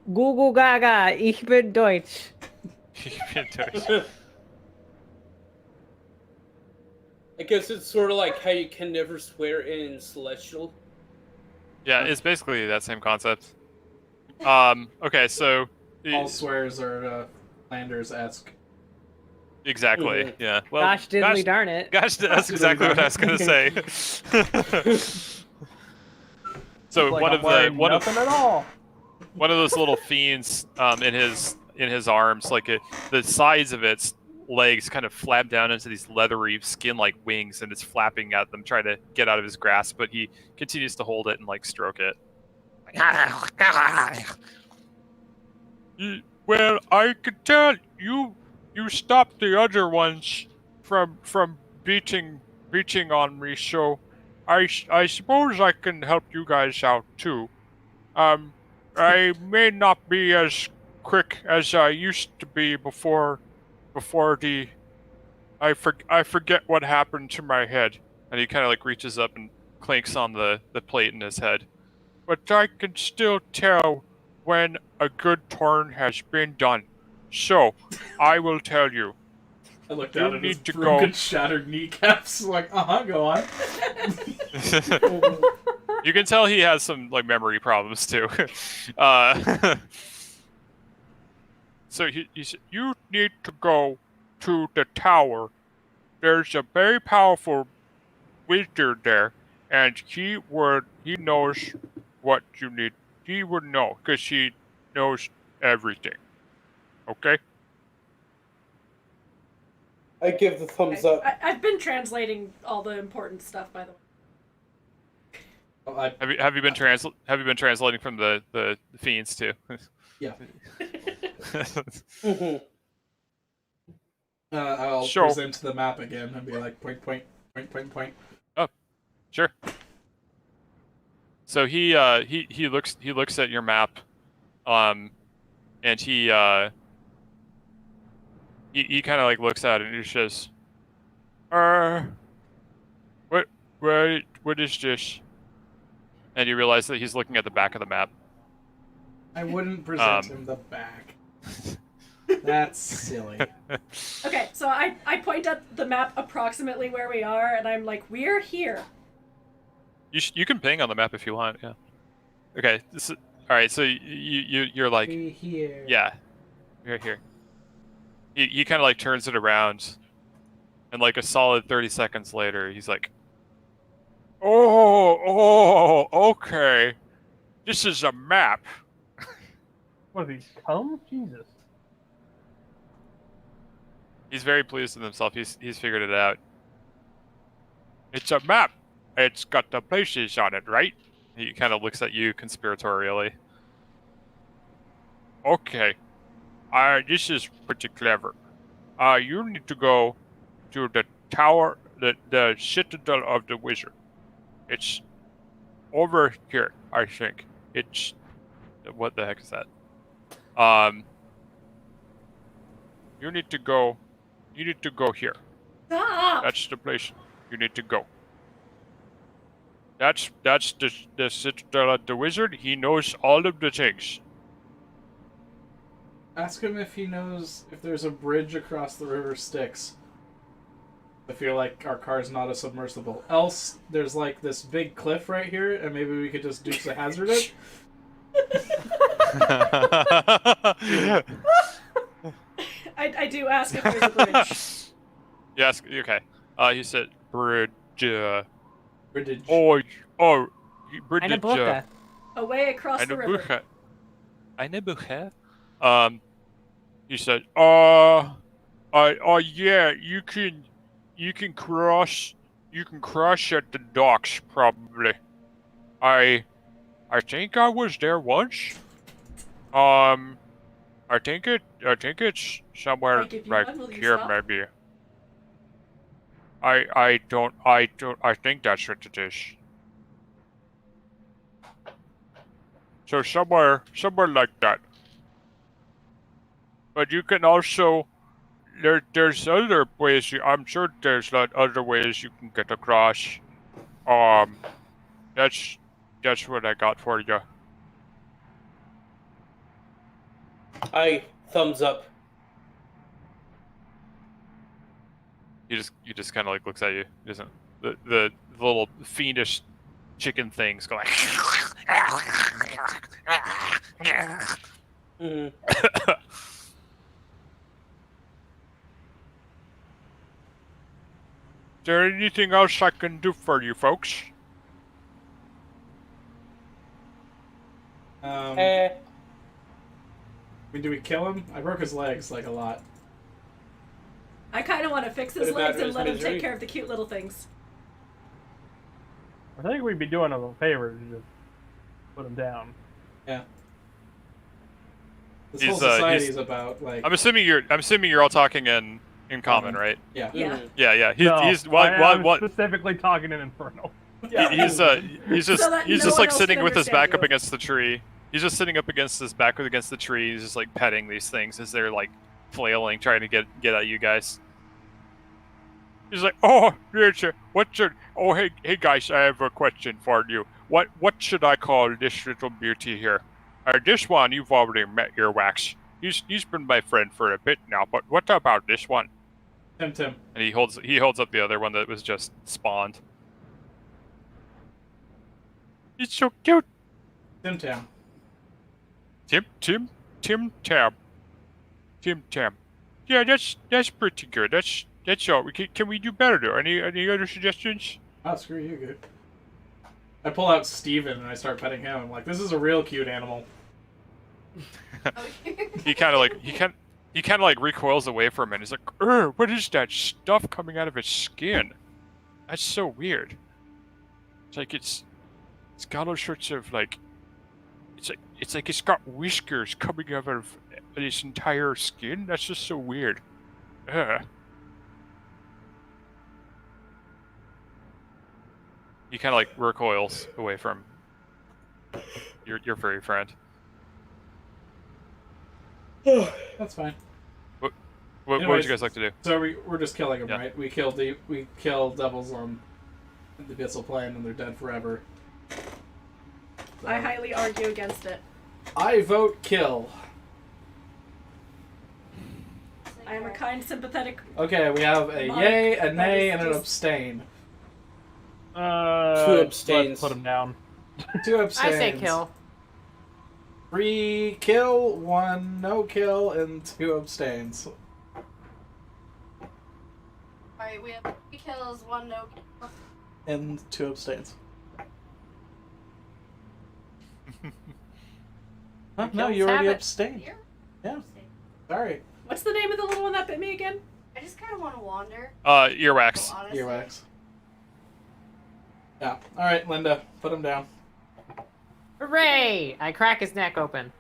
Gugu Gaga, ich bin Deutsch. I guess it's sort of like how you can never swear in Celestial. Yeah, it's basically that same concept. Okay, so All swears are Flanders-esque. exactly. Yeah. Well, Gosh diddly darn it. gosh, that's exactly what I was gonna say. So Like, I'm wearing nothing at all. one of those little fiends in his arms, like the sides of its legs kind of flap down into these leathery skin-like wings, and it's flapping at them, trying to get out of his grasp. But he continues to hold it and like stroke it. Well, I could tell you stopped the other ones from beating on me, so I suppose I can help you guys out too. I may not be as quick as I used to be before the I forget what happened to my head. And he kind of like reaches up and clanks on the plate in his head. But I can still tell when a good turn has been done. So, I will tell you. I looked down at his need to broken, go. shattered kneecaps. Like, go on. You can tell he has some like memory problems too. So he said, you need to go to the tower. There's a very powerful wizard there, and he knows what you need. He would know because he knows everything. Okay. I give the thumbs up. I've been translating all the important stuff, by the way. Have you been translating from the fiends too? Yeah. Mhm. I'll Sure. present the map again and be like, point, point, point, point, point. Oh, sure. So he looks at your map, and he kind of like looks at it and he says, what is this? And you realize that he's looking at the back of the map. I wouldn't present him the back. That's silly. Okay, so I point at the map approximately where we are, and I'm like, we're here. You can ping on the map if you want. Yeah. Okay. All right. So you're like, We here. yeah, you're here. He kind of like turns it around, and like a solid 30 seconds later, he's like, oh, okay. This is a map. What have he come? Jesus. He's very pleased with himself. He's figured it out. It's a map. It's got the places on it, right? He kind of looks at you conspiratorially. Okay. This is pretty clever. You need to go to the tower, the citadel of the wizard. It's over here, I think. It's... What the heck is that? You need to go here. Stop! That's the place you need to go. That's the citadel of the wizard. He knows all of the things. Ask him if he knows if there's a bridge across the river Styx. I feel like our car's not a submersible. Else, there's like this big cliff right here, and maybe we could just Dukes of Hazzard it. I do ask if there's a bridge. Yes. Okay. He said bridge. Bridge. Oh, bridge. Eine Brücke. Away across Eine the river. Brücke. Eine Brücke. He said, yeah, you can cross at the docks probably. I think I was there once. I think it's somewhere I give you right one, will you here stop? maybe. I think that's what it is. So somewhere like that. But you can also there's other ways. I'm sure there's other ways you can get across. That's what I got for you. I thumbs up. He just kind of like looks at you. He doesn't. The little fiendish chicken things go like. Mhm. Is there anything else I can do for you folks? I mean, do we kill him? I broke his legs like a lot. I kind of want to fix his What about legs and his let him misery? take care of the cute little things. I think we'd be doing him a favor to just put him down. Yeah. This He's, whole society he's- is about like. I'm assuming you're all talking in common, right? Yeah. Yeah. Mhm. Yeah. No, He's what I'm specifically talking in Infernal. he's just So that he's no just one like else sitting can with his back understand up you. against the tree. He's just sitting up against his back against the tree. He's just like petting these things as they're like flailing, trying to get at you guys. He's like, oh, hey guys, I have a question for you. What should I call this little beauty here? This one you've already met, Earwax. He's been my friend for a bit now, but what about this one? Tim. And he holds up the other one that was just spawned. It's so cute. Tim. Tim Tam. Yeah, that's pretty good. That's all. Can we do better though? Any other suggestions? Oh, screw you, dude. I pull out Steven and I start petting him. I'm like, this is a real cute animal. He kind of like recoils away from it. He's like, what is that stuff coming out of its skin? That's so weird. It's like it's got all sorts of like it's like it's got whiskers coming out of its entire skin. That's just so weird. He kind of like recoils away from your furry friend. That's fine. What would Anyways, you guys like to do? So we're just killing him, Yeah. right? We kill devils on the abyssal plane and they're dead forever. So, I highly argue against it. I vote kill. I am a kind, sympathetic. Okay, we have a Mike, yay, a that nay, is and an just- abstain. Two abstains. Let's put him down. 2 abstains. I say kill. 3 kill, 1 no kill, and 2 abstains. Alright, we have 3 kills, 1 no kill. And 2 abstains. Huh? No, you kills already have it. abstained. Here? Yeah. Sorry. What's the name of the little one that bit me again? I just kind of want to wander. Earwax. Honestly. Earwax. Yeah. Alright, Linda, put him down. Hooray! I crack his neck open.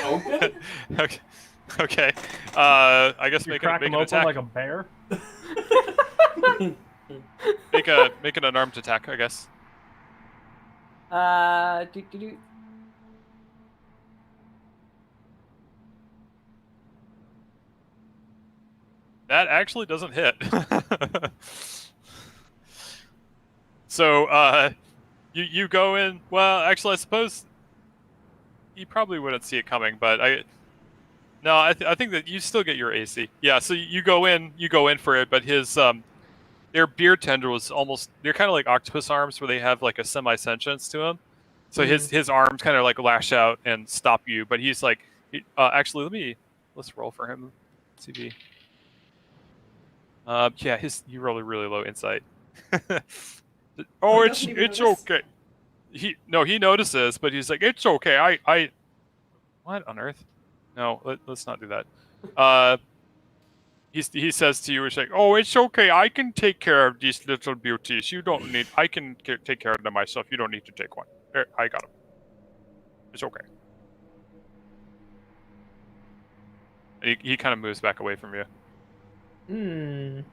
Open? Okay. Okay. I guess You make crack an him open attack. like a bear. Make an unarmed attack, I guess. Do. That actually doesn't hit. So, you go in. Well, actually, I suppose you probably wouldn't see it coming, but I think that you still get your AC. Yeah. So you go in for it, but his their beard tendrils they're kind of like octopus arms where they have like a semi-sentience to them. So his arms kind of like lash out and stop you, but he's like, actually, let's roll for him. CV. Yeah, you roll a really low insight. Oh, He doesn't even it's notice? okay. He notices, but he's like, it's okay. I what on earth? No, let's not do that. He says to you, he's like, oh, it's okay. I can take care of these little beauties. You don't need. I can take care of them myself. You don't need to take one. There, I got them. It's okay. And he kind of moves back away from you.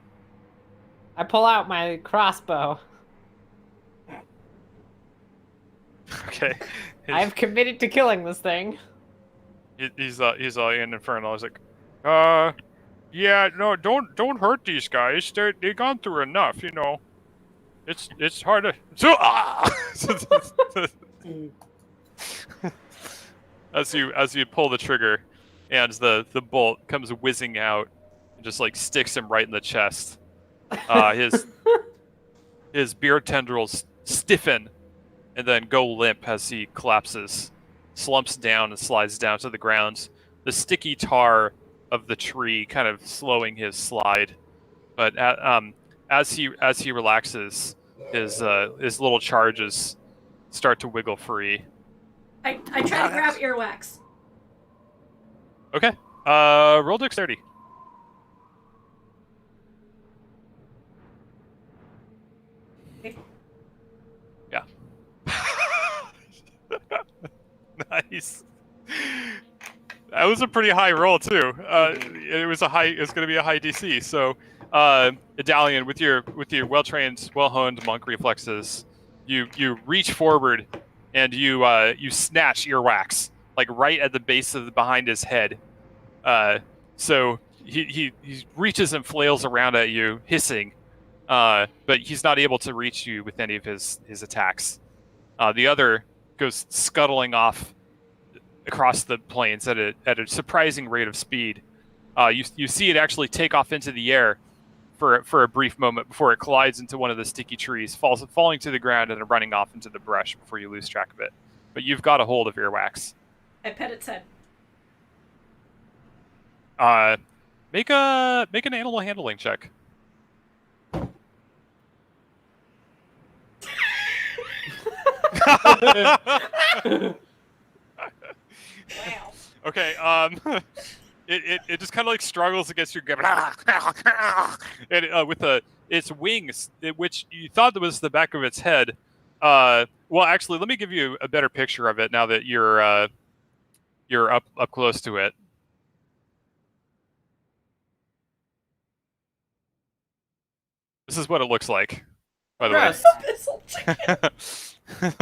I pull out my crossbow. Okay. I've committed to killing this thing. He's all in Infernal. He's like, yeah, no, don't hurt these guys. They've gone through enough, you know. It's hard to. As you pull the trigger, and the bolt comes whizzing out, and just like sticks him right in the chest, His beard tendrils stiffen and then go limp as he collapses, slumps down and slides down to the ground. The sticky tar of the tree kind of slowing his slide, but as he relaxes, his little charges start to wiggle free. I try to grab earwax. Okay. Roll dexterity. Yeah. Nice. That was a pretty high roll too. It was going to be a high DC. So, Idalian, with your well-trained, well-honed monk reflexes, you reach forward and you snatch earwax like right at the base of behind his head. So he reaches and flails around at you, hissing, but he's not able to reach you with any of his attacks. The other goes scuttling off across the plains at a surprising rate of speed. You see it actually take off into the air for a brief moment before it collides into one of the sticky trees, falling to the ground and then running off into the brush before you lose track of it. But you've got a hold of earwax. I pet its head. Make an animal handling check. Wow. Okay, it just kind of like struggles against your grip, and with its wings, which you thought was the back of its head. Well, actually, let me give you a better picture of it now that you're up close to it. This is what it looks like, by the Gross. way.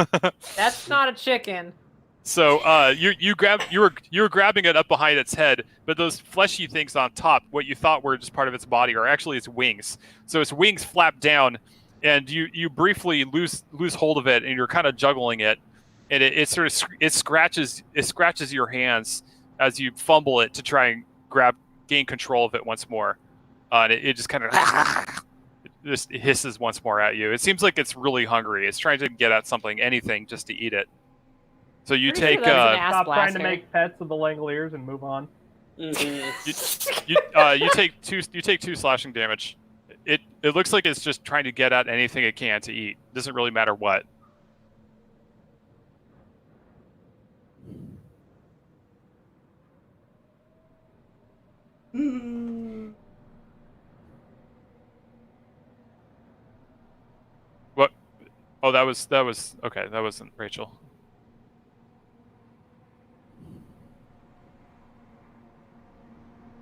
That's not a chicken. So you were grabbing it up behind its head, but those fleshy things on top, what you thought were just part of its body, are actually its wings. So its wings flap down, and you briefly lose hold of it, and you're kind of juggling it, and it scratches your hands as you fumble it to try and gain control of it once more, and it just kind of just hisses once more at you. It seems like it's really hungry. It's trying to get at something, anything, just to eat it. So you Pretty take sure that was an ass Stop trying to blaster. make pets of the Langoliers and move on. you take two slashing damage. It looks like it's just trying to get at anything it can to eat. It doesn't really matter what. What? Oh, that was okay. That wasn't Rachel.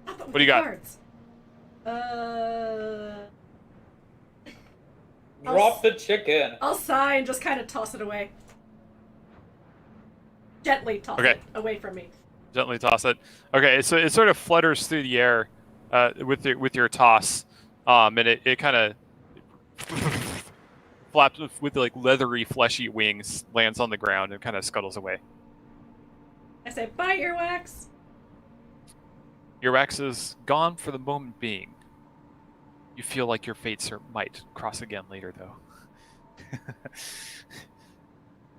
What do you got? Cards. Drop the chicken. I'll sigh and just kind of toss it away. Gently toss it away from me. Gently toss it. Okay, so it sort of flutters through the air with your toss, and it kind of flaps with like leathery, fleshy wings, lands on the ground, and kind of scuttles away. I say, bye, earwax. Earwax is gone for the moment being. You feel like your fates might cross again later, though.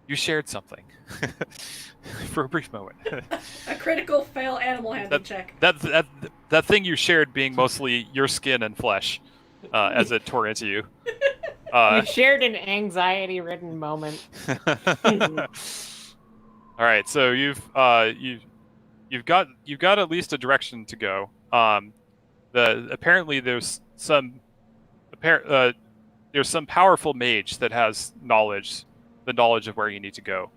You shared something for a brief moment. A critical fail animal handling check. That thing you shared being mostly your skin and flesh as it tore into you. You shared an anxiety-ridden moment. All right, so you've got at least a direction to go. Apparently there's some powerful mage that has the knowledge of where you need to go.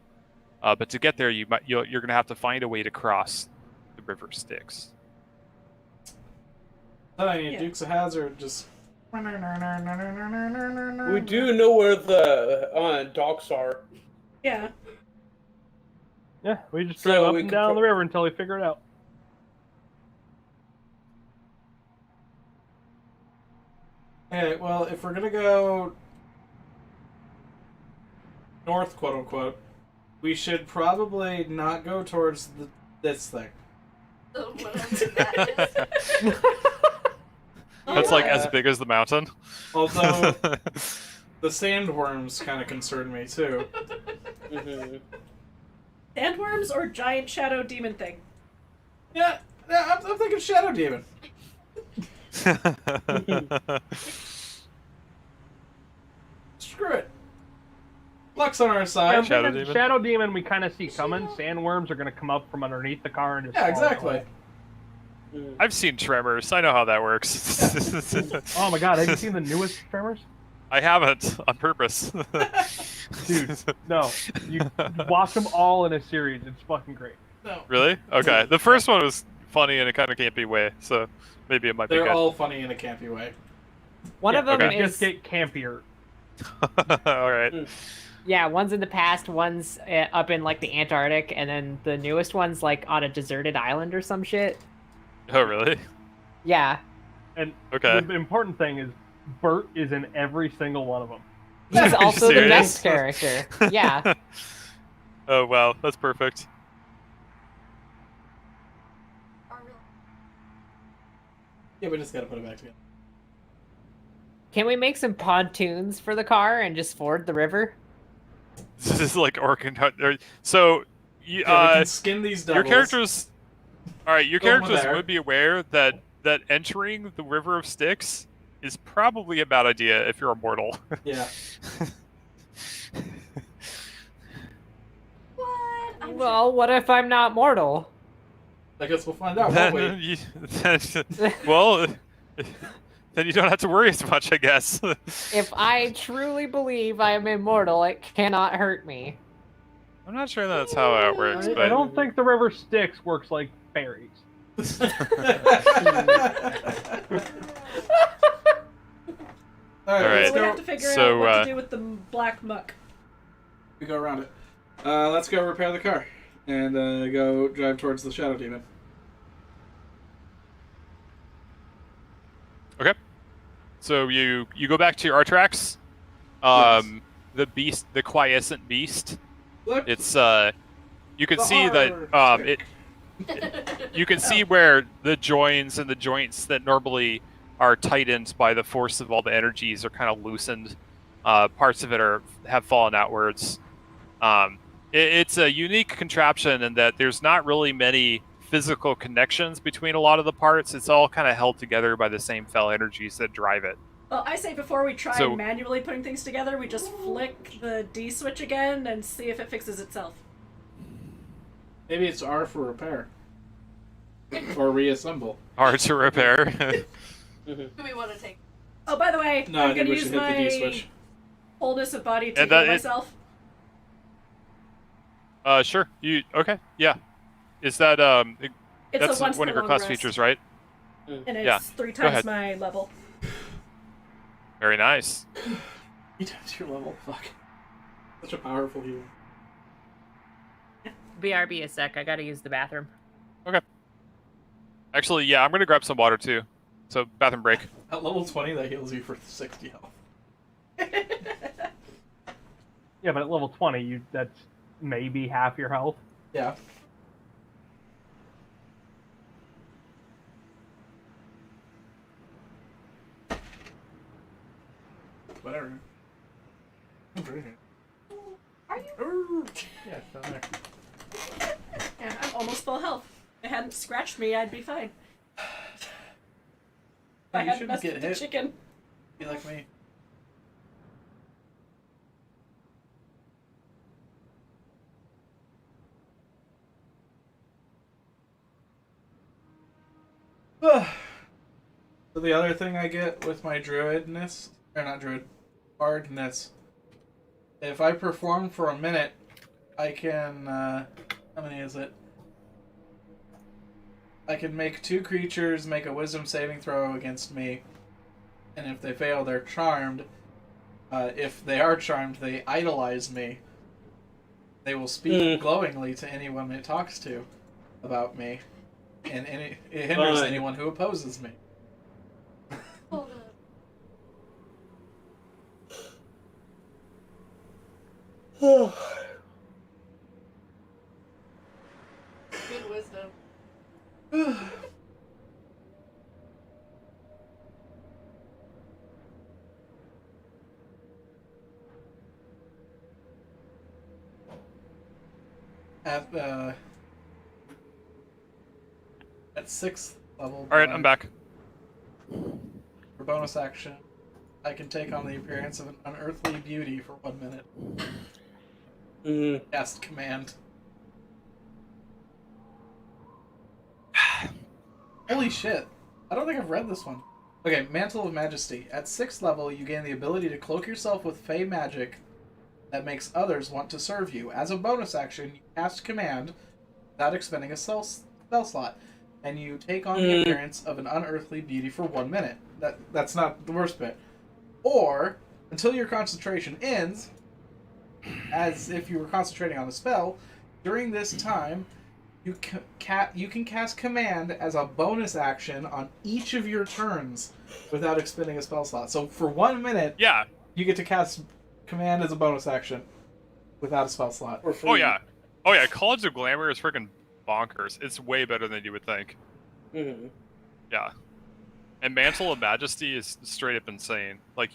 But to get there, you're going to have to find a way to cross the river Styx. Any Dukes of Hazzard just. We do know where the docks are. Yeah. Yeah, we just So drive up we and can down the river until we figure it out. Okay, well, if we're gonna go north, quote unquote, we should probably not go towards this thing. Whatever that is. That's like as big as the mountain. Although the sandworms kind of concern me too. Sandworms or giant shadow demon thing? Yeah, I'm thinking shadow demon. Screw it. Luck's on our Yeah, side. I'm Shadow thinking Demon? Shadow Demon we kind of see coming. Sandworms are going to come up from underneath the car and just Yeah, swallow it exactly. whole. I've seen Tremors. I know how that works. Oh my god, have you seen the newest Tremors? I haven't on purpose. Dude, no. You watch them all in a series. It's fucking great. No. Really? Okay. The first one was funny in a kind of campy way, so maybe it might be They're good. all funny in a campy way. One of them okay. They just is get campier. All right. yeah, one's in the past, one's up in like the Antarctic, and then the newest one's like on a deserted island or some shit. Oh, really? Yeah. And Okay. the important thing is Bert is in every single one of them. He's Are you also the serious? best character. Yeah. Oh, wow. That's perfect. Yeah, we just gotta put it back together. Can we make some pontoons for the car and just ford the river? This is like Orkin. So, you, Yeah, we can skin these doubles. your characters. All right, your Go over characters there. would be aware that entering the River of Styx is probably a bad idea if you're a mortal. Yeah. What? I'm Well, what if I'm not mortal? I guess we'll find out, won't we? Well, then you don't have to worry as much, I guess. If I truly believe I am immortal, it cannot hurt me. I'm not sure that's how it works, I but don't think the river Styx works like fairies. All All right. let's we go. have to figure So, out what to do with the black muck. We go around it. Let's go repair the car and go drive towards the shadow demon. okay. So you go back to your Artrax. Yes. The beast, the quiescent beast. Look, It's you can The see that hard you can see where the joins and the joints that normally are tightened by the force of all the energies are kind of loosened. Parts of it have fallen outwards. It's a unique contraption in that there's not really many physical connections between a lot of the parts. It's all kind of held together by the same fell energies that drive it. Well, I say before we try So- manually putting things together, we just flick the D switch again and see if it fixes itself. maybe it's R for repair or reassemble. Hard to repair. Do we want to take? Oh, by the way, No, I I'm think gonna we use should hit the D my switch. wholeness of body to And heal that- myself. Sure. You okay? Yeah. Is that It's that's a once one per of your long class rest, features, right? and it's Yeah. 3 Go ahead. times my level. Very nice. You times your level. Fuck. Such a powerful healer. BRB a sec, I gotta use the bathroom. Actually, yeah, I'm gonna grab some water too. So bathroom break. At level 20, that heals you for 60 health. Yeah, but at level 20, that's maybe half your health. Yeah. Whatever. Are you? Yeah, it's down there. Yeah, I'm almost full health. If it hadn't scratched me, I'd be fine. If I You hadn't shouldn't messed get with the hit. chicken. Be like me. So the other thing I get with my druidness, or not druid, bardness, if I perform for a minute, I can, how many is it? I can make 2 creatures make a wisdom saving throw against me, and if they fail, they're charmed. If they are charmed, they idolize me. They will speak glowingly to anyone it talks to about me, and it hinders Fine. anyone who opposes me. Hold up. Good wisdom. at 6th level. All right, I'm back. For bonus action, I can take on the appearance of an unearthly beauty for 1 minute. Cast command. Holy shit. I don't think I've read this one. Okay, Mantle of Majesty. At 6th level, you gain the ability to cloak yourself with fey magic that makes others want to serve you. As a bonus action, you cast command without expending a spell slot, and you take on the appearance of an unearthly beauty for 1 minute. That's not the worst bit. Or, until your concentration ends, as if you were concentrating on a spell, during this time, you can cast command as a bonus action on each of your turns without expending a spell slot. So for 1 minute, Yeah. you get to cast command as a bonus action without a spell slot. Oh yeah. Oh yeah. College of Glamour is freaking bonkers. It's way better than you would think. Yeah. And Mantle of Majesty is straight up insane. Like,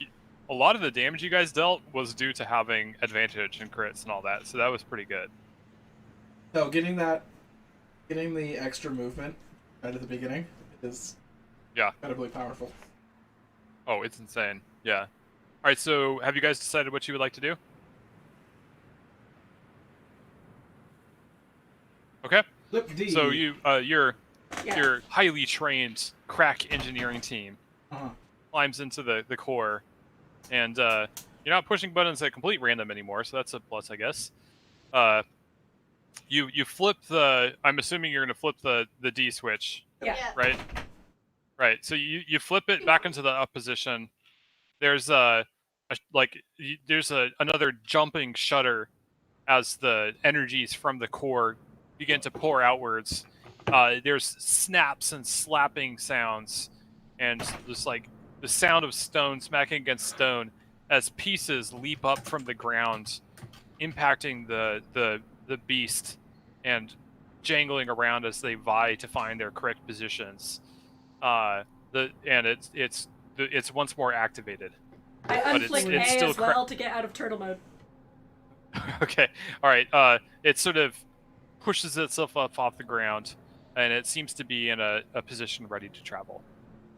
a lot of the damage you guys dealt was due to having advantage and crits and all that, so that was pretty good. So getting the extra movement right at the beginning is incredibly powerful. Oh, it's insane. Yeah. Alright, so have you guys decided what you would like to do? Okay. Flip D. So your Yeah. highly trained crack engineering team climbs into the core, and you're not pushing buttons at complete random anymore, so that's a plus, I guess. You flip the. I'm assuming you're gonna flip the D switch, Yeah. right? Right. So you flip it back into the up position. There's another jumping shutter as the energies from the core begin to pour outwards. There's snaps and slapping sounds, and just like the sound of stone smacking against stone as pieces leap up from the ground, impacting the beast and jangling around as they vie to find their correct positions. It's once more activated. I But unflick it's A still as well to get out of turtle mode. Okay, all right. It sort of pushes itself up off the ground, and it seems to be in a position ready to travel.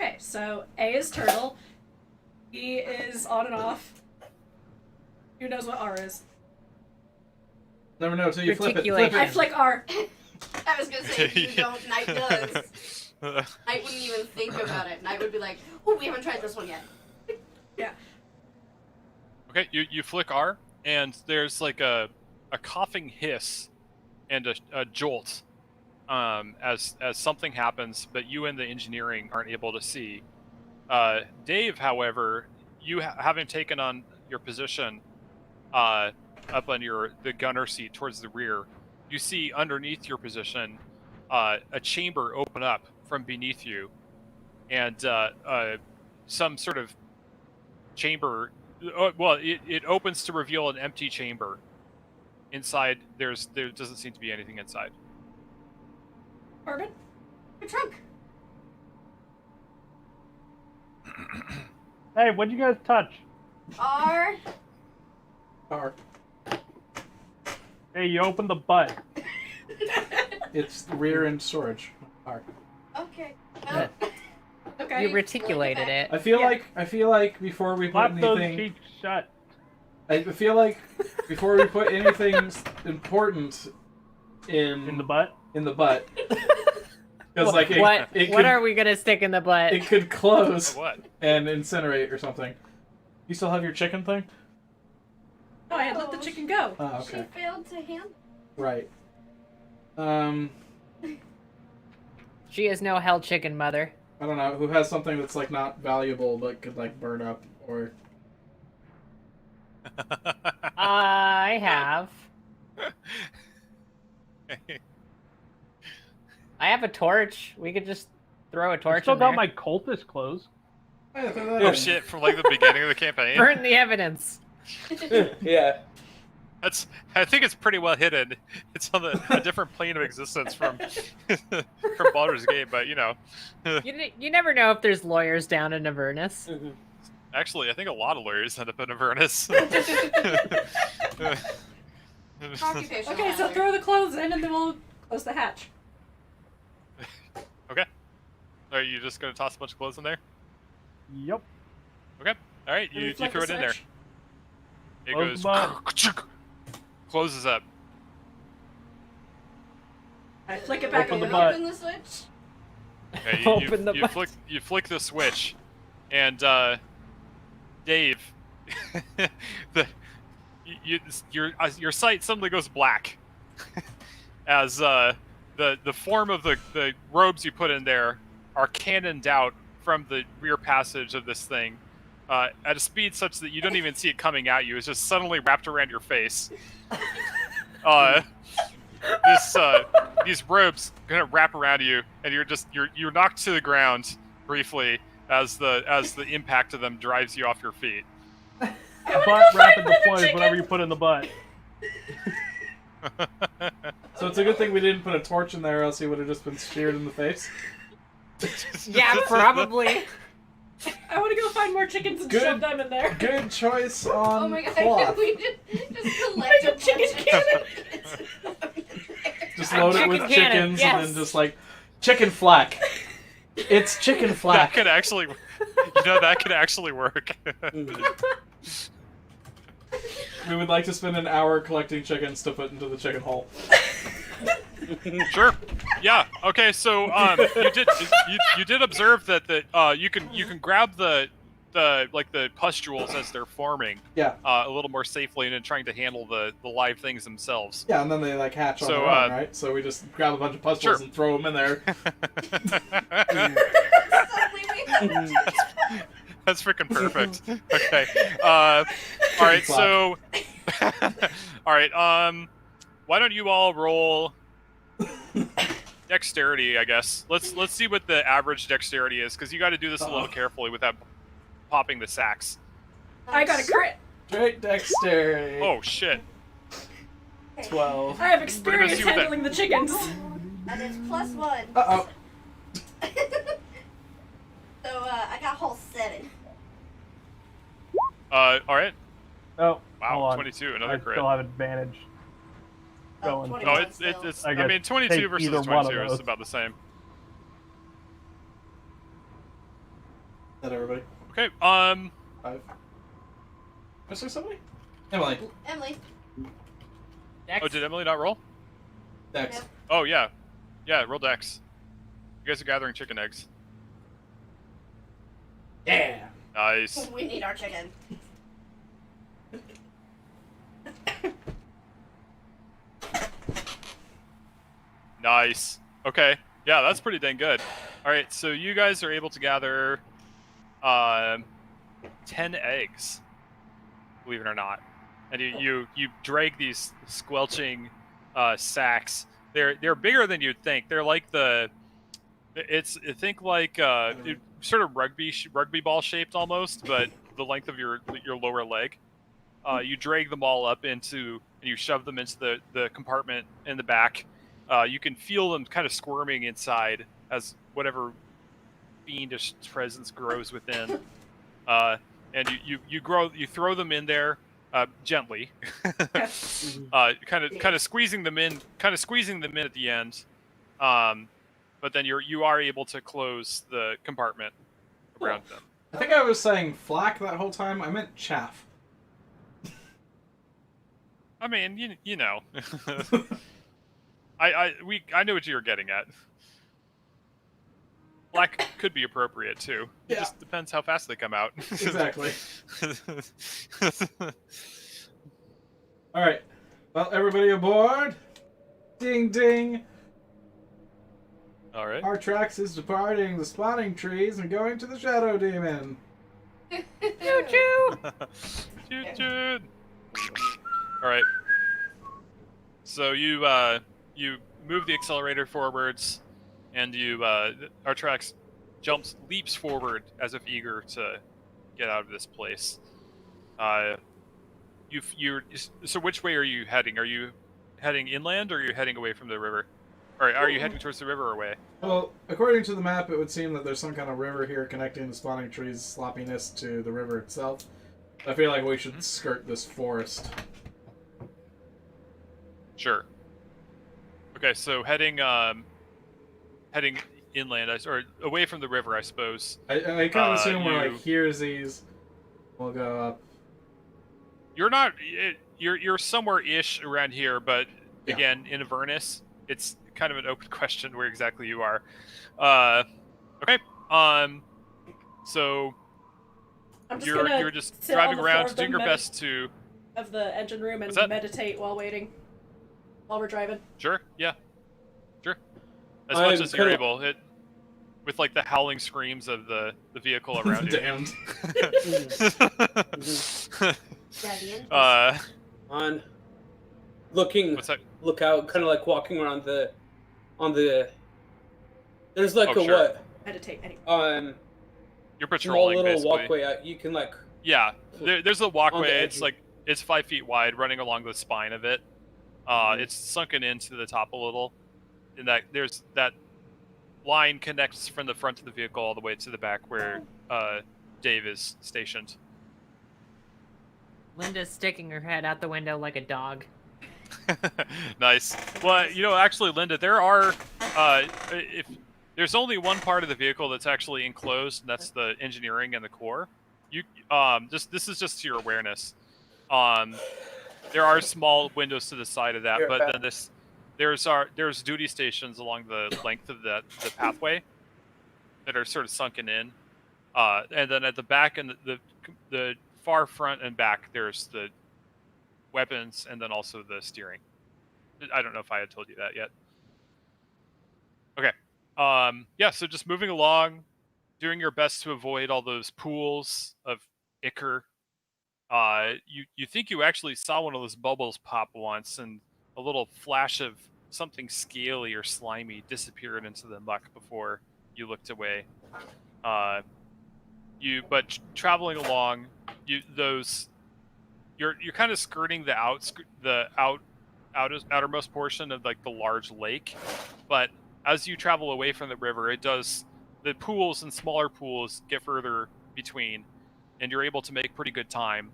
Okay, so A is turtle. E is on and off. Who knows what R is? Never know until you flip it. Reticulation. I flick R. I was gonna say, if you don't, Knight does. Knight wouldn't even think about it. Knight would be like, oh, we haven't tried this one yet. Yeah. Okay, you flick R, and there's like a coughing hiss and a jolt as something happens, but you and the engineering aren't able to see. Dave, however, you having taken on your position up on the gunner seat towards the rear, you see underneath your position a chamber open up from beneath you, and some sort of chamber. Well, it opens to reveal an empty chamber. Inside, there doesn't seem to be anything inside. Corbin? Your trunk. Hey, what'd you guys touch? R. R. Hey, you opened the butt. It's rear end storage. R. Okay. Yeah. Okay. You reticulated it. I feel like before we put Slap those anything, cheeks shut. I feel like before we put anything important In the butt? in the butt, because like what it what could, are we gonna stick in the butt? it could close What? and incinerate or something. You still have your chicken thing? Oh, I had let the chicken go. Oh, okay. She failed to handle. Right. She is no hell chicken mother. I don't know who has something that's like not valuable but could like burn up or. I have. I have a torch. We could just throw a I torch still in got there. my cultist clothes. Oh shit! From like the beginning of the campaign. Burn the evidence. Yeah. I think it's pretty well hidden. It's on a different plane of existence from Baldur's Gate, but you know. You never know if there's lawyers down in Avernus. Actually, I think a lot of lawyers end up in Avernus. Occupational Okay, so hazard. throw the clothes in and then we'll close the hatch. Okay. Are you just gonna toss a bunch of clothes in there? Yep. Okay. All right. And You flick throw the it in there. switch. It Close goes. the Closes up. I flick it back Open the open. butt. Open the switch. Okay, Open the butt. you flick the switch, and Dave, your sight suddenly goes black as the form of the robes you put in there are cannoned out from the rear passage of this thing at a speed such that you don't even see it coming at you. It's just suddenly wrapped around your face. These ropes kind of wrap around you, and you're knocked to the ground briefly as the impact of them drives you off your feet. Butt rapid deploys whatever you put in the butt. So it's a good thing we didn't put a torch in there, else he would have just been speared in the face. Yeah, probably. I want to go find more chickens and Good. shove them in there. Good choice on Oh my god, cloth. we just collect a Chicken bunch of cannon. Just load it with Chicken cannon, chickens yes. and then just like chicken flack. It's chicken That flack. could actually, that could actually work. We would like to spend an hour collecting chickens to put into the chicken hole. Sure. Yeah. Okay. So you did observe that you can grab the pustules as they're forming Yeah. a little more safely and then trying to handle the live things themselves. Yeah, and then they like hatch on So, their own, right? So we just grab a bunch of pustules Sure. and throw them in there. Suddenly we That's freaking perfect. Okay. All right. So. All right. Why don't you all roll dexterity? I guess. Let's see what the average dexterity is, because you got to do this a little carefully without popping the sacks. I got a crit. Straight dexterity. Oh shit. 12. I have see experience what that- handling the chickens. And it's +1. Uh-oh. So I got whole 7. All right. Oh, Wow. hold on. 22. Another I crit. still have advantage. Oh, Going. 21 No, it's still. I I guess mean 22 take versus either one of 22 is those. about the same. Is that everybody? Okay. 5. Is there somebody? Emily. Emily. Oh, did Emily not roll? Dex. Yep. Oh yeah. Yeah. Roll dex. You guys are gathering chicken eggs. Yeah. Nice. We need our chicken. Nice. Okay. Yeah, that's pretty dang good. All right, so you guys are able to gather 10 eggs, believe it or not, and you drag these squelching sacks. They're bigger than you'd think. They're like think like sort of rugby ball shaped almost, but the length of your lower leg. You drag them all up and you shove them into the compartment in the back. You can feel them kind of squirming inside as whatever fiendish presence grows within. And you throw them in there gently, kind of squeezing them in at the end. But then you are able to close the compartment around them. I think I was saying flack that whole time. I meant chaff. I mean, you know, I know what you're getting at. Black could be appropriate too. It Yeah. just depends how fast they come out. Exactly. All right. Well, everybody aboard. Ding ding. All right. Artrax is departing the spawning trees and going to the Shadow Demon. Choo choo. Toot toot. All right. So you move the accelerator forwards, and Artrax leaps forward as if eager to get out of this place. So which way are you heading? Are you heading inland, or are you heading away from the river? Or are you heading towards the river or away? Well, according to the map, it would seem that there's some kind of river here connecting the spawning trees' sloppiness to the river itself. I feel like we should skirt this forest. Sure. Okay, so heading inland, or away from the river, I suppose. I kind of assume we're you- like, here's these. We'll go up. You're not. You're somewhere ish around here, but Yeah. again, in Avernus, it's kind of an open question where exactly you are. Okay. So I'm just you're gonna just sit driving on the floor around, of doing the your best to. of the engine room and What's that? meditate while waiting, while we're driving. Sure. Yeah. Sure. As much I'm as you're kinda- able. With like the howling screams of the vehicle around you. Damned. Yeah, the end. On looking, What's that? look out, kind of like walking around on the. There's like Oh, a sure. what? Meditate anyway. You're Small patrolling little basically. walkway out. You can like. Yeah, there's a walkway. edge. It's like it's 5 feet wide, running along the spine of it. It's sunken into the top a little, and that there's that line connects from the front of the vehicle all the way to the back where Dave is stationed. Linda's sticking her head out the window like a dog. Nice. Well, actually, Linda, there are if there's only one part of the vehicle that's actually enclosed, and that's the engineering and the core. You this is just to your awareness. There are small windows to the side of that, Here, but Pat. then there's duty stations along the length of the pathway that are sort of sunken in, and then at the back and the far front and back there's the weapons and then also the steering. I don't know if I had told you that yet. Okay. Yeah, so just moving along, doing your best to avoid all those pools of ichor. You think you actually saw one of those bubbles pop once, and a little flash of something scaly or slimy disappeared into the muck before you looked away. But traveling along, you're kind of skirting the outermost portion of like the large lake, but as you travel away from the river, the pools and smaller pools get further between, and you're able to make pretty good time.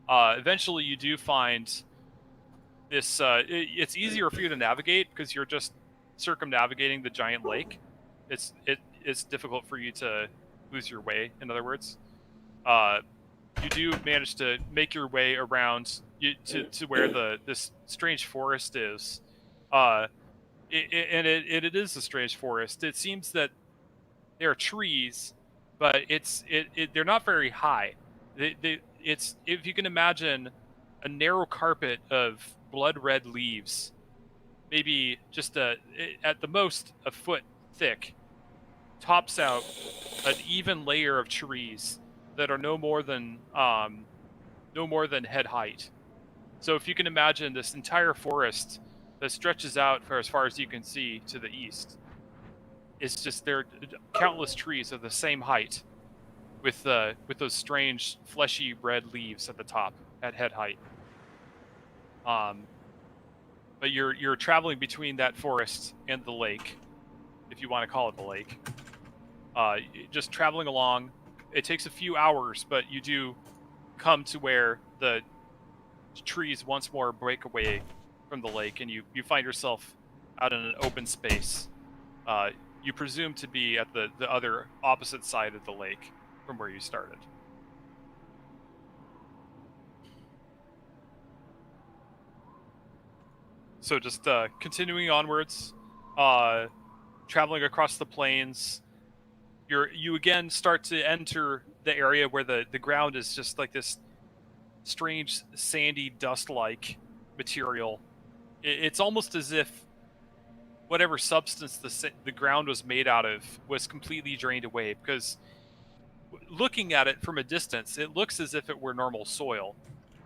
Eventually, you do find this. It's easier for you to navigate because you're just circumnavigating the giant lake. It's difficult for you to lose your way. In other words, you do manage to make your way around to where this strange forest is. It is a strange forest. It seems that there are trees, but they're not very high. It's if you can imagine a narrow carpet of blood red leaves, maybe just at the most a foot thick, tops out an even layer of trees that are no more than head height. So if you can imagine this entire forest that stretches out for as far as you can see to the east, it's just there are countless trees of the same height, with those strange fleshy red leaves at the top at head height. But you're traveling between that forest and the lake, if you want to call it the lake. Just traveling along. It takes a few hours, but you do come to where the trees once more break away from the lake, and you find yourself out in an open space. You presume to be at the other opposite side of the lake from where you started. So just continuing onwards, traveling across the plains, you again start to enter the area where the ground is just like this strange sandy dust-like material. It's almost as if whatever substance the ground was made out of was completely drained away, because looking at it from a distance, it looks as if it were normal soil.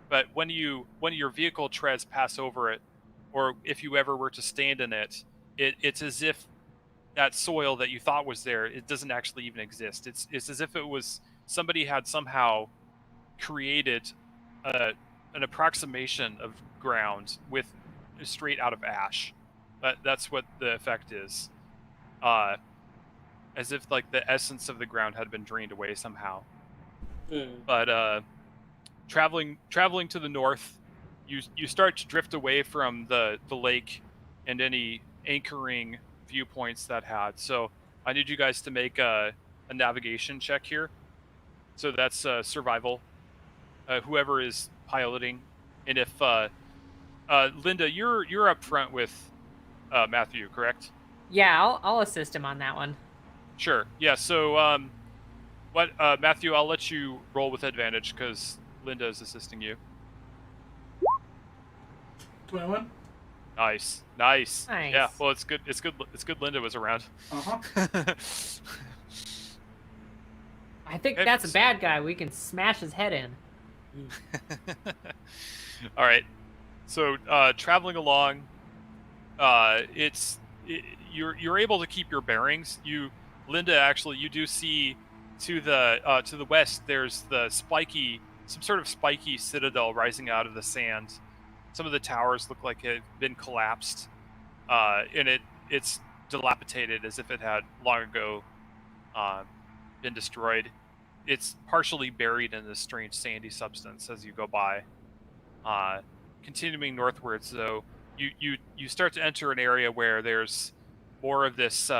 But when your vehicle treads past over it, or if you ever were to stand in it, it's as if that soil that you thought was there, it doesn't actually even exist. It's as if it was somebody had somehow created an approximation of ground with straight out of ash. That's what the effect is. As if like the essence of the ground had been drained away somehow. But traveling to the north, you start to drift away from the lake and any anchoring viewpoints that had. So I need you guys to make a navigation check here. So that's survival. Whoever is piloting, and if Linda, you're up front with Matthew, correct? Yeah, I'll assist him on that one. Sure. Yeah. So what Matthew, I'll let you roll with advantage because Linda is assisting you. 21. Nice. Nice. Yeah. Well, it's good. It's good. Linda was around. Uh-huh. I think Okay, that's a so- bad guy. We can smash his head in. All right. So traveling along, you're able to keep your bearings. Linda, actually, you do see to the west. There's some sort of spiky citadel rising out of the sand. Some of the towers look like they've been collapsed, and it's dilapidated as if it had long ago been destroyed. It's partially buried in this strange sandy substance as you go by. Continuing northwards, though, you start to enter an area where there's more of this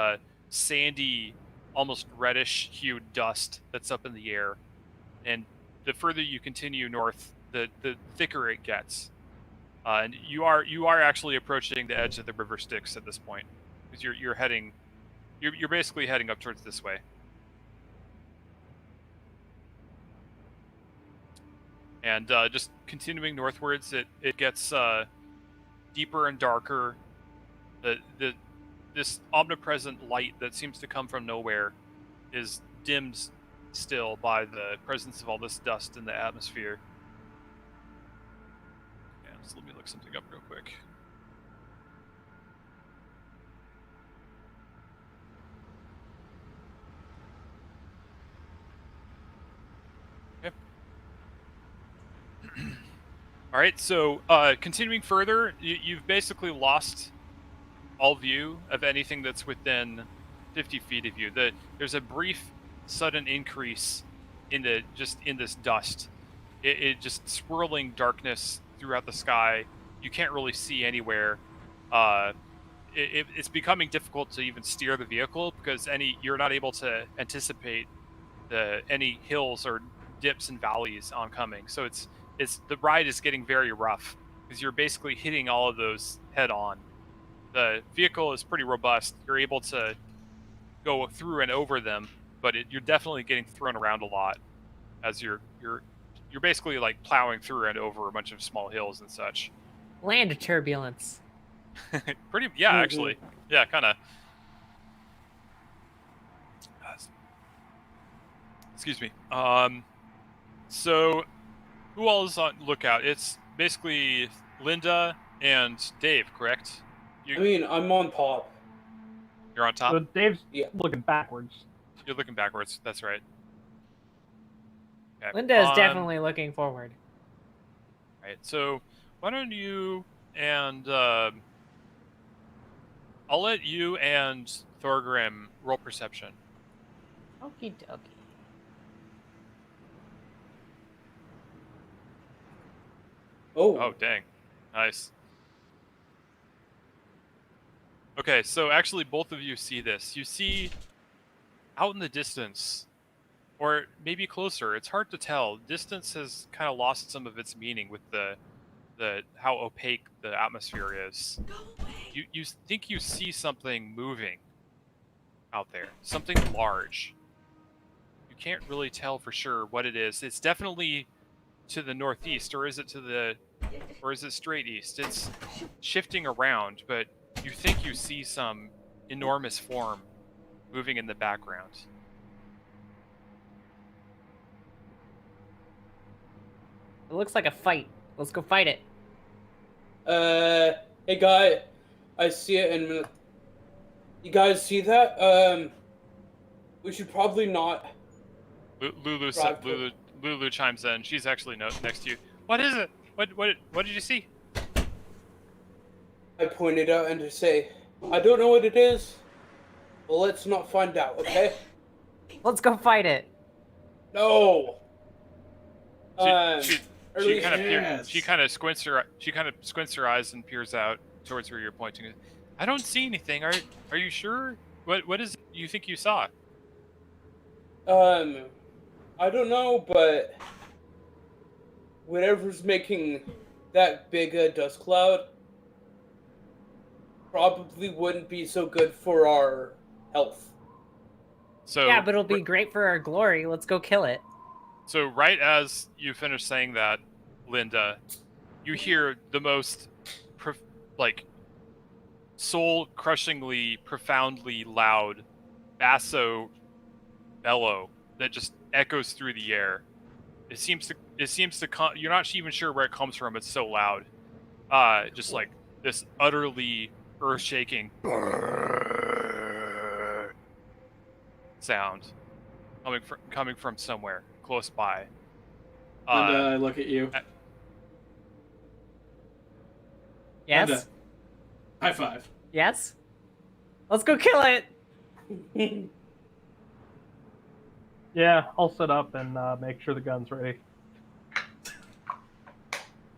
sandy, almost reddish-hued dust that's up in the air, and the further you continue north, the thicker it gets. And you are actually approaching the edge of the river Styx at this point, because you're basically heading up towards this way. And just continuing northwards, it gets deeper and darker. This omnipresent light that seems to come from nowhere is dimmed still by the presence of all this dust in the atmosphere. Yeah, so let me look something up real quick. Okay. All right, so continuing further, you've basically lost all view of anything that's within 50 feet of you. There's a brief, sudden increase in this dust. It just swirling darkness throughout the sky. You can't really see anywhere. It's becoming difficult to even steer the vehicle because you're not able to anticipate any hills or dips and valleys oncoming. So it's the ride is getting very rough because you're basically hitting all of those head on. The vehicle is pretty robust. You're able to go through and over them, but you're definitely getting thrown around a lot as you're basically like plowing through and over a bunch of small hills and such. Land turbulence. Yeah, actually. Yeah, kind of. Excuse me. So who all is on lookout? It's basically Linda and Dave, correct? I mean, I'm on top. You're on top? So Dave's Yeah. looking backwards. You're looking backwards. That's right. Okay. Linda is definitely looking forward. Right. So why don't you and I'll let you and Thorgrim roll perception. Okie dokie. Oh, dang. Nice. Okay, so actually both of you see this. You see out in the distance, or maybe closer, it's hard to tell. Distance has kind of lost some of its meaning with the how opaque the atmosphere is. You think you see something moving out there. Something large. You can't really tell for sure what it is. It's definitely to the northeast, or is it straight east? It's shifting around, but you think you see some enormous form moving in the background. It looks like a fight. Let's go fight it. Hey guy, I see it, and you guys see that? We should probably not. Lulu chimes in. She's actually next to you. What is it? What did you see? I pointed out and to say, I don't know what it is. Well, let's not find out, okay? Let's go fight it. No. She Yes. kind of squints her eyes and peers out towards where you're pointing. I don't see anything. Are you sure? What is it you think you saw? I don't know, but whatever's making that big a dust cloud probably wouldn't be so good for our health. So Yeah, but it'll be great for our glory. Let's go kill it. So right as you finish saying that, Linda, you hear the most soul-crushingly, profoundly loud basso bellow that just echoes through the air. It seems to come. You're not even sure where it comes from. It's so loud. Just like this utterly earth-shaking sound coming from somewhere close by. And I look at you. Yes? Linda, high five. Yes? Let's go kill it! Yeah, I'll set up and make sure the gun's ready.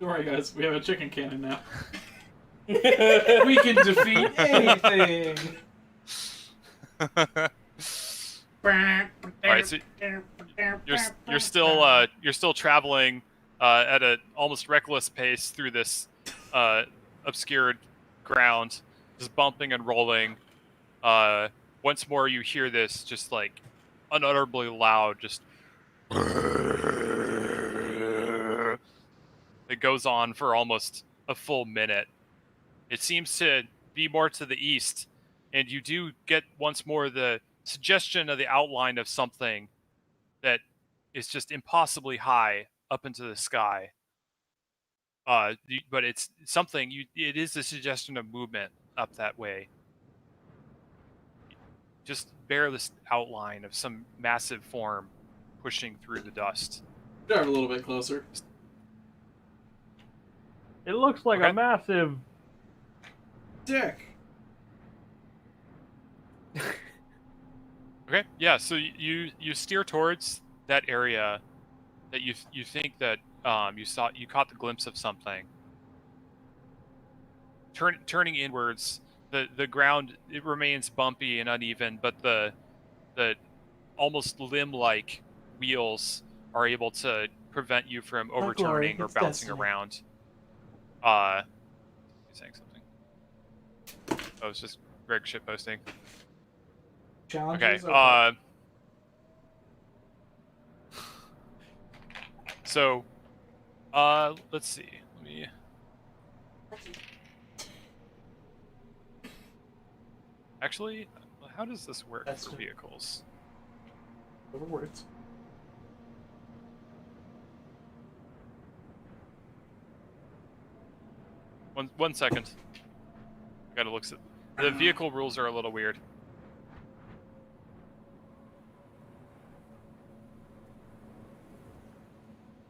Don't worry, guys. We have a chicken cannon now. We can defeat anything. Alright, so you're still traveling at an almost reckless pace through this obscured ground, just bumping and rolling. Once more, you hear this just like unutterably loud, just it goes on for almost a full minute. It seems to be more to the east, and you do get once more the suggestion of the outline of something that is just impossibly high up into the sky. But it's something. It is a suggestion of movement up that way. Just bear this outline of some massive form pushing through the dust. Drive a little bit closer. It looks like Okay. a massive... Dick. Okay, yeah. So you steer towards that area that you think that you caught the glimpse of something. Turning inwards, the ground, it remains bumpy and uneven, but the almost limb-like wheels are able to prevent you from overturning or it's bouncing destiny. around. You saying something? Oh, it's just Greg shitposting. Okay. Challenges? Okay. So, let's see. Let me. Actually, how does this work That's for good. vehicles? Over words. One second. Gotta look. The vehicle rules are a little weird.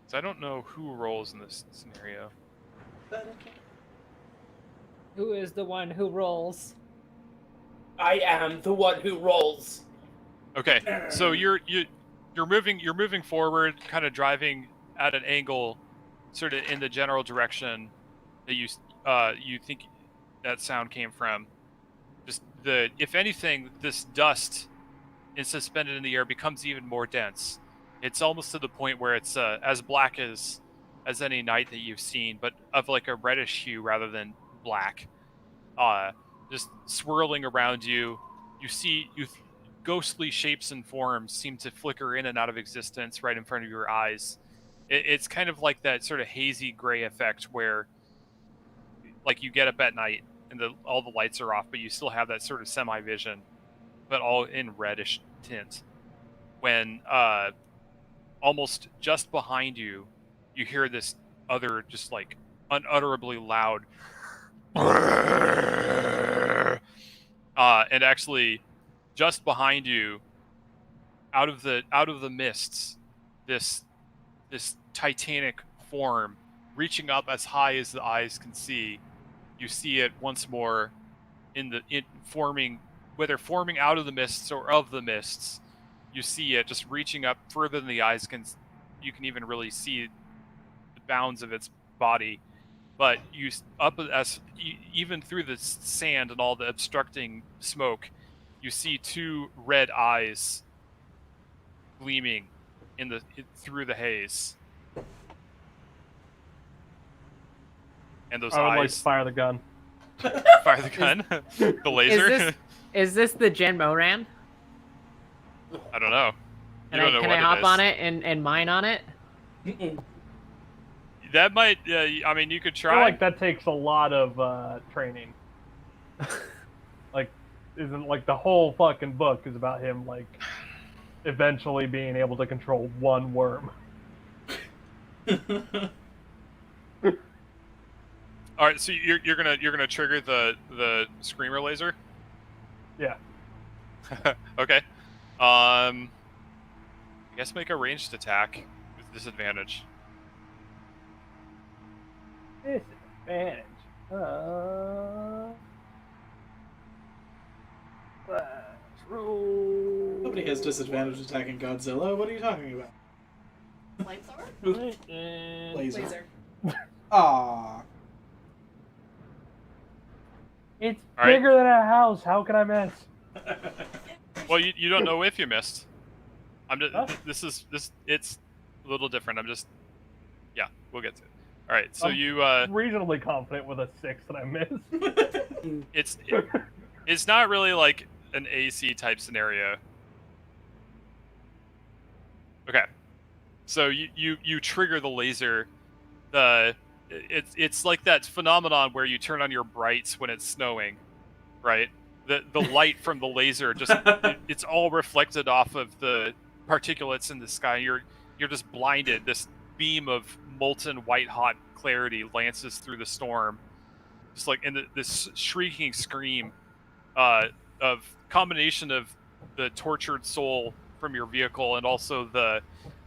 So I don't know who rolls in this scenario. Who is the one who rolls? I am the one who rolls. Okay, so you're moving forward, kind of driving at an angle, sort of in the general direction that you think that sound came from. Just if anything, this dust is suspended in the air becomes even more dense. It's almost to the point where it's as black as any night that you've seen, but of like a reddish hue rather than black. Just swirling around you. You see ghostly shapes and forms seem to flicker in and out of existence right in front of your eyes. It's kind of like that sort of hazy gray effect where, like, you get up at night and all the lights are off, but you still have that sort of semi-vision, but all in reddish tint. When almost just behind you, you hear this other just like unutterably loud, and actually, just behind you, out of the mists, this titanic form reaching up as high as the eyes can see. You see it once more forming, whether forming out of the mists or of the mists. You see it just reaching up further than the eyes can. You can even really see the bounds of its body, but even through the sand and all the obstructing smoke, you see two red eyes gleaming through the haze. And those I would like to eyes fire the gun. fire the gun, the laser. Is this the Gen Moran? I don't know. Can I hop on it and mine on it? That might. I mean, you could I try. feel like that takes a lot of training. Like, isn't like the whole fucking book is about him like eventually being able to control one worm. All right, so you're gonna trigger the screamer laser. Yeah. Okay. I guess make a ranged attack with disadvantage. Disadvantage. Let's roll. Nobody has disadvantage attacking Godzilla. What are you talking about? Flamethrower? Laser. Laser. Aww. It's All right. bigger than a house. How can I miss? Well, you don't know if you missed. I'm just Huh? it's a little different. Yeah, we'll get to it. All right, so I'm you reasonably confident with a 6 that I missed. it's not really like an AC type scenario. Okay, so you trigger the laser. It's like that phenomenon where you turn on your brights when it's snowing, right? The light from the laser it's all reflected off of the particulates in the sky. You're just blinded. This beam of molten white hot clarity lances through the storm, just like in this shrieking scream of combination of the tortured soul from your vehicle and also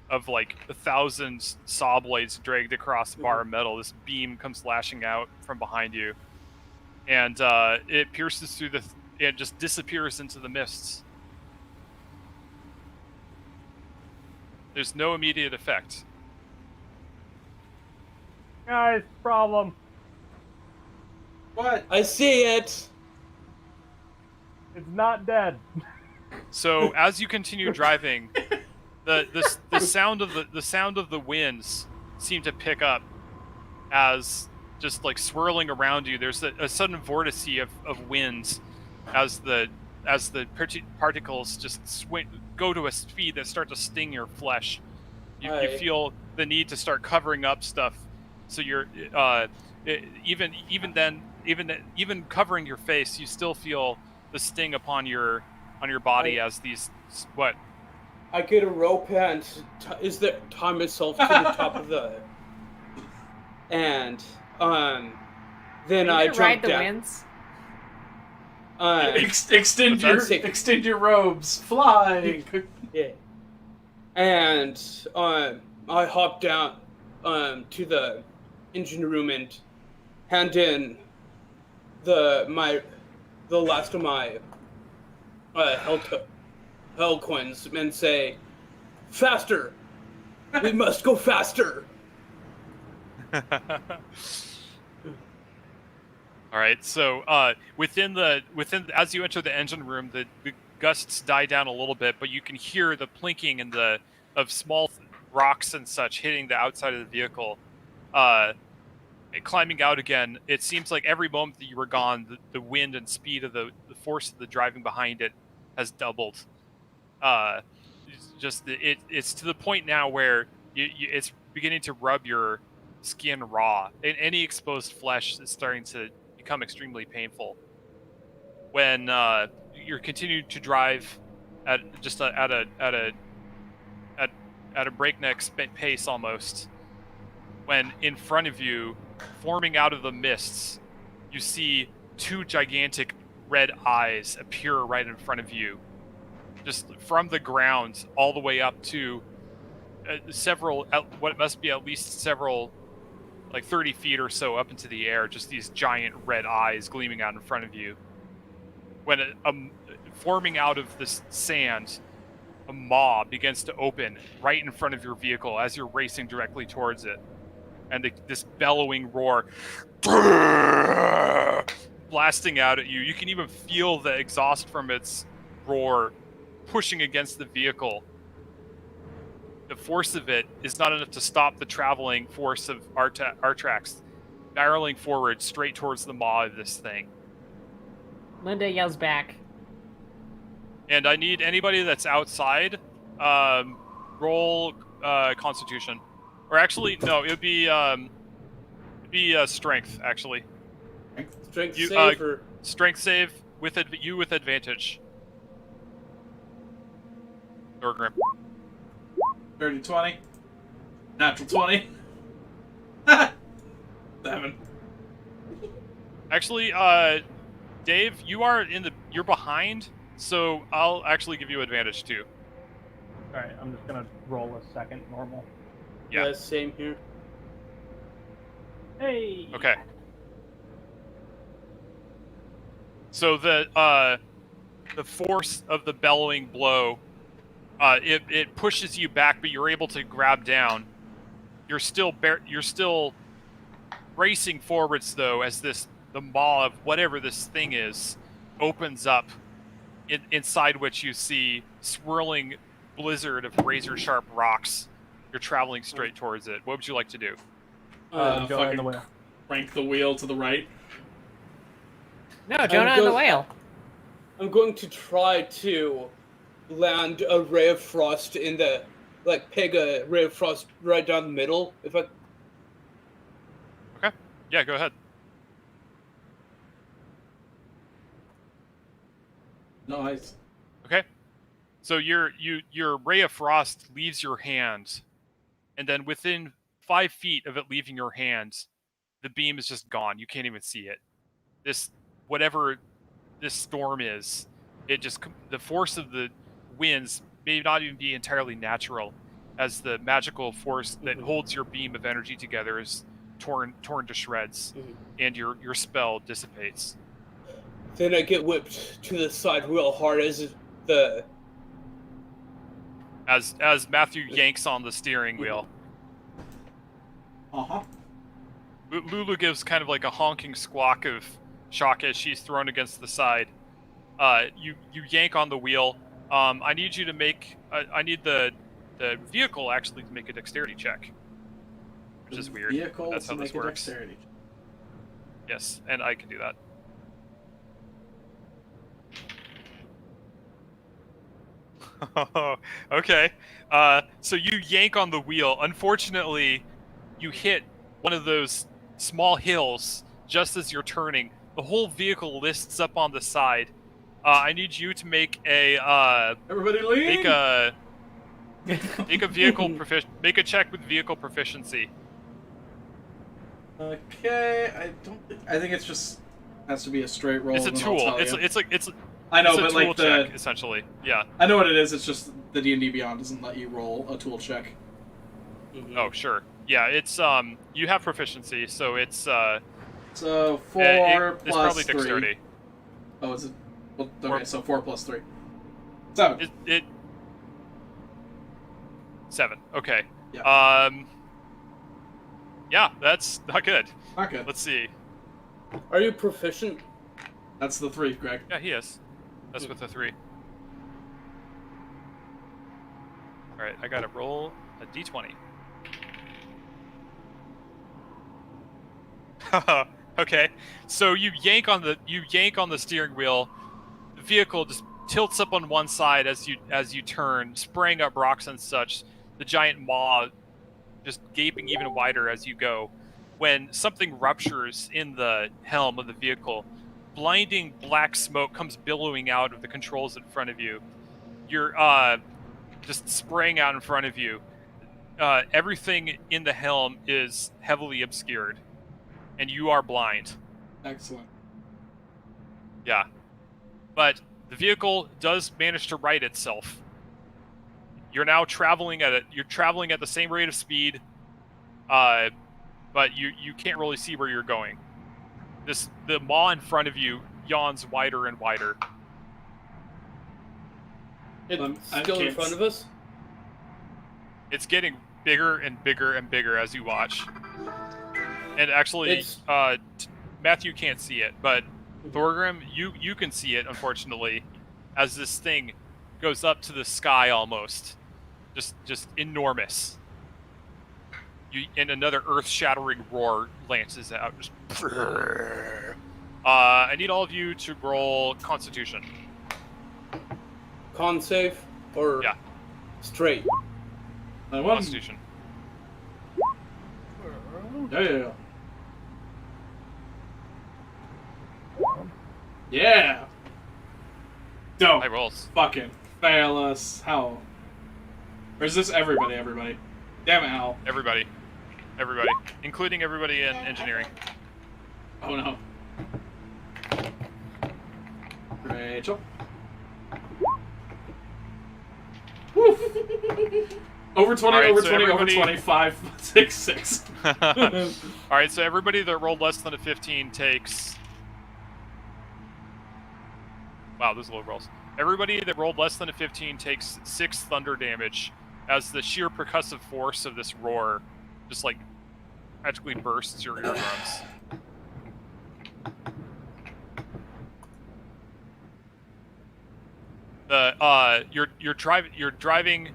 of like 1,000 saw blades dragged across a bar of metal. This beam comes lashing out from behind you, and it pierces through and just disappears into the mists. There's no immediate effect. Guys, problem. What? I see it. It's not dead. So as you continue driving, the sound of the winds seem to pick up as just like swirling around you. There's a sudden vortice of winds as the particles just go to a speed that start to sting your flesh. You feel the need to start covering up stuff. So you're even covering your face, you still feel the sting upon your body as these what? I get a rope and tie myself to the top of the, and then I jump ride the down. winds. Extend your robes. Fly. Yeah. And I hop down to the engine room and hand in the last of my hell coins and say, "Faster! We must go faster!" All right. So within as you enter the engine room, the gusts die down a little bit, but you can hear the plinking and of small rocks and such hitting the outside of the vehicle. Climbing out again, it seems like every moment that you were gone, the wind and speed of the force of the driving behind it has doubled. It's to the point now where it's beginning to rub your skin raw, and any exposed flesh is starting to become extremely painful. When you're continuing to drive at a breakneck pace almost, when in front of you, forming out of the mists, you see two gigantic red eyes appear right in front of you, just from the ground all the way up to what must be at least several, like 30 feet or so up into the air, just these giant red eyes gleaming out in front of you. When forming out of this sand, a maw begins to open right in front of your vehicle as you're racing directly towards it. and this bellowing roar blasting out at you. You can even feel the exhaust from its roar pushing against the vehicle. The force of it is not enough to stop the traveling force of Artrax barreling forward straight towards the maw of this thing. Linda yells back. And I need anybody that's outside, roll Constitution. Or actually, no, it would be Strength, actually. Strength You, save or... Strength save with you with advantage. Dorgrim. Dirty 20. Natural 20. 7. Actually, Dave, you're behind, so I'll actually give you advantage too. Alright, I'm just gonna roll a second normal. Yeah. Yeah, same here. Hey! Okay. So the force of the bellowing blow, it pushes you back, but you're able to grab down. You're still racing forwards though, as the maw of whatever this thing is opens up, inside which you see swirling blizzard of razor sharp rocks. You're traveling straight towards it. What would you like to do? Jonah and the whale. Crank the wheel to the right. No, Jonah and the whale. I'm going to try to land a ray of frost in the... Like, peg a ray of frost right down the middle, if I... Okay. Yeah, go ahead. Nice. Okay. So your ray of frost leaves your hand, and then within 5 feet of it leaving your hand, the beam is just gone. You can't even see it. Whatever this storm is, the force of the winds may not even be entirely natural, as the magical force that holds your beam of energy together is torn to shreds, and your spell dissipates. Then I get whipped to the side real hard as Matthew yanks on the steering wheel. Uh-huh. Lulu gives kind of like a honking squawk of shock as she's thrown against the side. You yank on the wheel. I need you to make. I need the vehicle actually to make a dexterity check, which is weird. Vehicle That's how to this make a works. dexterity. Yes, and I can do that. Okay. So you yank on the wheel. Unfortunately, you hit one of those small hills just as you're turning. The whole vehicle lists up on the side. I need you to make a Everybody lean. make a check with vehicle proficiency. Okay, I think it's just has to be a straight roll. It's a and then I'll tool. tell you. It's I know, it's a but tool like check, essentially. Yeah. I know what it is. It's just the D&D Beyond doesn't let you roll a tool check. Oh, sure. Yeah, it's you have proficiency, so it's So 4 it's plus probably 3. dexterity. Oh, is it? Well, okay, Or- so 4 plus 3. 7. It 7. Okay. Yeah. Yeah, that's not good. Not good. Let's see. Are you proficient? That's the 3, Greg. Yeah, he is. That's with the 3. All right, I gotta roll a d20. Okay, so you yank on the steering wheel. The vehicle just tilts up on one side as you turn, spraying up rocks and such. The giant maw just gaping even wider as you go. When something ruptures in the helm of the vehicle, blinding black smoke comes billowing out of the controls in front of you. You're just spraying out in front of you. Everything in the helm is heavily obscured, and you are blind. Excellent. Yeah. But the vehicle does manage to right itself. You're now traveling at the same rate of speed, but you can't really see where you're going. The maw in front of you yawns wider and wider. It's I still in can't front of us? It's getting bigger and bigger and bigger as you watch. And actually, It's- Matthew can't see it, but Thorgrim, you can see it, unfortunately, as this thing goes up to the sky almost. Just enormous. And another earth-shattering roar lances out. Just I need all of you to roll Constitution. Con save or Yeah. straight? Constitution. Yeah. Yeah. Don't High rolls. fucking fail us. How? Or is this everybody? Everybody. Damn it, Hal. Everybody, including everybody in engineering. Oh no. Rachel. Woo. Over 20, Alright, over so 20, everybody- over 25, 6, 6. All right, so everybody that rolled less than a 15 takes. Wow, those are low rolls. Everybody that rolled less than a 15 takes 6 thunder damage, as the sheer percussive force of this roar just like magically bursts your eardrums. You're driving.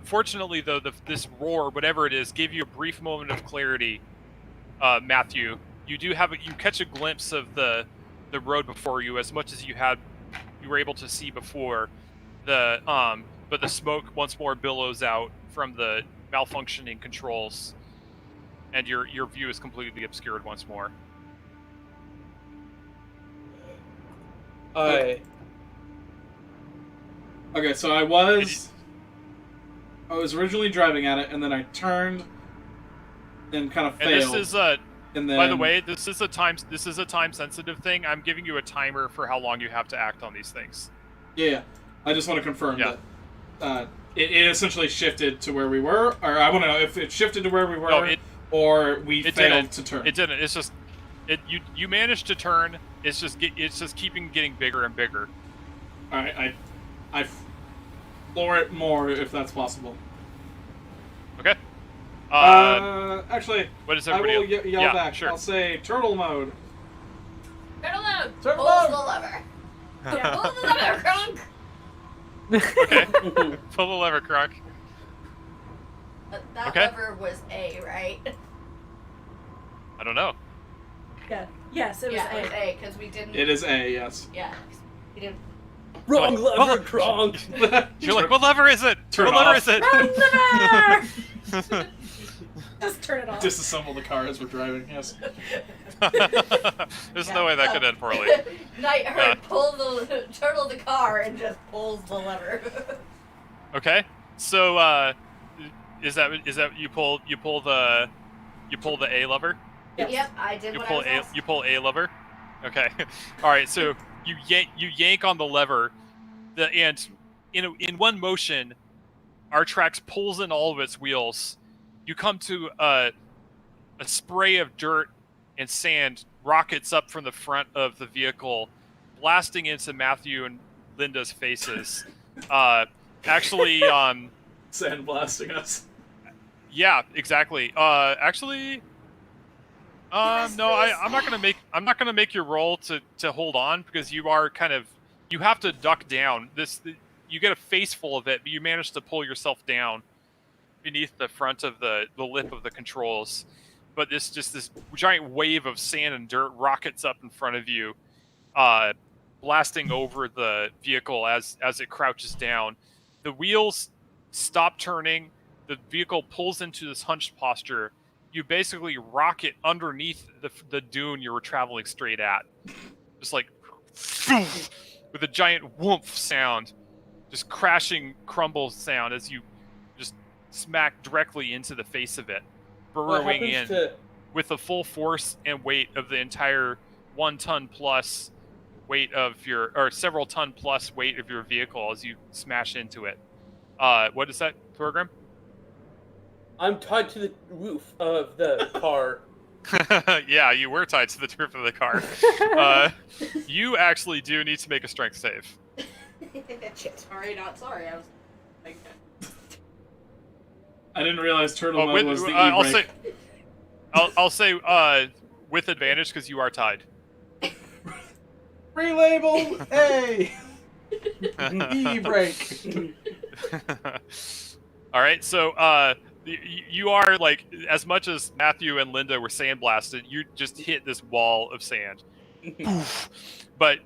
Fortunately though, this roar, whatever it is, gave you a brief moment of clarity, Matthew. You catch a glimpse of the road before you, as much as you were able to see before. But the smoke once more billows out from the malfunctioning controls, and your view is completely obscured once more. Okay, so I was originally driving at it, and then I turned and kind of failed. And this is and then, by the way, this is a time sensitive thing. I'm giving you a timer for how long you have to act on these things. Yeah, I just want to confirm Yeah. that it essentially shifted to where we were, or I want to know if it shifted to where we were, No, or we failed didn't. to turn. It didn't. It's just you managed to turn. It's just getting bigger and bigger. All right, I floor it more if that's possible. Okay. Actually, What is I everybody? will yell yeah, back. Sure. I'll say turtle mode. Turtle mode! Turtle Pulls mode. the lever. Yeah. Pull the lever, Kronk. Okay. Pull the lever, Kronk. That Okay. lever was A, right? I don't know. Yeah. Yes, it was Yeah, it A. was A, because we didn't... It is A, yes. Yeah, we didn't... Wrong What? lever, Kronk. You're like, what lever is it? Turn what it lever off. is it? Wrong lever! Just turn it off. Disassemble the car as we're driving. Yes. There's no way that could end poorly. Nightherd turtle the car and just pulls the lever. Okay. So is that you pull the A lever? Yep, I did what I was asked. You pull A lever. Okay. All right. So you yank on the lever, and in one motion, our tracks pulls in all of its wheels. You come to a spray of dirt and sand rockets up from the front of the vehicle, blasting into Matthew and Linda's faces. Actually, Sandblasting us. yeah, exactly. Actually, no, I'm not gonna make your roll to hold on, because you have to duck down. You get a face full of it, but you manage to pull yourself down beneath the front of the lip of the controls. But this giant wave of sand and dirt rockets up in front of you, blasting over the vehicle as it crouches down. The wheels stop turning. The vehicle pulls into this hunched posture. You basically rocket underneath the dune you were traveling straight at, just like with a giant whoomph sound, just crashing crumble sound as you just smack directly into the face of it, burrowing in with the full force and weight of the entire 1 ton plus weight of several ton plus weight of your vehicle as you smash into it. What is that, Thorgrim? I'm tied to the roof of the car. Yeah, you were tied to the roof of the car. You actually do need to make a strength save. Sorry, not sorry. I was like, I didn't realize turtle mode was the I'll e-brake. say, I'll say with advantage because you are tied. Relabel. Hey. E-break. All right, so you are like, as much as Matthew and Linda were sandblasted, you just hit this wall of sand. Poof. But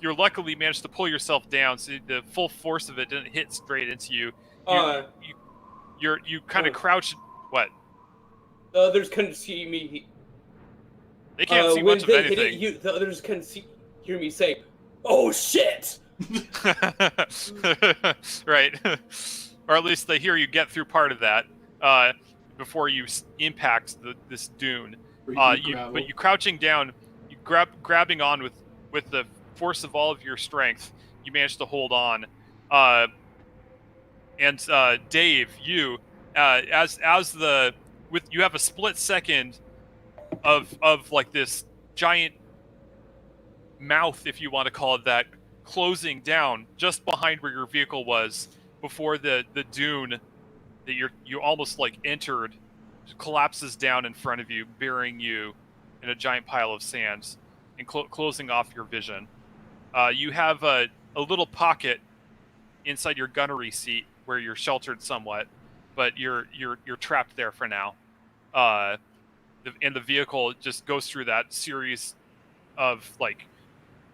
you're luckily managed to pull yourself down, so the full force of it didn't hit straight into you. You kind of crouch. What? The others couldn't see me. They can't see when much of they anything. hit it, the others couldn't hear me say, "Oh shit!" Right. Or at least they hear you get through part of that before you impact this dune. But you crouching down, you grabbing on with the force of all of your strength, you manage to hold on. And Dave, you you have a split second of like this giant mouth, if you want to call it that, closing down just behind where your vehicle was before the dune that you almost like entered collapses down in front of you, burying you in a giant pile of sand and closing off your vision. You have a little pocket inside your gunnery seat where you're sheltered somewhat, but you're trapped there for now. And the vehicle just goes through that series of like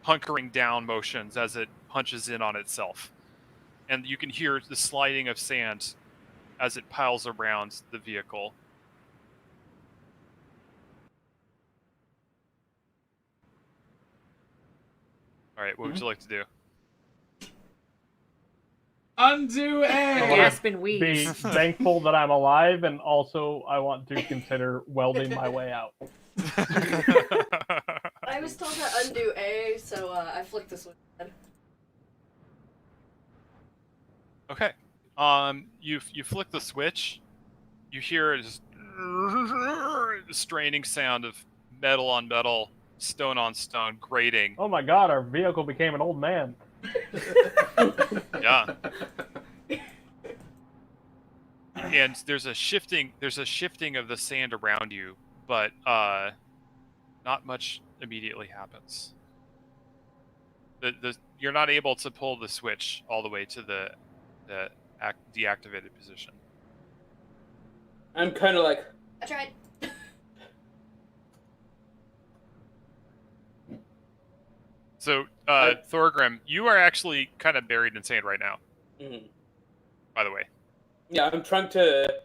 hunkering down motions as it punches in on itself. And you can hear the sliding of sand as it piles around the vehicle. All right, what would you like to do? Undo A. Aspen Be Weed. thankful that I'm alive, and also I want to consider welding my way out. I was told to undo A, so I flicked the switch. Okay. You flick the switch. You hear just straining sound of metal on metal, stone on stone, grating. Oh my god, our vehicle became an old man. Yeah. And there's a shifting of the sand around you, but not much immediately happens. You're not able to pull the switch all the way to the deactivated position. I'm kind of like, I tried. So, Thorgrim, you are actually kind of buried in sand right now. mhm. By the way. Yeah, I'm trying to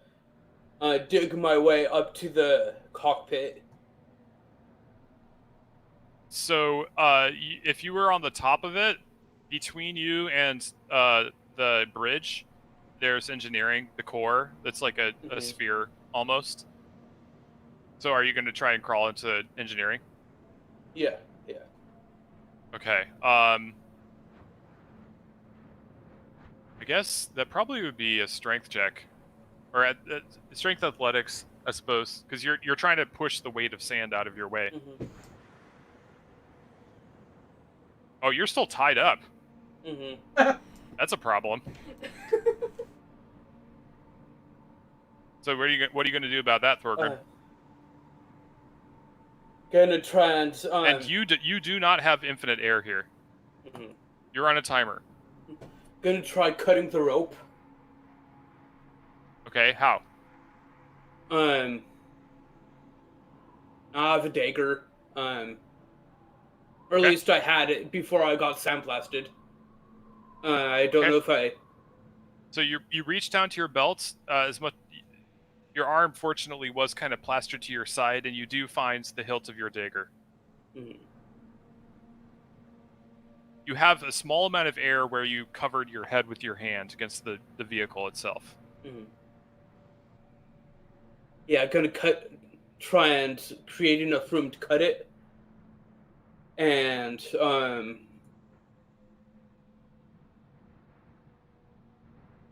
dig my way up to the cockpit. So, if you were on the top of it, between you and the bridge, there's engineering, the core. That's like a sphere almost. So, are you going to try and crawl into engineering? Yeah. Okay. I guess that probably would be a strength check, or strength athletics, I suppose, because you're trying to push the weight of sand out of your way. Mhm. Oh, you're still tied up. Mhm. That's a problem. So what are you going to do about that, Thorgrim? Gonna try and And you do not have infinite air here. mhm. You're on a timer. Gonna try cutting the rope. Okay, how? I have a dagger. Or at least I had it before I got sandblasted. I don't know if I. So you reach down to your belt as much. Your arm, fortunately, was kind of plastered to your side, and you do find the hilt of your dagger. Mhm. You have a small amount of air where you covered your head with your hand against the vehicle itself. Mhm. Yeah, gonna try and create enough room to cut it, and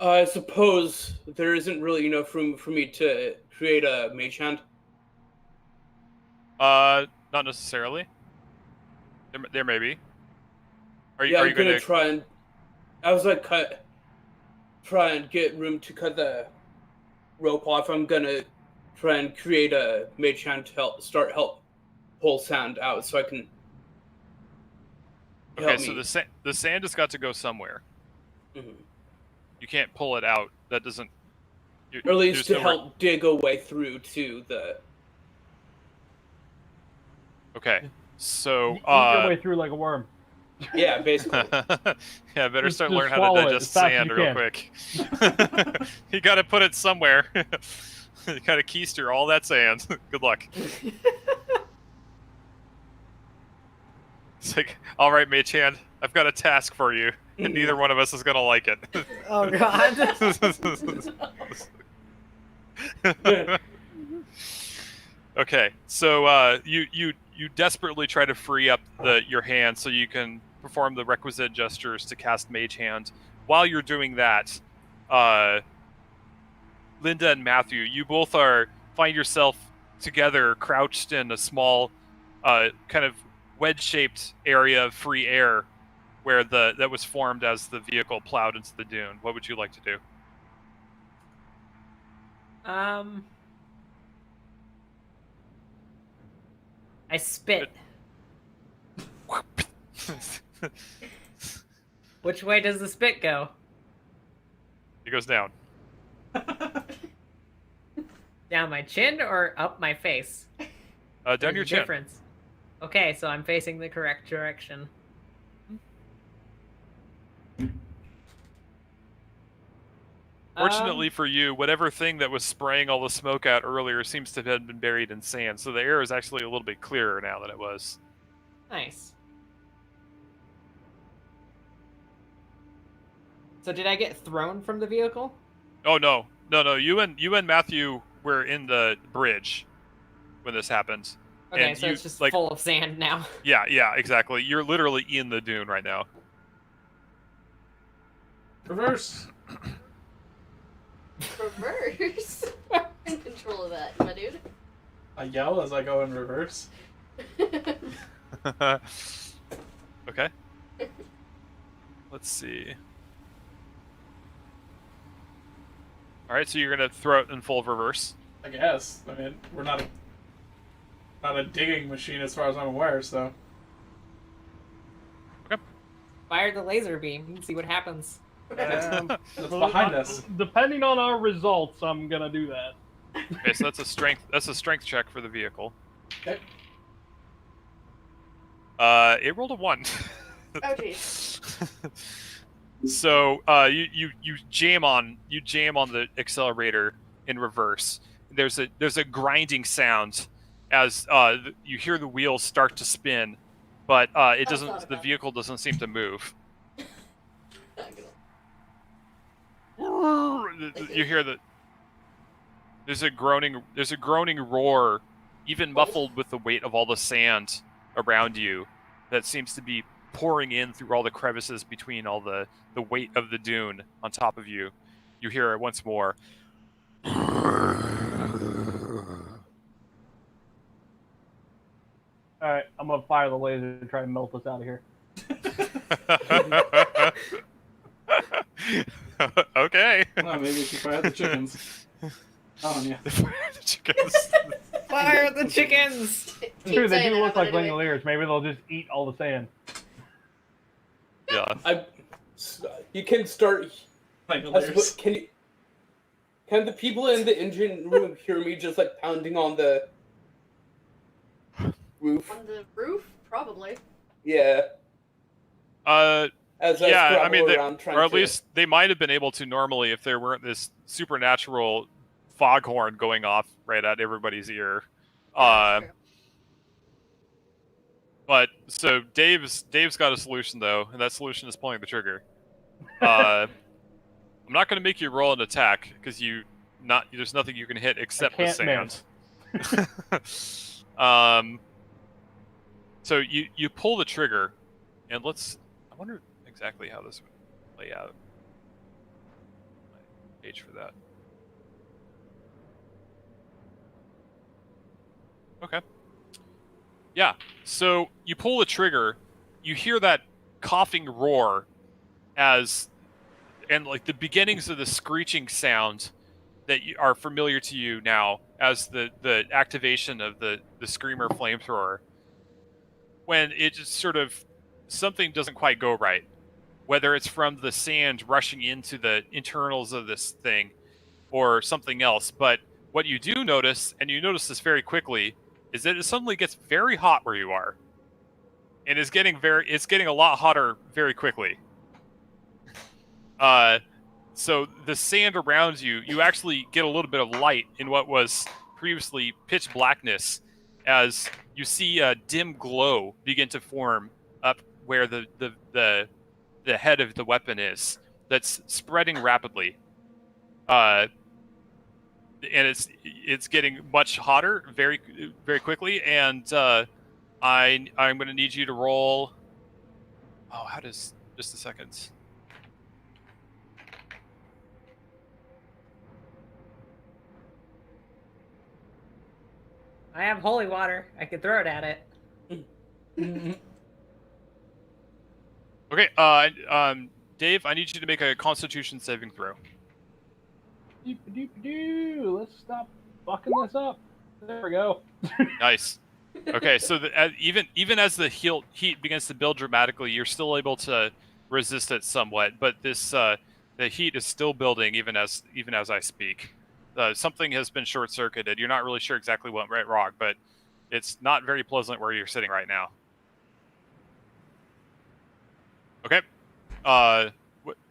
I suppose there isn't really enough room for me to create a mage hand. Not necessarily. There may be. Are you I'm gonna try and? I was like, try and get room to cut the rope off. I'm gonna try and create a mage hand to help pull sand out, so I can. Okay, so the sand has got to go somewhere. Mm-hmm. You can't pull it out. That doesn't. Or at least to help dig a way through to the. Okay, so Eat your way through like a worm. Yeah, basically. yeah, better Just start learning how swallow to it digest as fast as sand you real can. quick. You got to put it somewhere. You got to keister all that sand. Good luck. It's like, all right, Mage Hand, I've got a task for you, and neither one of us is gonna like it. Oh god. Okay, so you desperately try to free up your hand so you can perform the requisite gestures to cast Mage Hand. While you're doing that, Linda and Matthew, you both find yourself together, crouched in a small, kind of wedge-shaped area of free air, where that was formed as the vehicle plowed into the dune. What would you like to do? I spit. Which way does the spit go? It goes down. Down my chin or up my face? Down There's your a chin. difference. Okay, so I'm facing the correct direction. Fortunately for you, whatever thing that was spraying all the smoke out earlier seems to have been buried in sand, so the air is actually a little bit clearer now than it was. Nice. So did I get thrown from the vehicle? Oh no. You and Matthew were in the bridge when this happened. Okay, and so you, it's just like, full of sand now. Yeah, exactly. You're literally in the dune right now. Reverse. Reverse? I'm in control of that, my dude. I yell as I go in reverse. Okay. Let's see. Alright, so you're gonna throw it in full reverse. I guess. I mean, we're not a digging machine as far as I'm aware, so. Fire the laser beam and see what happens. That's behind us. Depending on our results, I'm gonna do that. Okay, so that's a strength check for the vehicle. Okay. It rolled a 1. Oh jeez. So you jam on the accelerator in reverse. There's a grinding sound as you hear the wheels start to spin, but it doesn't. The vehicle doesn't seem to move. You hear there's a groaning roar, even muffled with the weight of all the sand around you, that seems to be pouring in through all the crevices between all the weight of the dune on top of you. You hear it once more. Alright, I'm gonna fire the laser and try to melt us out of here. Okay. Oh, maybe we should fire the chickens. Oh, yeah. The chickens. Fire the chickens! Dude, they do look like Langoliers. Maybe they'll just eat all the sand. Yeah. You can start. Langoliers. Can the people in the engine room hear me just like pounding on the roof? On the roof? Probably. Yeah. As yeah, I mean, or at least they might have been able to normally if there weren't this supernatural foghorn going off right at everybody's ear. But so Dave's got a solution though, and that solution is pulling the trigger. I'm not going to make you roll an attack because there's nothing you can hit except the sand. So you pull the trigger, and I wonder exactly how this would play out. Page for that. Okay. Yeah. So you pull the trigger, you hear that coughing roar and like the beginnings of the screeching sound that are familiar to you now as the activation of the Screamer flamethrower. When it just sort of, something doesn't quite go right. Whether it's from the sand rushing into the internals of this thing or something else. But what you do notice, and you notice this very quickly, is that it suddenly gets very hot where you are. And it's getting a lot hotter very quickly. So the sand around you, you actually get a little bit of light in what was previously pitch blackness, as you see a dim glow begin to form up where the head of the weapon is. That's spreading rapidly. And it's getting much hotter very very quickly, and I'm going to need you to roll. Oh, how does, just a second. I have holy water. I could throw it at it. Okay, Dave, I need you to make a Constitution saving throw. Let's stop fucking this up. There we go. Nice. Okay, so even as the heat begins to build dramatically, you're still able to resist it somewhat. But this the heat is still building even as I speak. Something has been short-circuited. You're not really sure exactly what went wrong, but it's not very pleasant where you're sitting right now. Okay.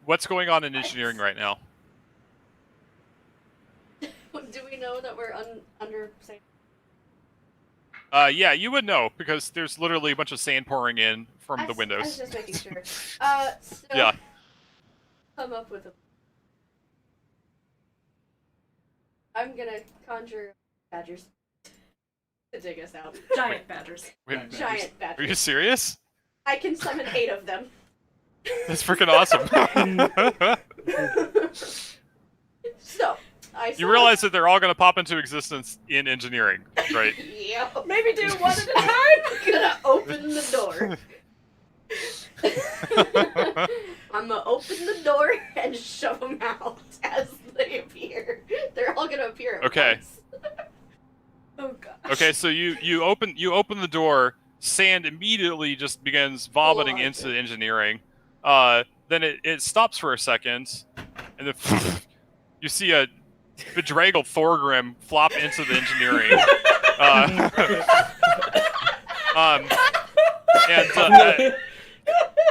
What's going on in engineering right now? Do we know that we're under sand? Yeah, you would know, because there's literally a bunch of sand pouring in from the windows. I was just making sure. So Yeah. Come up with a... I'm gonna conjure badgers to dig us out. Giant badgers. Wait, Giant are you badgers. serious? I can summon 8 of them. That's freaking awesome. So, You realize that they're all going to pop into existence in engineering, right? Yep. Maybe do one at a time. I'm gonna open the door. I'm gonna open the door and shove them out as they appear. They're all gonna appear at Okay. once. Oh gosh. Okay, so you open the door. Sand immediately just begins vomiting Blood. into the engineering. Then it stops for a second, and then you see a bedraggled Thorgrim flop into the engineering.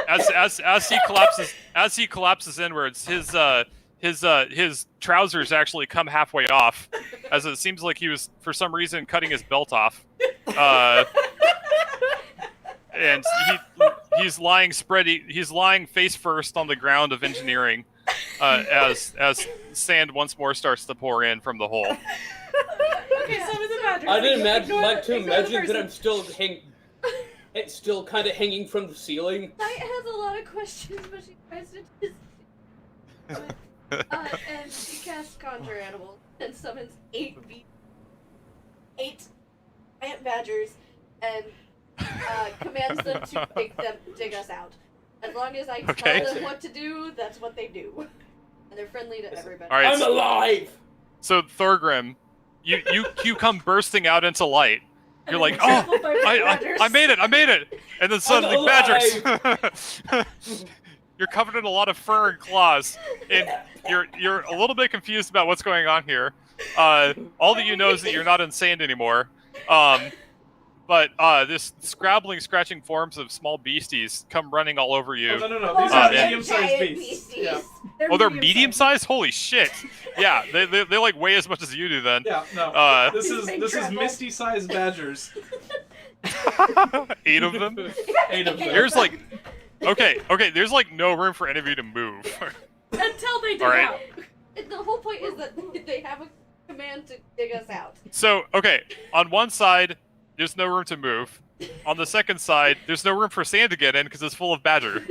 As he collapses inwards, his trousers actually come halfway off, as it seems like he was for some reason cutting his belt off. And he's lying face first on the ground of engineering, as sand once more starts to pour in from the hole. Okay, so the badgers. I didn't Ignore imagine the that I'm still kind of hanging from the ceiling. Knight has a lot of questions, but she tries to just... and she casts Conjure Animal and summons 8 giant badgers and commands them to dig us out. As long as I Okay. tell them what to do, that's what they do. And they're friendly to everybody. All right, I'm alive! So Thorgrim, you come bursting out into light. And You're like, then oh, trampled by badgers. I made it! And then suddenly I'm badgers. You're covered in a lot of fur and claws, and you're a little bit confused about what's going on here. All that you know is that you're not in sand anymore. But this scrabbling, scratching forms of small beasties come running all over you. Oh, no. These are are yeah. medium-sized Giant beasts. beasties. Yeah. Oh, they're medium-sized? Holy shit! Yeah, they like weigh as much as you do then. Yeah, no. This Big is trample. misty-sized badgers. 8 of them. 8 of them. There's like, okay, there's like no room for any of you to move. Until they dig All right. out. The whole point is that they have a command to dig us out. So, okay, on one side, there's no room to move. On the second side, there's no room for sand to get in because it's full of badger.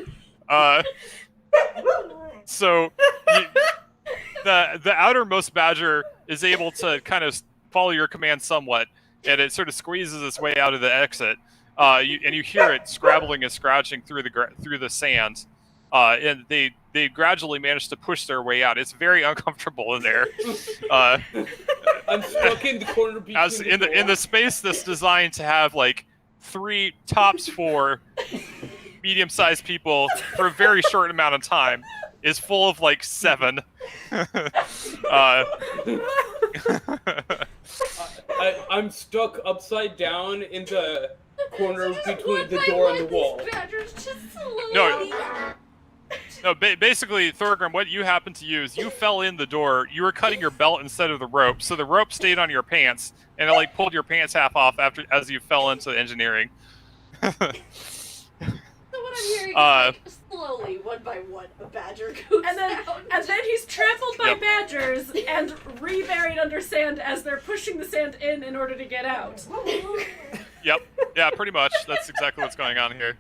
So the outermost badger is able to kind of follow your command somewhat, and it sort of squeezes its way out of the exit. And you hear it scrabbling and scratching through the sand. and they gradually manage to push their way out. It's very uncomfortable in there. I'm stuck in the corner between As the in the space that's designed to have like 3 tops 4 medium-sized people for a very short amount of time is full of like 7. I'm stuck upside down in the corner between the door and the wall. No, basically, Thorgrim, what you happened to use, you fell in the door, you were cutting your belt instead of the rope, so the rope stayed on your pants, and it like pulled your pants half off as you fell into engineering. So what I'm hearing is like slowly, one by one, a badger goes And then he's trampled by badgers and reburied under sand as they're pushing the sand in order to get out. Yep. Yeah, pretty much. That's exactly what's going on here.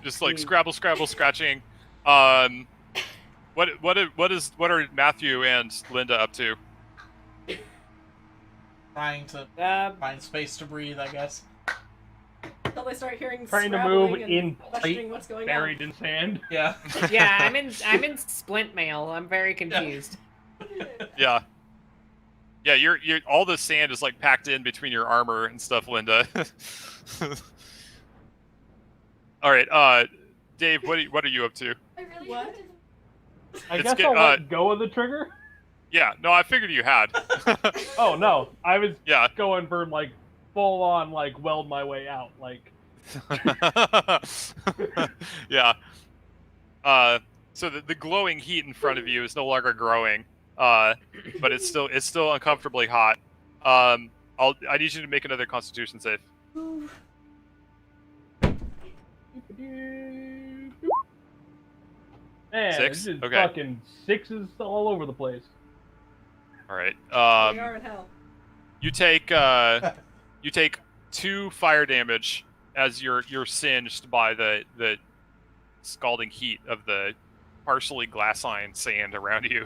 Just like scrabble, scratching. What are Matthew and Linda up to? Trying to find space to breathe, I guess. Until they start hearing Trying to move scrabbling and in questioning plate, what's going buried in sand. Yeah. Yeah, I'm in splint mail. I'm very confused. Yeah. Yeah, you're all the sand is like packed in between your armor and stuff, Linda. All right, Dave, what are you up to? I really What? I guess I'll let go of the trigger. Yeah, no, I figured you had. Oh no, I was Yeah. going for like full on like weld my way out like. Yeah. So the glowing heat in front of you is no longer growing, but it's still uncomfortably hot. I need you to make another Constitution save. Man, 6? it's just Okay. fucking 6s all over the place. All right. We are in hell. You take 2 fire damage as you're singed by the scalding heat of the partially glassine sand around you.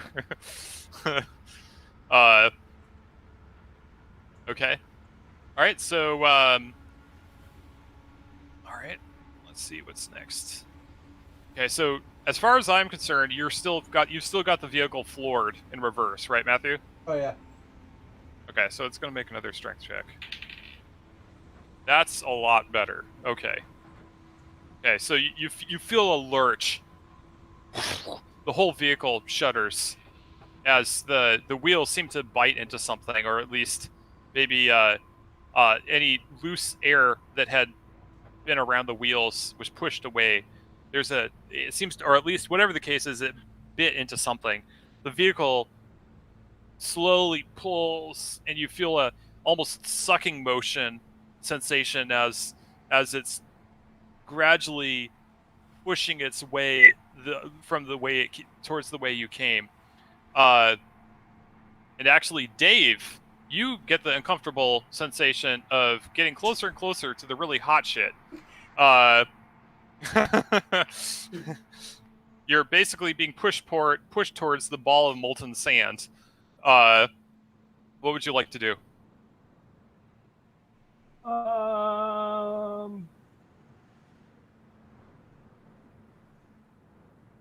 Okay. All right. So all right. Let's see what's next. Okay. So as far as I'm concerned, you've still got the vehicle floored in reverse, right, Matthew? Oh yeah. Okay, so it's going to make another strength check. That's a lot better. Okay. Okay, so you feel a lurch. The whole vehicle shudders as the wheels seem to bite into something, or at least maybe any loose air that had been around the wheels was pushed away. It seems, or at least whatever the case is, it bit into something. The vehicle slowly pulls, and you feel a almost sucking motion sensation as it's gradually pushing its way towards the way you came. And actually, Dave, you get the uncomfortable sensation of getting closer and closer to the really hot shit. You're basically being pushed towards the ball of molten sand. What would you like to do?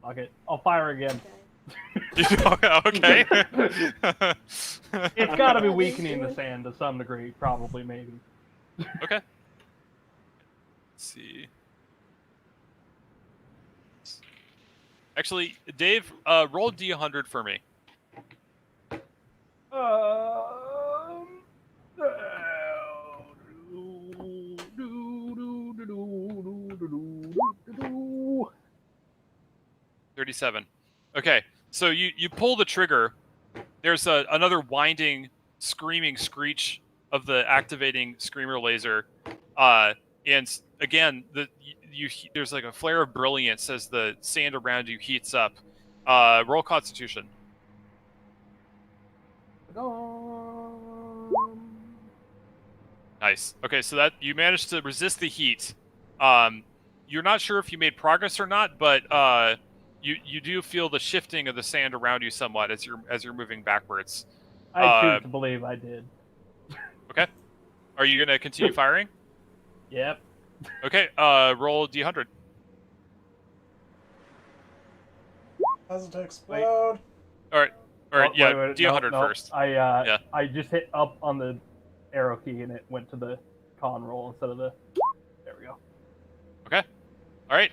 Fuck it. I'll fire again. Okay. It's got to be weakening the sand to some degree, probably, maybe. Okay. Let's see. Actually, Dave, roll D100 for me. Um, 37. Okay, so you pull the trigger. There's another winding, screaming screech of the activating screamer laser, and again there's like a flare of brilliance as the sand around you heats up. Roll Constitution. Nice. Okay, so that you managed to resist the heat. You're not sure if you made progress or not, but you do feel the shifting of the sand around you somewhat as you're moving backwards. I choose to believe I did. Okay. Are you gonna continue firing? Yep. Okay, roll D100. Doesn't explode. All right, yeah, Wait, D100 no. first. Yeah. I just hit up on the arrow key and it went to the con roll instead of the. There we go. Okay. All right.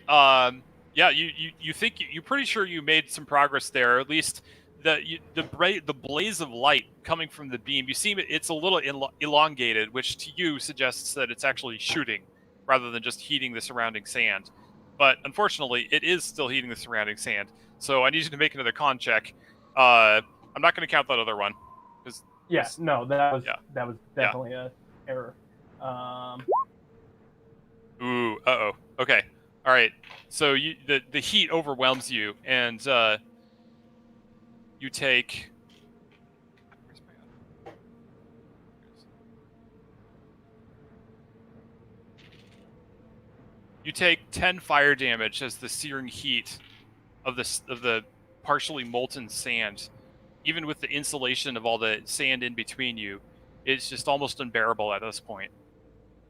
Yeah, you think you're pretty sure you made some progress there. At least the blaze of light coming from the beam. You see it's a little elongated, which to you suggests that it's actually shooting rather than just heating the surrounding sand. But unfortunately, it is still heating the surrounding sand. So I need you to make another con check. I'm not going to count that other one. Yeah, no, that was Yeah. definitely a error. Ooh, uh-oh. Okay. All right. So the heat overwhelms you, and you take. Where's my other? You take 10 fire damage as the searing heat of the partially molten sand, even with the insulation of all the sand in between you, it's just almost unbearable at this point.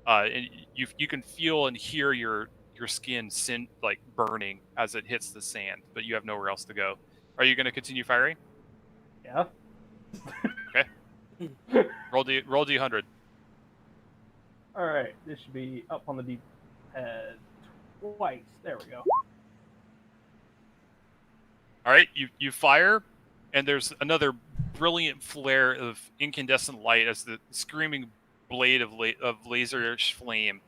And you can feel and hear your skin like burning as it hits the sand, but you have nowhere else to go. Are you going to continue firing? Yeah. Okay. roll D100. All right, this should be up on the D-pad twice. There we go. All right, you fire, and there's another brilliant flare of incandescent light as the screaming blade of laserish flame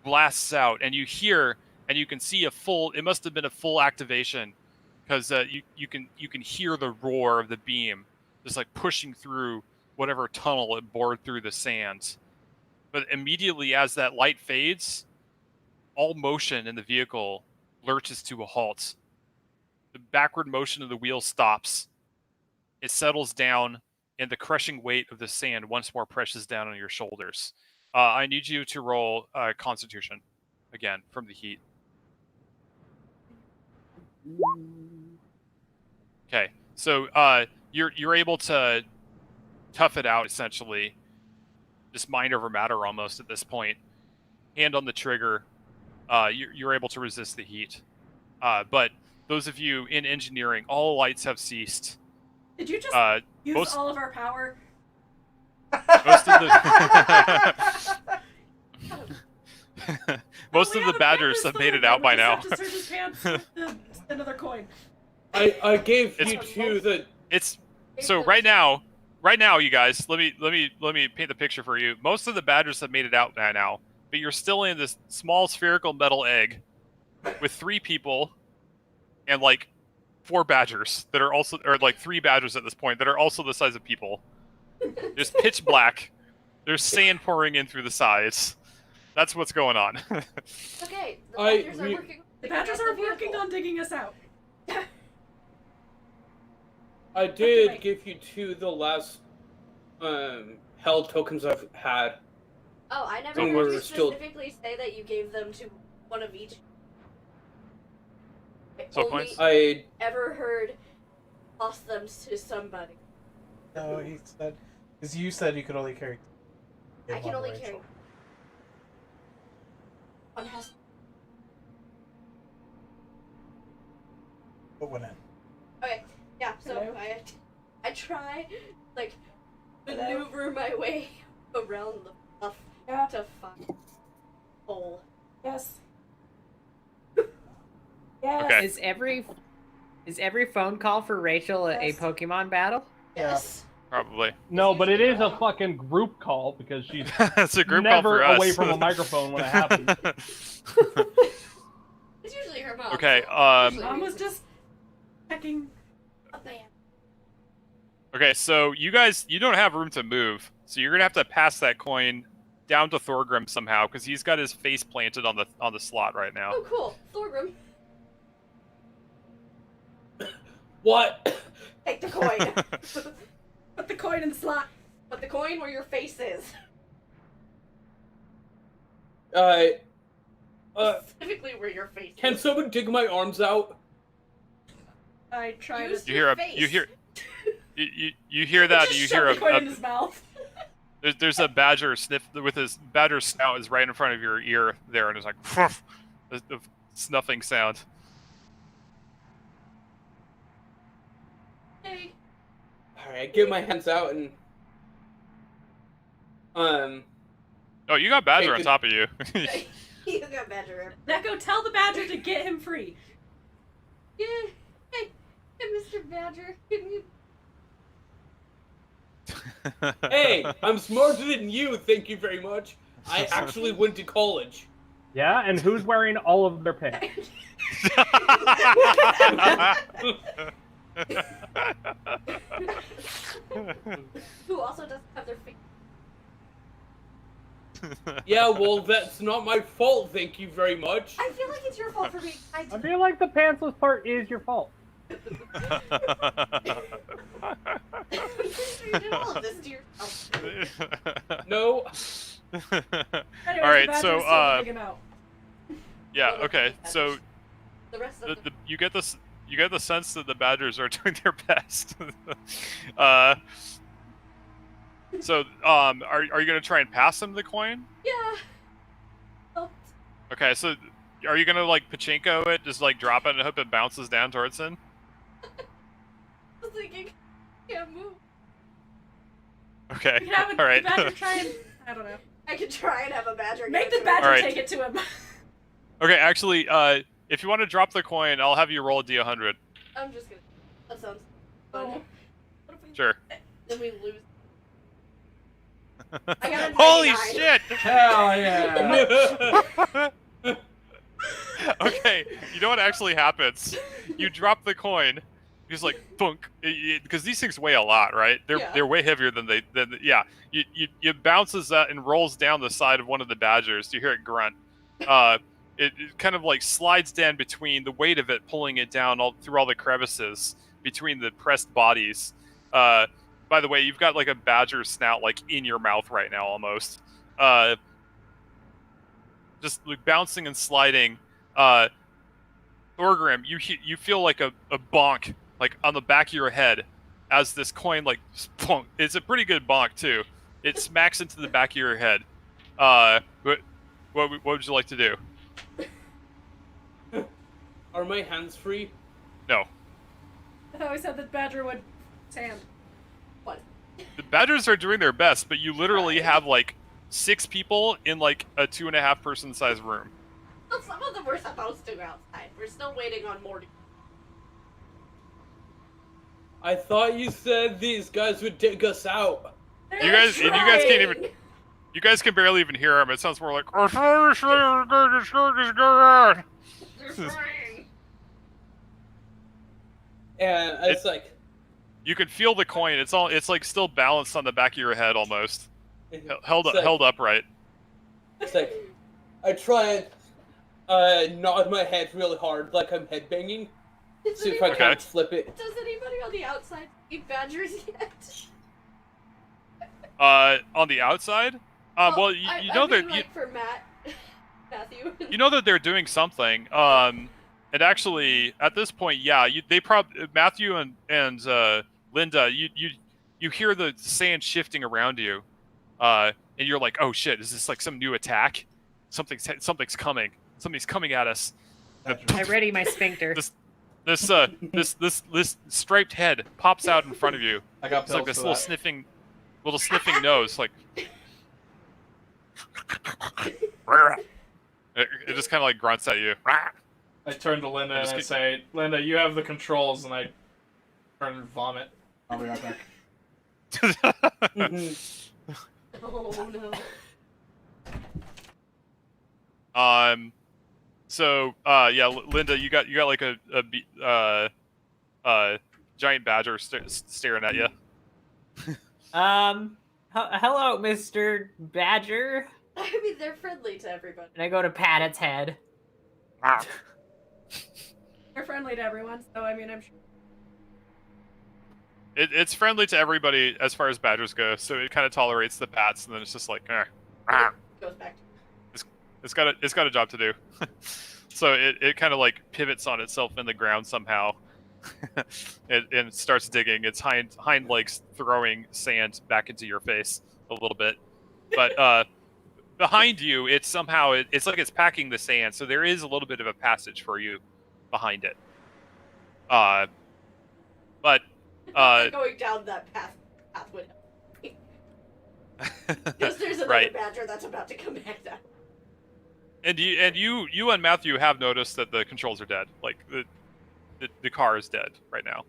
blasts out, and you hear and you can see it must have been a full activation, because you can hear the roar of the beam just like pushing through whatever tunnel it bored through the sands. But immediately as that light fades, all motion in the vehicle lurches to a halt. The backward motion of the wheel stops. It settles down, and the crushing weight of the sand once more presses down on your shoulders. I need you to roll Constitution again from the heat. Okay, so you're able to tough it out essentially, just mind over matter almost at this point. Hand on the trigger, you're able to resist the heat. But those of you in engineering, all lights have ceased. Did you just use all of our power? Most of the most of the badgers have made it out by now. Another coin. I gave you two the. It's so right now, you guys. Let me paint the picture for you. Most of the badgers have made it out by now, but you're still in this small spherical metal egg with 3 people and like 4 badgers that are also, or like 3 badgers at this point that are also the size of people. There's pitch black. There's sand pouring in through the sides. That's what's going on. Okay, the badgers are working on digging us out. I did give you 2 the last held tokens I've had. Oh, I never So heard we're you still- specifically say that you gave them to one of each. So only points? I ever heard lost them to somebody. No, he said, because you said you could only carry. I can only Rachel. carry one has. What went in? Okay, yeah. So Hello? I try like maneuver my way around the bluff to find a hole. Yes. Yes. Okay. Is every phone call for Rachel a Yes. Pokemon battle? Yes. Probably. No, but it is a fucking group call because she's It's a group never call for us. away from a microphone when it happens. It's usually her mom. Okay. Mom was just checking. A band. Okay. So you guys, you don't have room to move, so you're gonna have to pass that coin down to Thorgrim somehow, because he's got his face planted on the slot right now. Oh, cool. Thorgrim, what? take the coin. Put the coin in the slot. Put the coin where your face is. Specifically where your face Can is. someone dig my arms out? I tried Use to. You hear your a face. you hear you hear that just you shoved hear the coin in a his mouth. There's a badger sniff with his badger snout is right in front of your ear there, and it's like the snuffing sound. Hey. Alright, get my hands out and Oh, you got badger on Taken. top of you. You got Badger. Now go tell the Badger to get him free. Yeah. Hey, Mr. Badger, can you? hey, I'm smarter than you, thank you very much. I actually went to college. Yeah, and who's wearing all of their pants? Who also doesn't have their feet. Yeah, well, that's not my fault, thank you very much. I feel like it's your fault for being kind I to feel like the pantsless part is your fault. you did all of this to yourself. No. Anyways, Alright, the so, Badger's still digging out. yeah, okay, so The rest of them. you get this. You get the sense that the badgers are doing their best. So, are you gonna try and pass them the coin? Yeah. Oh, Okay, so are you gonna like pachinko it, just like drop it and hope it bounces down towards him? I was thinking, can't move. Okay, You can have all right. the Badger try and I don't know. I could try and have a badger. Make give the it to me. Badger Alright. take it to him. Okay, actually, if you want to drop the coin, I'll have you roll a d100. I'm just gonna. That sounds fun. Oh. What if we, Sure. Then we lose. I got a Holy 99. shit! Hell yeah! Okay, you know what actually happens? You drop the coin, just like thunk, because these things weigh a lot, right? Yeah. They're way heavier than yeah. It bounces that and rolls down the side of one of the badgers. You hear it grunt. It kind of like slides down between the weight of it, pulling it down all through all the crevices between the pressed bodies. By the way, you've got like a badger snout like in your mouth right now, almost. Just like bouncing and sliding. Thorgrim, you feel like a bonk like on the back of your head as this coin like spunk. It's a pretty good bonk too. It smacks into the back of your head. What would you like to do? Are my hands free? No. I thought we said that Badger would sand. What? The badgers are doing their best, but you literally have like 6 people in like a 2.5 person size room. Well, some of them were supposed to go outside. We're still waiting on more. I thought you said these guys would dig us out. You guys can't even. You guys can barely even hear him. It sounds more like. They're trying. And it's like, You can feel the coin. It's like still balanced on the back of your head almost, held It's like- held upright. it's like, I try and nod my head really hard, like I'm headbanging. Does See if I anybody, can't flip it. does anybody on the outside see badgers yet? On the outside, well, you I know mean, that like for Matthew. you know that they're doing something. And actually, at this point, yeah, Matthew and Linda, you hear the sand shifting around you, and you're like, oh shit, is this like some new attack? Something's coming. Something's coming at us. I ready my sphincter. This striped head pops out in front of you. I got It's like pills this for little that. sniffing nose, like it just kind of like grunts at you. I turn to Linda and just I keep- say, Linda, you have the controls, and I turn and vomit. I'll be right back. Oh no. So yeah, Linda, you got like a giant badger staring at you. Hello, Mr. Badger. I mean, they're friendly to everybody. And I go to pat its head. They're friendly to everyone, so I mean, I'm sure. It's friendly to everybody as far as badgers go, so it kind of tolerates the pats, and then it's just like, Goes back to. it's got a job to do. So it kind of like pivots on itself in the ground somehow, and starts digging. Its hind legs throwing sand back into your face a little bit, but behind you, it's like it's packing the sand, so there is a little bit of a passage for you behind it. But going down that path would help me. Because there's another right. badger that's about to come back down. And you and Matthew have noticed that the controls are dead. Like the car is dead right now.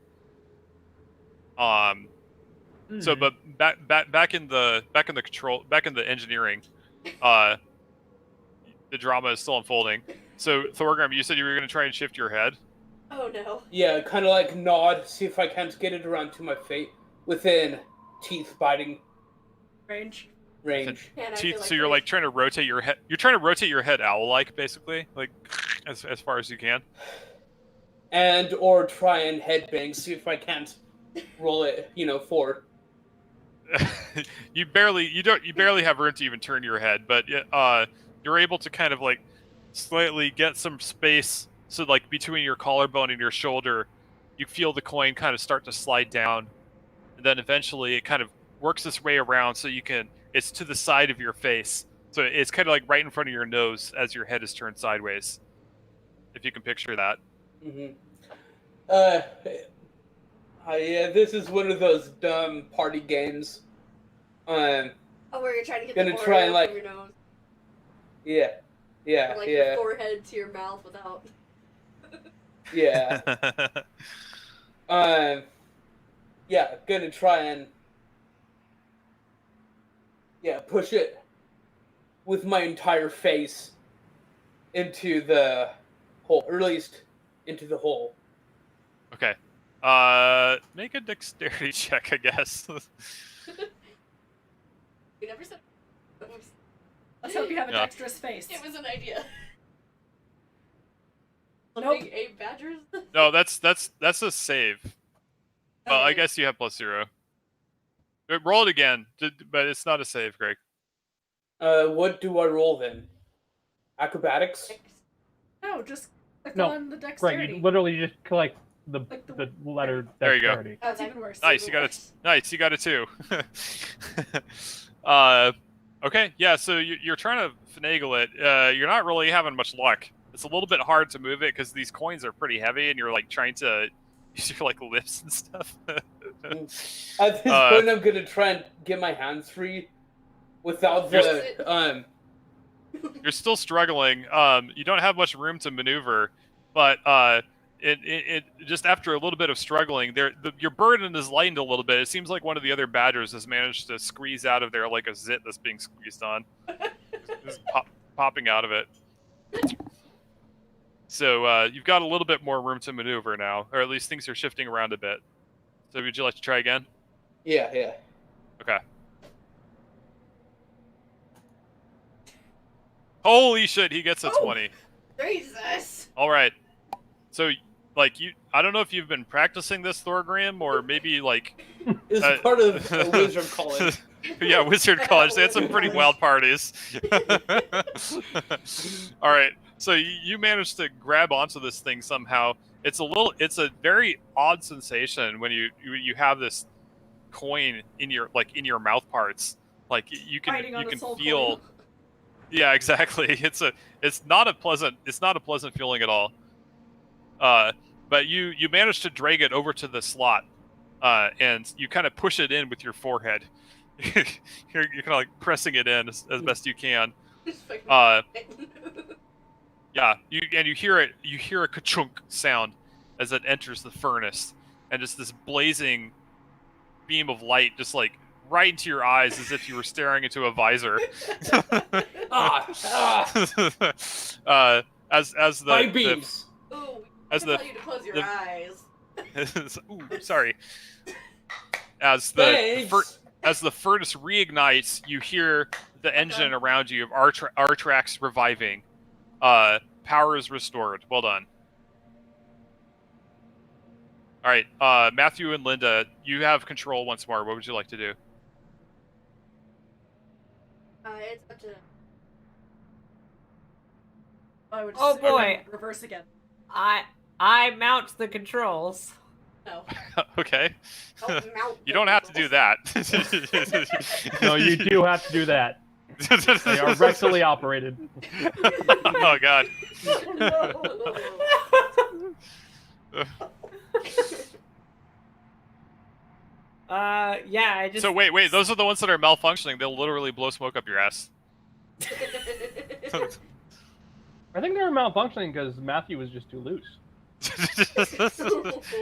So, but back in the engineering, the drama is still unfolding. So, Thorgrim, you said you were going to try and shift your head. Oh no. Yeah, kind of like nod, see if I can't get it around to my fate within teeth biting Range. range. Teeth. So you're like trying to rotate your head. You're trying to rotate your head owl-like, basically, like as far as you can. And or try and headbang, see if I can't roll it, forward. you barely have room to even turn your head, but you're able to kind of like slightly get some space, so like between your collarbone and your shoulder, you feel the coin kind of start to slide down, and then eventually it kind of works its way around, so it's to the side of your face, so it's kind of like right in front of your nose as your head is turned sideways, if you can picture that. Yeah, this is one of those dumb party games. Where you're trying to get gonna the try and from your nose. Yeah, Or, like yeah. your forehead to your mouth without. Yeah. Yeah, gonna try and push it with my entire face into the hole, or at least into the hole. Okay. Make a dexterity check, I guess. We never said. Let's hope you have a dexterous face. It was an idea. Nope. 8 badgers? No, that's a save. Well, I guess you have +0. Roll it again, but it's not a save, Greg. What do I roll then? Acrobatics? No, just click No, on the Right, dexterity. you literally just click the letter There you go. dexterity. That's even worse. Nice, you got it too. Okay, yeah. So you're trying to finagle it. You're not really having much luck. It's a little bit hard to move it because these coins are pretty heavy, and you're like trying to use your like lips and stuff. At this point, I'm gonna try and get my hands free without the You're still struggling. You don't have much room to maneuver, but it just after a little bit of struggling, your burden is lightened a little bit. It seems like one of the other badgers has managed to squeeze out of there like a zit that's being squeezed on, just popping out of it. So you've got a little bit more room to maneuver now, or at least things are shifting around a bit. So would you like to try again? Yeah. Okay. Holy shit, he gets a 20. Jesus. All right. So, like, I don't know if you've been practicing this, Thorgrim, or maybe, like... It's part of a wizard college. Yeah, wizard college. They had some pretty wild parties. All right. So you managed to grab onto this thing somehow. It's a very odd sensation when you have this coin in your mouth parts. Like you can feel. Coin. Yeah, exactly. It's not a pleasant feeling at all. But you manage to drag it over to the slot, and you kind of push it in with your forehead. you're kind of like pressing it in as best you can. Yeah, you hear a ka-chunk sound as it enters the furnace, and just this blazing beam of light just like right into your eyes as if you were staring into a visor. As the my beams. As the tell you to close your eyes. Ooh, sorry. As the furnace reignites, you hear the engine around you of Artrax reviving. Power is restored. Well done. All right, Matthew and Linda, you have control once more. What would you like to do? It's up to. I would Oh, boy. reverse again. I mount the controls. No. Okay. Don't mount You the don't have to do vehicles. that. No, you do have to do that. They are rectally operated. Oh god. Yeah, I just. So wait, those are the ones that are malfunctioning. They'll literally blow smoke up your ass. I think they were malfunctioning because Matthew was just too loose.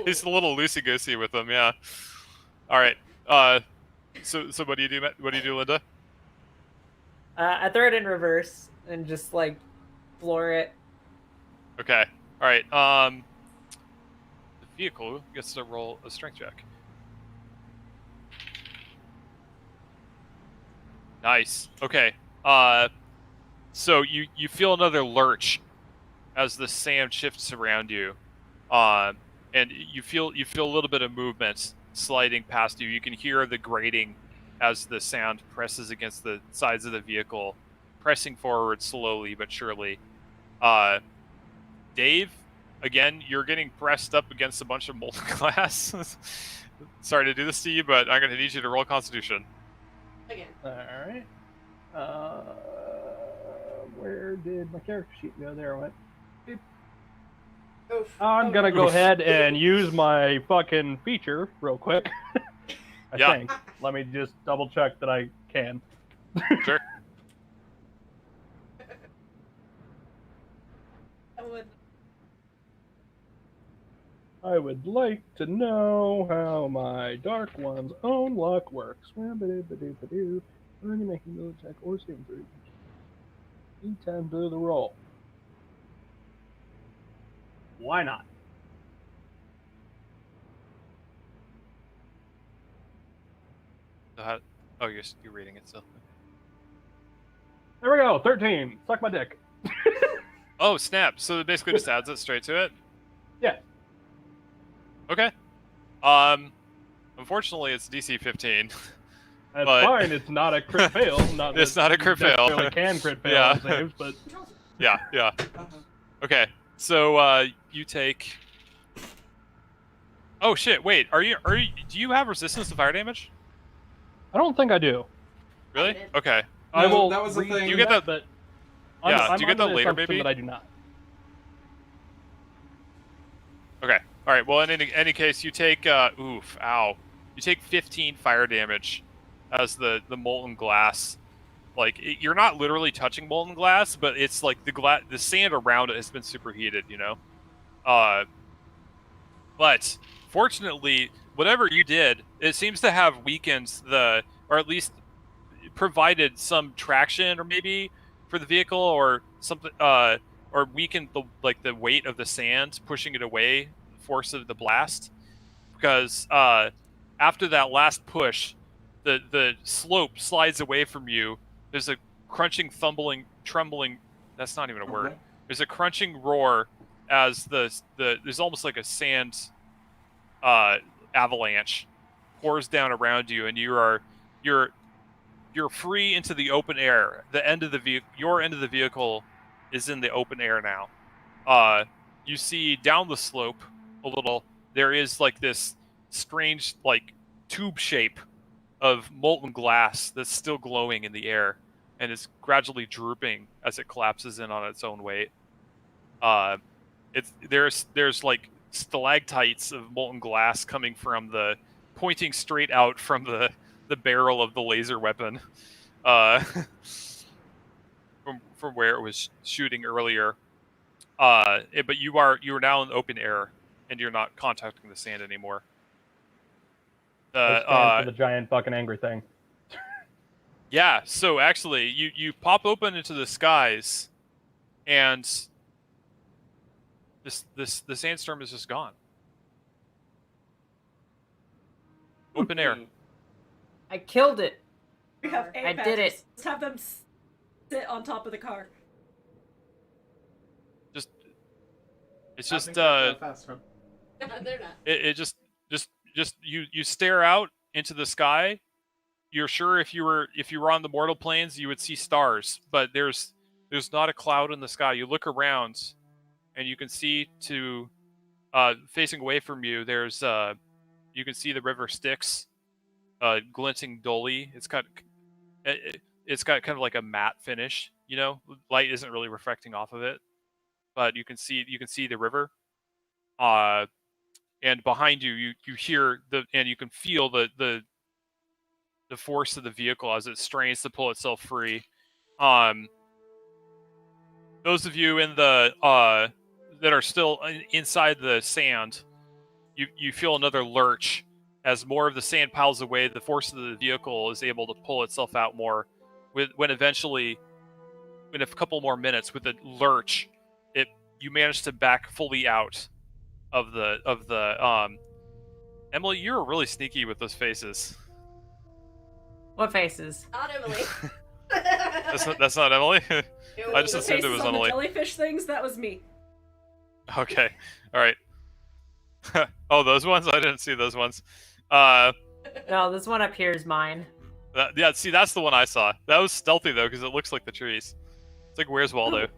He's a little loosey goosey with them, yeah. All right. So what do you do? What do you do, Linda? I throw it in reverse and just like floor it. Okay. All right. The vehicle gets to roll a strength check. Nice. Okay. So you feel another lurch as the sand shifts around you, and you feel a little bit of movement sliding past you. You can hear the grating as the sound presses against the sides of the vehicle, pressing forward slowly but surely. Dave, again, you're getting pressed up against a bunch of molten glass. Sorry to do this to you, but I'm going to need you to roll Constitution. Again. Alright. Where did my character sheet go? There it went. Oof. I'm gonna go ahead and use my fucking feature real quick. I Yeah. think. Let me just double check that I can. Sure. I would like to know how my Dark One's own luck works. When you're making no attack or saving through. E10 to the roll. Why not? Oh, you're reading it still. There we go. 13. Suck my dick. Oh, snap. So it basically just adds it straight to it? Yeah. Okay. Unfortunately, it's DC 15. That's But- fine. It's not a crit fail. Not It's that not a crit fail. necessarily can crit fail Yeah. on saves, but Yeah. Okay. So you take. Oh shit! Wait, are you? Do you have resistance to fire damage? I don't think I do. Really? I did. Okay. I No, will. that was the redo thing. You get that- but Yeah, I'm do you get under that the later, assumption maybe? that I do not. Okay. All right. Well, in any case, you take. Oof! Ow! You take 15 fire damage as the molten glass. Like you're not literally touching molten glass, but it's like the sand around it has been superheated. You know. But fortunately, whatever you did, it seems to have weakened or at least provided some traction, or maybe for the vehicle, or something, or weakened the weight of the sand, pushing it away, the force of the blast. Because after that last push, the slope slides away from you. There's a crunching, trembling. That's not even a word. There's a crunching roar as there's almost like a sand avalanche pours down around you, and you're free into the open air. The end of your end of the vehicle is in the open air now. You see down the slope a little. There is like this strange like tube shape of molten glass that's still glowing in the air, and is gradually drooping as it collapses in on its own weight. There's like stalactites of molten glass coming from pointing straight out from the barrel of the laser weapon, from where it was shooting earlier. But you are now in the open air, and you're not contacting the sand anymore. I stand for the giant fucking angry thing. Yeah, so actually, you pop open into the skies, and the sandstorm is just gone. Open air. I killed it. We have I did it. Let's have them sit on top of the car. It's I just think they're faster. They're not. it just you stare out into the sky. You're sure if you were on the mortal planes, you would see stars, but there's not a cloud in the sky. You look around, and you can see to facing away from you, there's you can see the river Styx, glinting dully. It's got kind of like a matte finish. You know, light isn't really reflecting off of it, but you can see the river. And behind you, you hear and you can feel the force of the vehicle as it strains to pull itself free. Those of you in the that are still inside the sand, you feel another lurch as more of the sand piles away. The force of the vehicle is able to pull itself out more. When eventually, in a couple more minutes, with a lurch, you manage to back fully out of the. Emily, you're really sneaky with those faces. What faces? Not Emily. That's not Emily. I just The assumed it faces was on Emily. the jellyfish things, that was me. Okay, all right. Oh, those ones? I didn't see those ones. No, this one up here is mine. Yeah, see, that's the one I saw. That was stealthy though, because it looks like the trees. It's like, where's Waldo?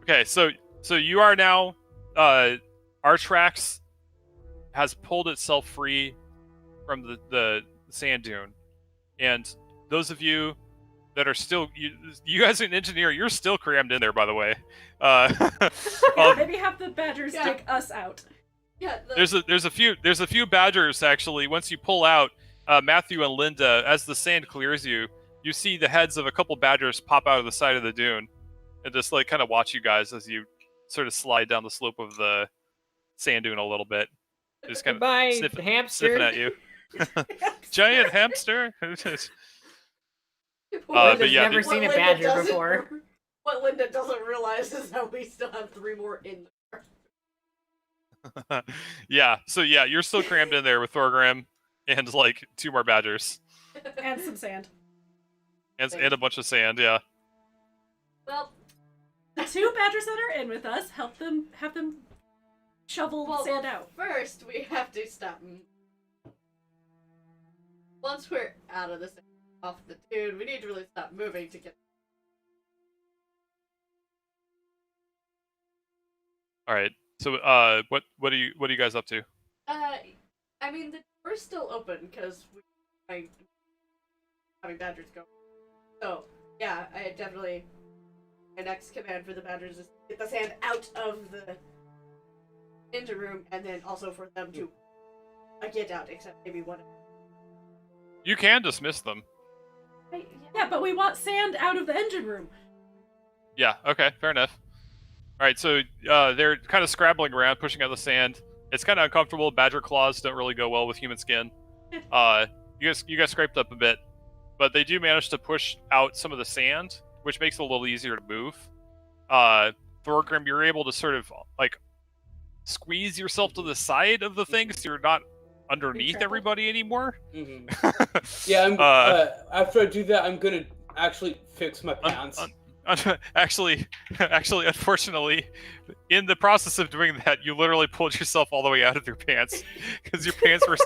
Okay, so you are now. Artrax has pulled itself free from the sand dune, and those of you that are still you guys are an engineer, you're still crammed in there, by the way. Yeah, maybe have the badgers dig us out. Yeah. There's a few badgers actually. Once you pull out, Matthew and Linda, as the sand clears you see the heads of a couple badgers pop out of the side of the dune, and just like kind of watch you guys as you sort of slide down the slope of the sand dune a little bit. Just kind of sniffing at you. Giant hamster. But yeah, never seen a badger before. What Linda doesn't realize is that we still have 3 more in there. Yeah, so yeah, you're still crammed in there with Thorgrim and like 2 more badgers. And some sand. And a bunch of sand, yeah. Well, the 2 badgers that are in with us, have them shovel sand out. First, we have to stop. Once we're out of this, off the dune, we need to really stop moving to get. All right. So, what are you guys up to? I mean, the door's still open because we're having badgers go. So, yeah, I definitely. My next command for the badgers is to get the sand out of the engine room, and then also for them to get out, except maybe one. You can dismiss them. Yeah, but we want sand out of the engine room. Yeah. Okay. Fair enough. All right. So they're kind of scrabbling around, pushing out the sand. It's kind of uncomfortable. Badger claws don't really go well with human skin. You guys scraped up a bit, but they do manage to push out some of the sand, which makes it a little easier to move. Thorgrim, you're able to sort of like squeeze yourself to the side of the thing, so you're not underneath everybody anymore. Mm-hmm. Yeah, after I do that, I'm gonna actually fix my pants. Actually, unfortunately, in the process of doing that, you literally pulled yourself all the way out of your pants because your pants were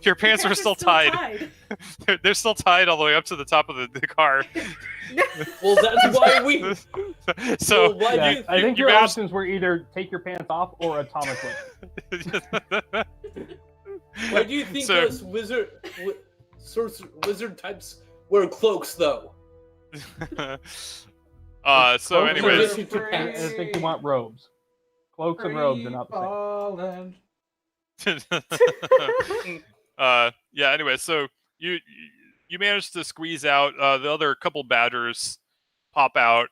your pants were still tied. They're still tied all the way up to the top of the car. Well, that's why we. So well, yeah, I think your options were either take your pants off or atomic whip. Why do you think those wizard types wear cloaks, though? So anyways, I think you want robes. Cloaks and robes are not the same. Yeah. Anyway, so you managed to squeeze out. The other couple badgers pop out.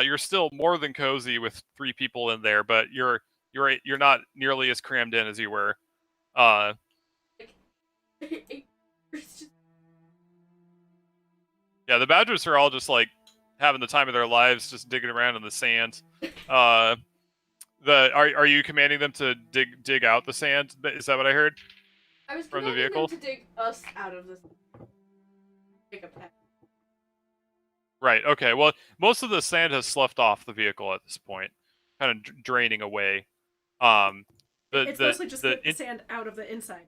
You're still more than cozy with 3 people in there, but you're not nearly as crammed in as you were. Yeah, the badgers are all just like having the time of their lives, just digging around in the sand. Are you commanding them to dig out the sand? Is that what I heard? I was from the vehicle them to dig us out of this. Take a pack. Right. Okay. Well, most of the sand has sloughed off the vehicle at this point, kind of draining away. It's mostly just the sand out of the inside.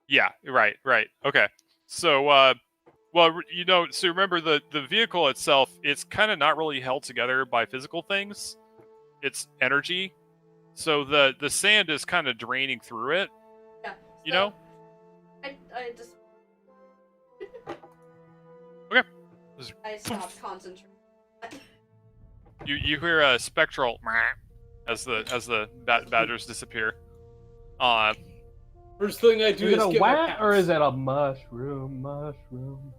Yeah. Right. Okay. So, well, so remember the vehicle itself, it's kind of not really held together by physical things. its energy, so the sand is kind of draining through it. Yeah. You know. I just. Okay. I stopped concentrating. You hear a spectral as the badgers disappear. First thing I do Is it is a get my wat or pants. is it a mushroom? Mushroom.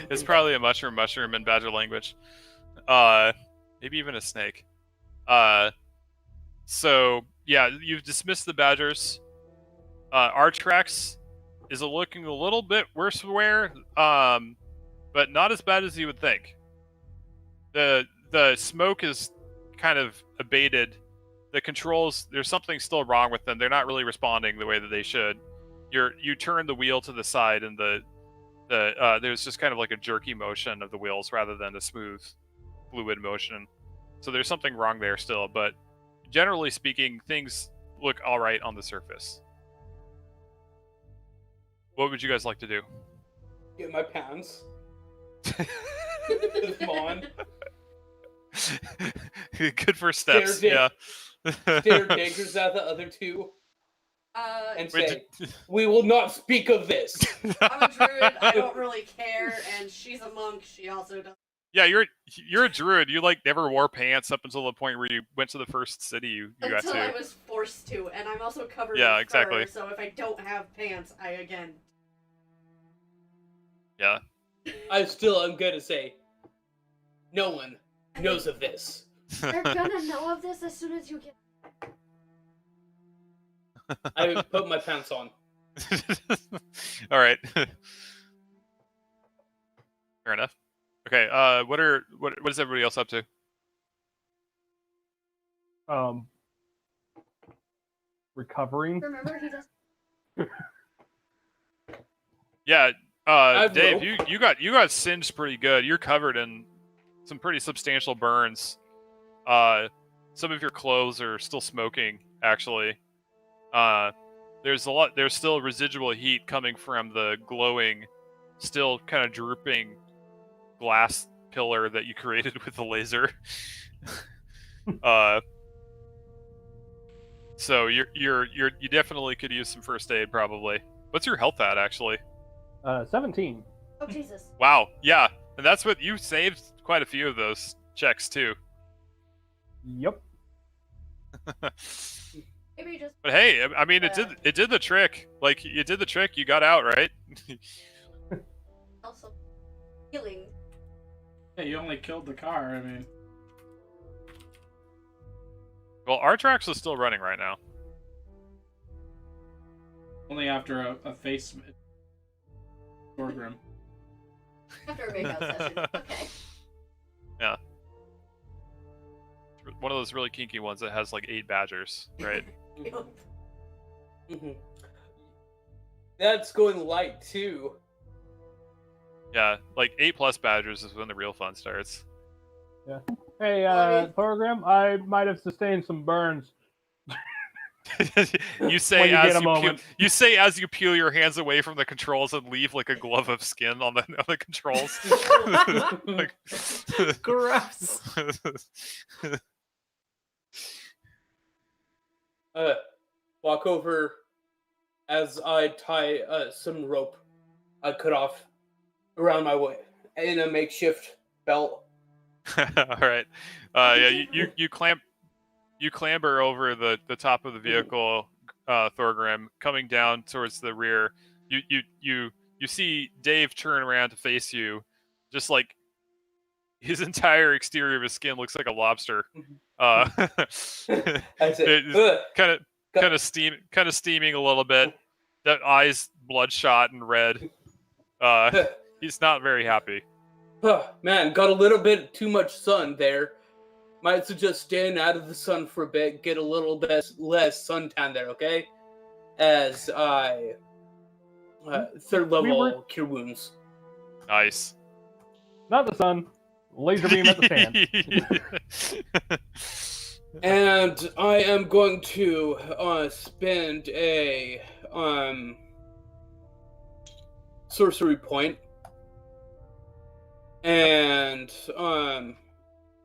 It's probably a mushroom in badger language. Maybe even a snake. So yeah, you've dismissed the badgers. Artrax is looking a little bit worse for wear, but not as bad as you would think. The smoke is kind of abated. The controls, there's something still wrong with them. They're not really responding the way that they should. You turn the wheel to the side, and there's just kind of like a jerky motion of the wheels rather than a smooth, fluid motion. So there's something wrong there still, but generally speaking, things look all right on the surface. What would you guys like to do? Get my pants. Put them on. Good first steps. Stare Yeah. Stare daggers at the other two and Wait, say, "We will not speak of this." I'm a druid. I don't really care, and she's a monk. She also doesn't. Yeah, you're a druid. You like never wore pants up until the point where you went to the first city you got Until to. I was forced to, and I'm also covered Yeah, in exactly. fur, so if I don't have pants, I again. Yeah. I still am gonna say, no one knows of this. They're gonna know of this as soon as you get. I put my pants on. All right. Fair enough. Okay. What is everybody else up to? Recovering. Remember, he does. Yeah. Dave, rope. you got singed pretty good. You're covered in some pretty substantial burns. Some of your clothes are still smoking, actually. There's still residual heat coming from the glowing, still kind of drooping glass pillar that you created with the laser. So you definitely could use some first aid, probably. What's your health at, actually? 17. Oh Jesus! Wow, yeah, and that's what you saved quite a few of those checks too. Yep. Maybe just. But hey, I mean, it did the trick. Like, you did the trick. You got out, right? Also, healing. Yeah, you only killed the car. I mean, Well, Artrax is still running right now. only after a face. Gorgrim. After a makeout session. Okay. Yeah. One of those really kinky ones that has like 8 badgers, right? Mhm. That's going light too. Yeah, like 8+ badgers is when the real fun starts. Hey, program, I might have sustained some burns. You say When you as get a you peel, moment. you say as you peel your hands away from the controls and leave like a glove of skin on the controls. Like, Gross. Walk over as I tie some rope I cut off around my way in a makeshift belt. All right. Yeah, you clamber over the top of the vehicle, Thorgrim, coming down towards the rear. You see Dave turn around to face you, just like his entire exterior of his skin looks like a lobster. I say, kind of steaming a little bit. That eyes bloodshot and red. He's not very happy. Man, got a little bit too much sun there. Might suggest staying out of the sun for a bit, get a little bit less suntan there, okay? As I third level cure wounds. Nice. Not the sun. Laser beam at the sand. And I am going to spend a sorcery point and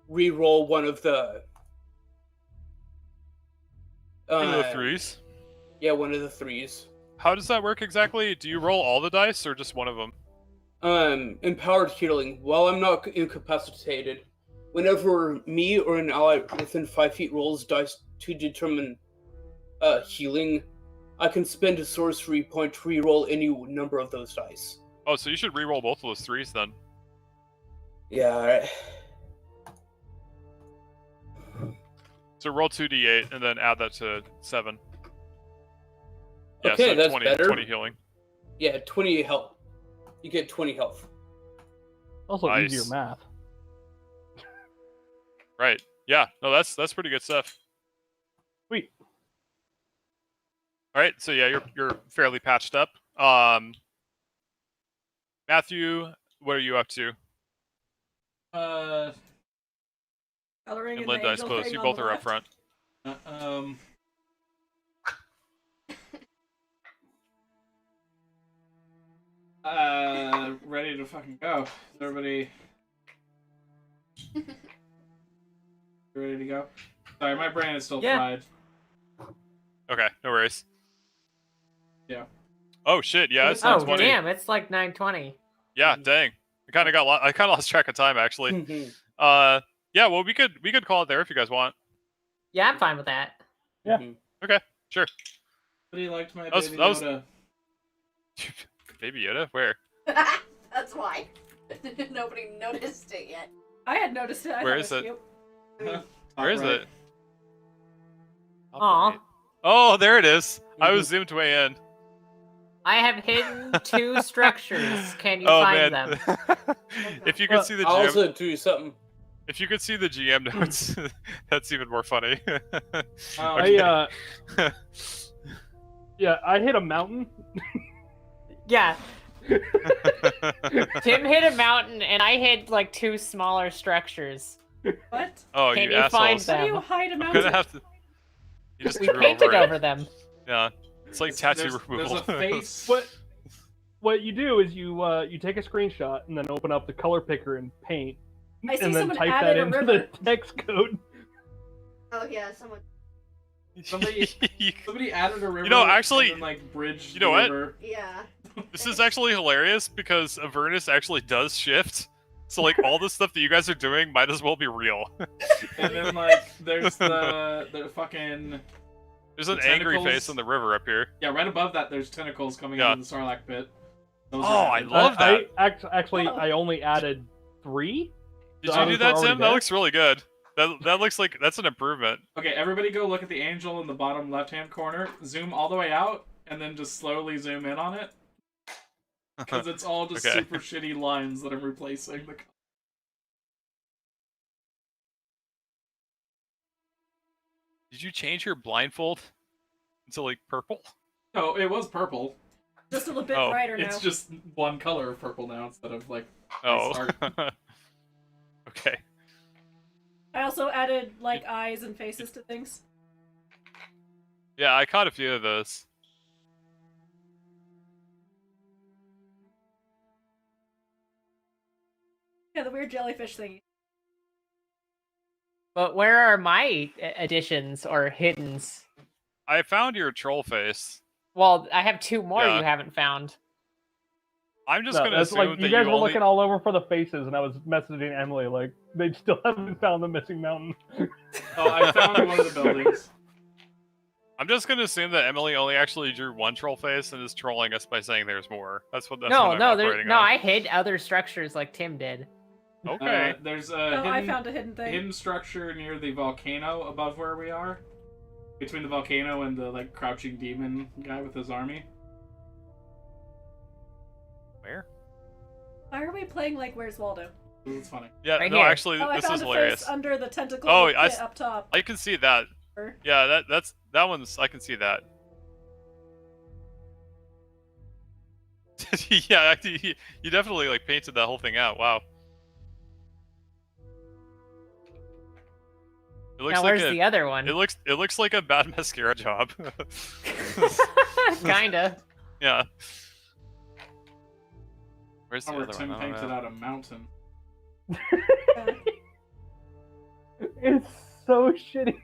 re-roll one of the One of the threes. Yeah, one of the threes. How does that work exactly? Do you roll all the dice or just one of them? Empowered healing. While I'm not incapacitated, whenever me or an ally within 5 feet rolls dice to determine healing, I can spend a sorcery point to reroll any number of those dice. Oh, so you should re-roll both of those threes then. Yeah, alright. So roll 2d8 and then add that to 7. Yeah, Okay, so that's 20, better. 20 healing. Yeah, 20 health. You get 20 health. Also Nice. easier math. Right. Yeah. No, that's pretty good stuff. Sweet. All right. So yeah, you're fairly patched up. Matthew, what are you up to? Coloring And in Linda, the I angel suppose thing you on both the are up left. front. Ready to fucking go. Is everybody ready to go? Sorry, my brain is still Yeah. fried. Okay, no worries. Yeah. Oh shit, yeah, it's Oh 9:20. damn, it's like 9:20. Yeah, dang. I kind of lost track of time actually. Yeah, well we could call it there if you guys want. Yeah, I'm fine with that. Yeah. Okay, sure. Somebody liked my That was- baby that was- Yoda. Baby Yoda, where? That's why. Nobody noticed it yet. I had noticed it. I Where thought is it? Was it? cute. Top Where is right. it? Aw. Oh, there it is. I was zoomed way in. I have hidden 2 structures. Can you Oh find man. them? If you could see the I'll GM, also do something. if you could see the GM notes, that's even more funny. I yeah, I hit a mountain. Yeah. Tim hit a mountain, and I hit like 2 smaller structures. What? Oh, Can you you find assholes! them? How do you hide a I'm mountain? gonna have to. You just We drew painted over it. over them. Yeah, it's like tattoo removal. There's a face. What you do is you take a screenshot and then open up the color picker and paint, I see and then someone type that added a into river. the text code. Oh yeah, someone. Somebody added a river. You know, actually- and then, like bridged you know the what? river. Yeah. This is actually hilarious because Avernus actually does shift. So like all the stuff that you guys are doing might as well be real. And then like there's the fucking There's an The angry tentacles. face on the river up here. yeah, right above that there's tentacles coming Yeah. out of the Sarlacc pit. Those Oh, are I added. love that. Actually, Oh. I only added 3. Did The you do others that, are already Tim? That there. looks really good. That looks like that's an improvement. Okay, everybody go look at the angel in the bottom left-hand corner. Zoom all the way out, and then just slowly zoom in on it. Because it's all just Okay. super shitty lines that I'm replacing. Did you change your blindfold to like purple? No, it was purple. Just a little bit Oh, brighter now. It's just one color of purple now instead of like. Oh. Start. Okay. I also added like eyes and faces to things. Yeah, I caught a few of those. Yeah, the weird jellyfish thingy. But where are my additions or hiddens? I found your troll face. Well, I have 2 more Yeah. you haven't found. I'm just No, gonna that's assume like that you guys were only... looking all over for the faces, and I was messaging Emily like they still haven't found the missing mountain. Oh, I found one of the buildings. I'm just gonna assume that Emily only actually drew one troll face and is trolling us by saying there's more. That's what I'm operating on. I hid other structures like Tim did. Okay. There's a Oh, I hidden, found a hidden thing. hidden structure near the volcano above where we are. Between the volcano and the like crouching demon guy with his army. Where? Why are we playing like Where's Waldo? It's funny. Yeah, Right no, here. actually, Oh, I this found is a hilarious. face under the tentacle Oh, pit up top. I can see that. Yeah, that one's. I can see that. Yeah, you definitely like painted that whole thing out. Wow. It looks Now like where's the other one? It looks like a bad mascara job. Kinda. Yeah. Where's the Where other Tim one? I don't painted know. out a mountain. It's so shitty.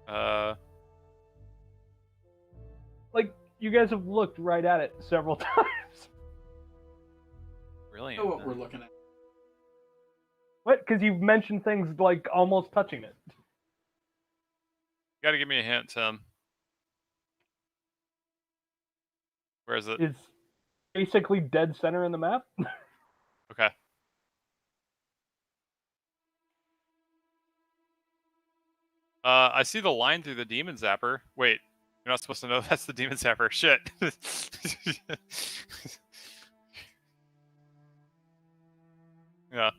Like, you guys have looked right at it several times. I Brilliant. know what we're looking at. What? Because you've mentioned things like almost touching it. You gotta give me a hint, Tim. Where is it? It's basically dead center in the map. Okay. I see the line through the demon zapper. Wait, you're not supposed to know that's the demon zapper. Shit. Yeah.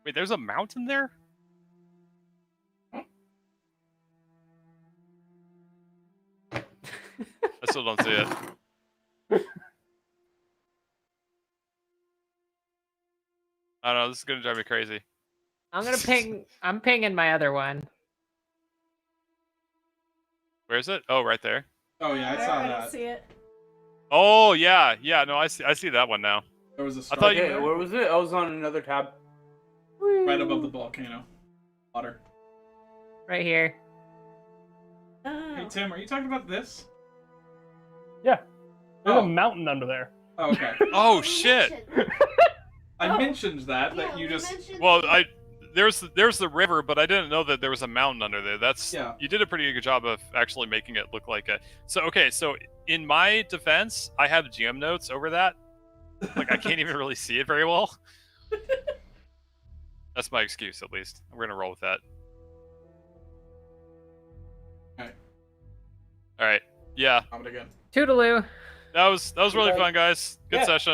Wait, there's a mountain there? I still don't see it. I don't know, this is gonna drive me crazy. I'm pinging my other one. Where is it? Oh, right there. Oh yeah, I There, saw I that. don't see it. Oh, yeah. Yeah, no, I see that one now. There was a I star thought you- Okay, where was it? I was on another tab. right above the volcano. Water. Right here. Oh. Hey Tim, are you talking about this? Yeah. There's Oh. a mountain under there. Oh, okay. Oh, We shit. mentioned- I mentioned that Yeah, you we just. mentioned Well, the- there's the river, but I didn't know that there was a mountain under there. Yeah. You did a pretty good job of actually making it look like a. So okay, so in my defense, I have GM notes over that. Like I can't even really see it very well. That's my excuse, at least. We're gonna roll with that. Alright. All right. Yeah, I'm it again. Toodaloo. that was really fun, guys. Good Yeah. session.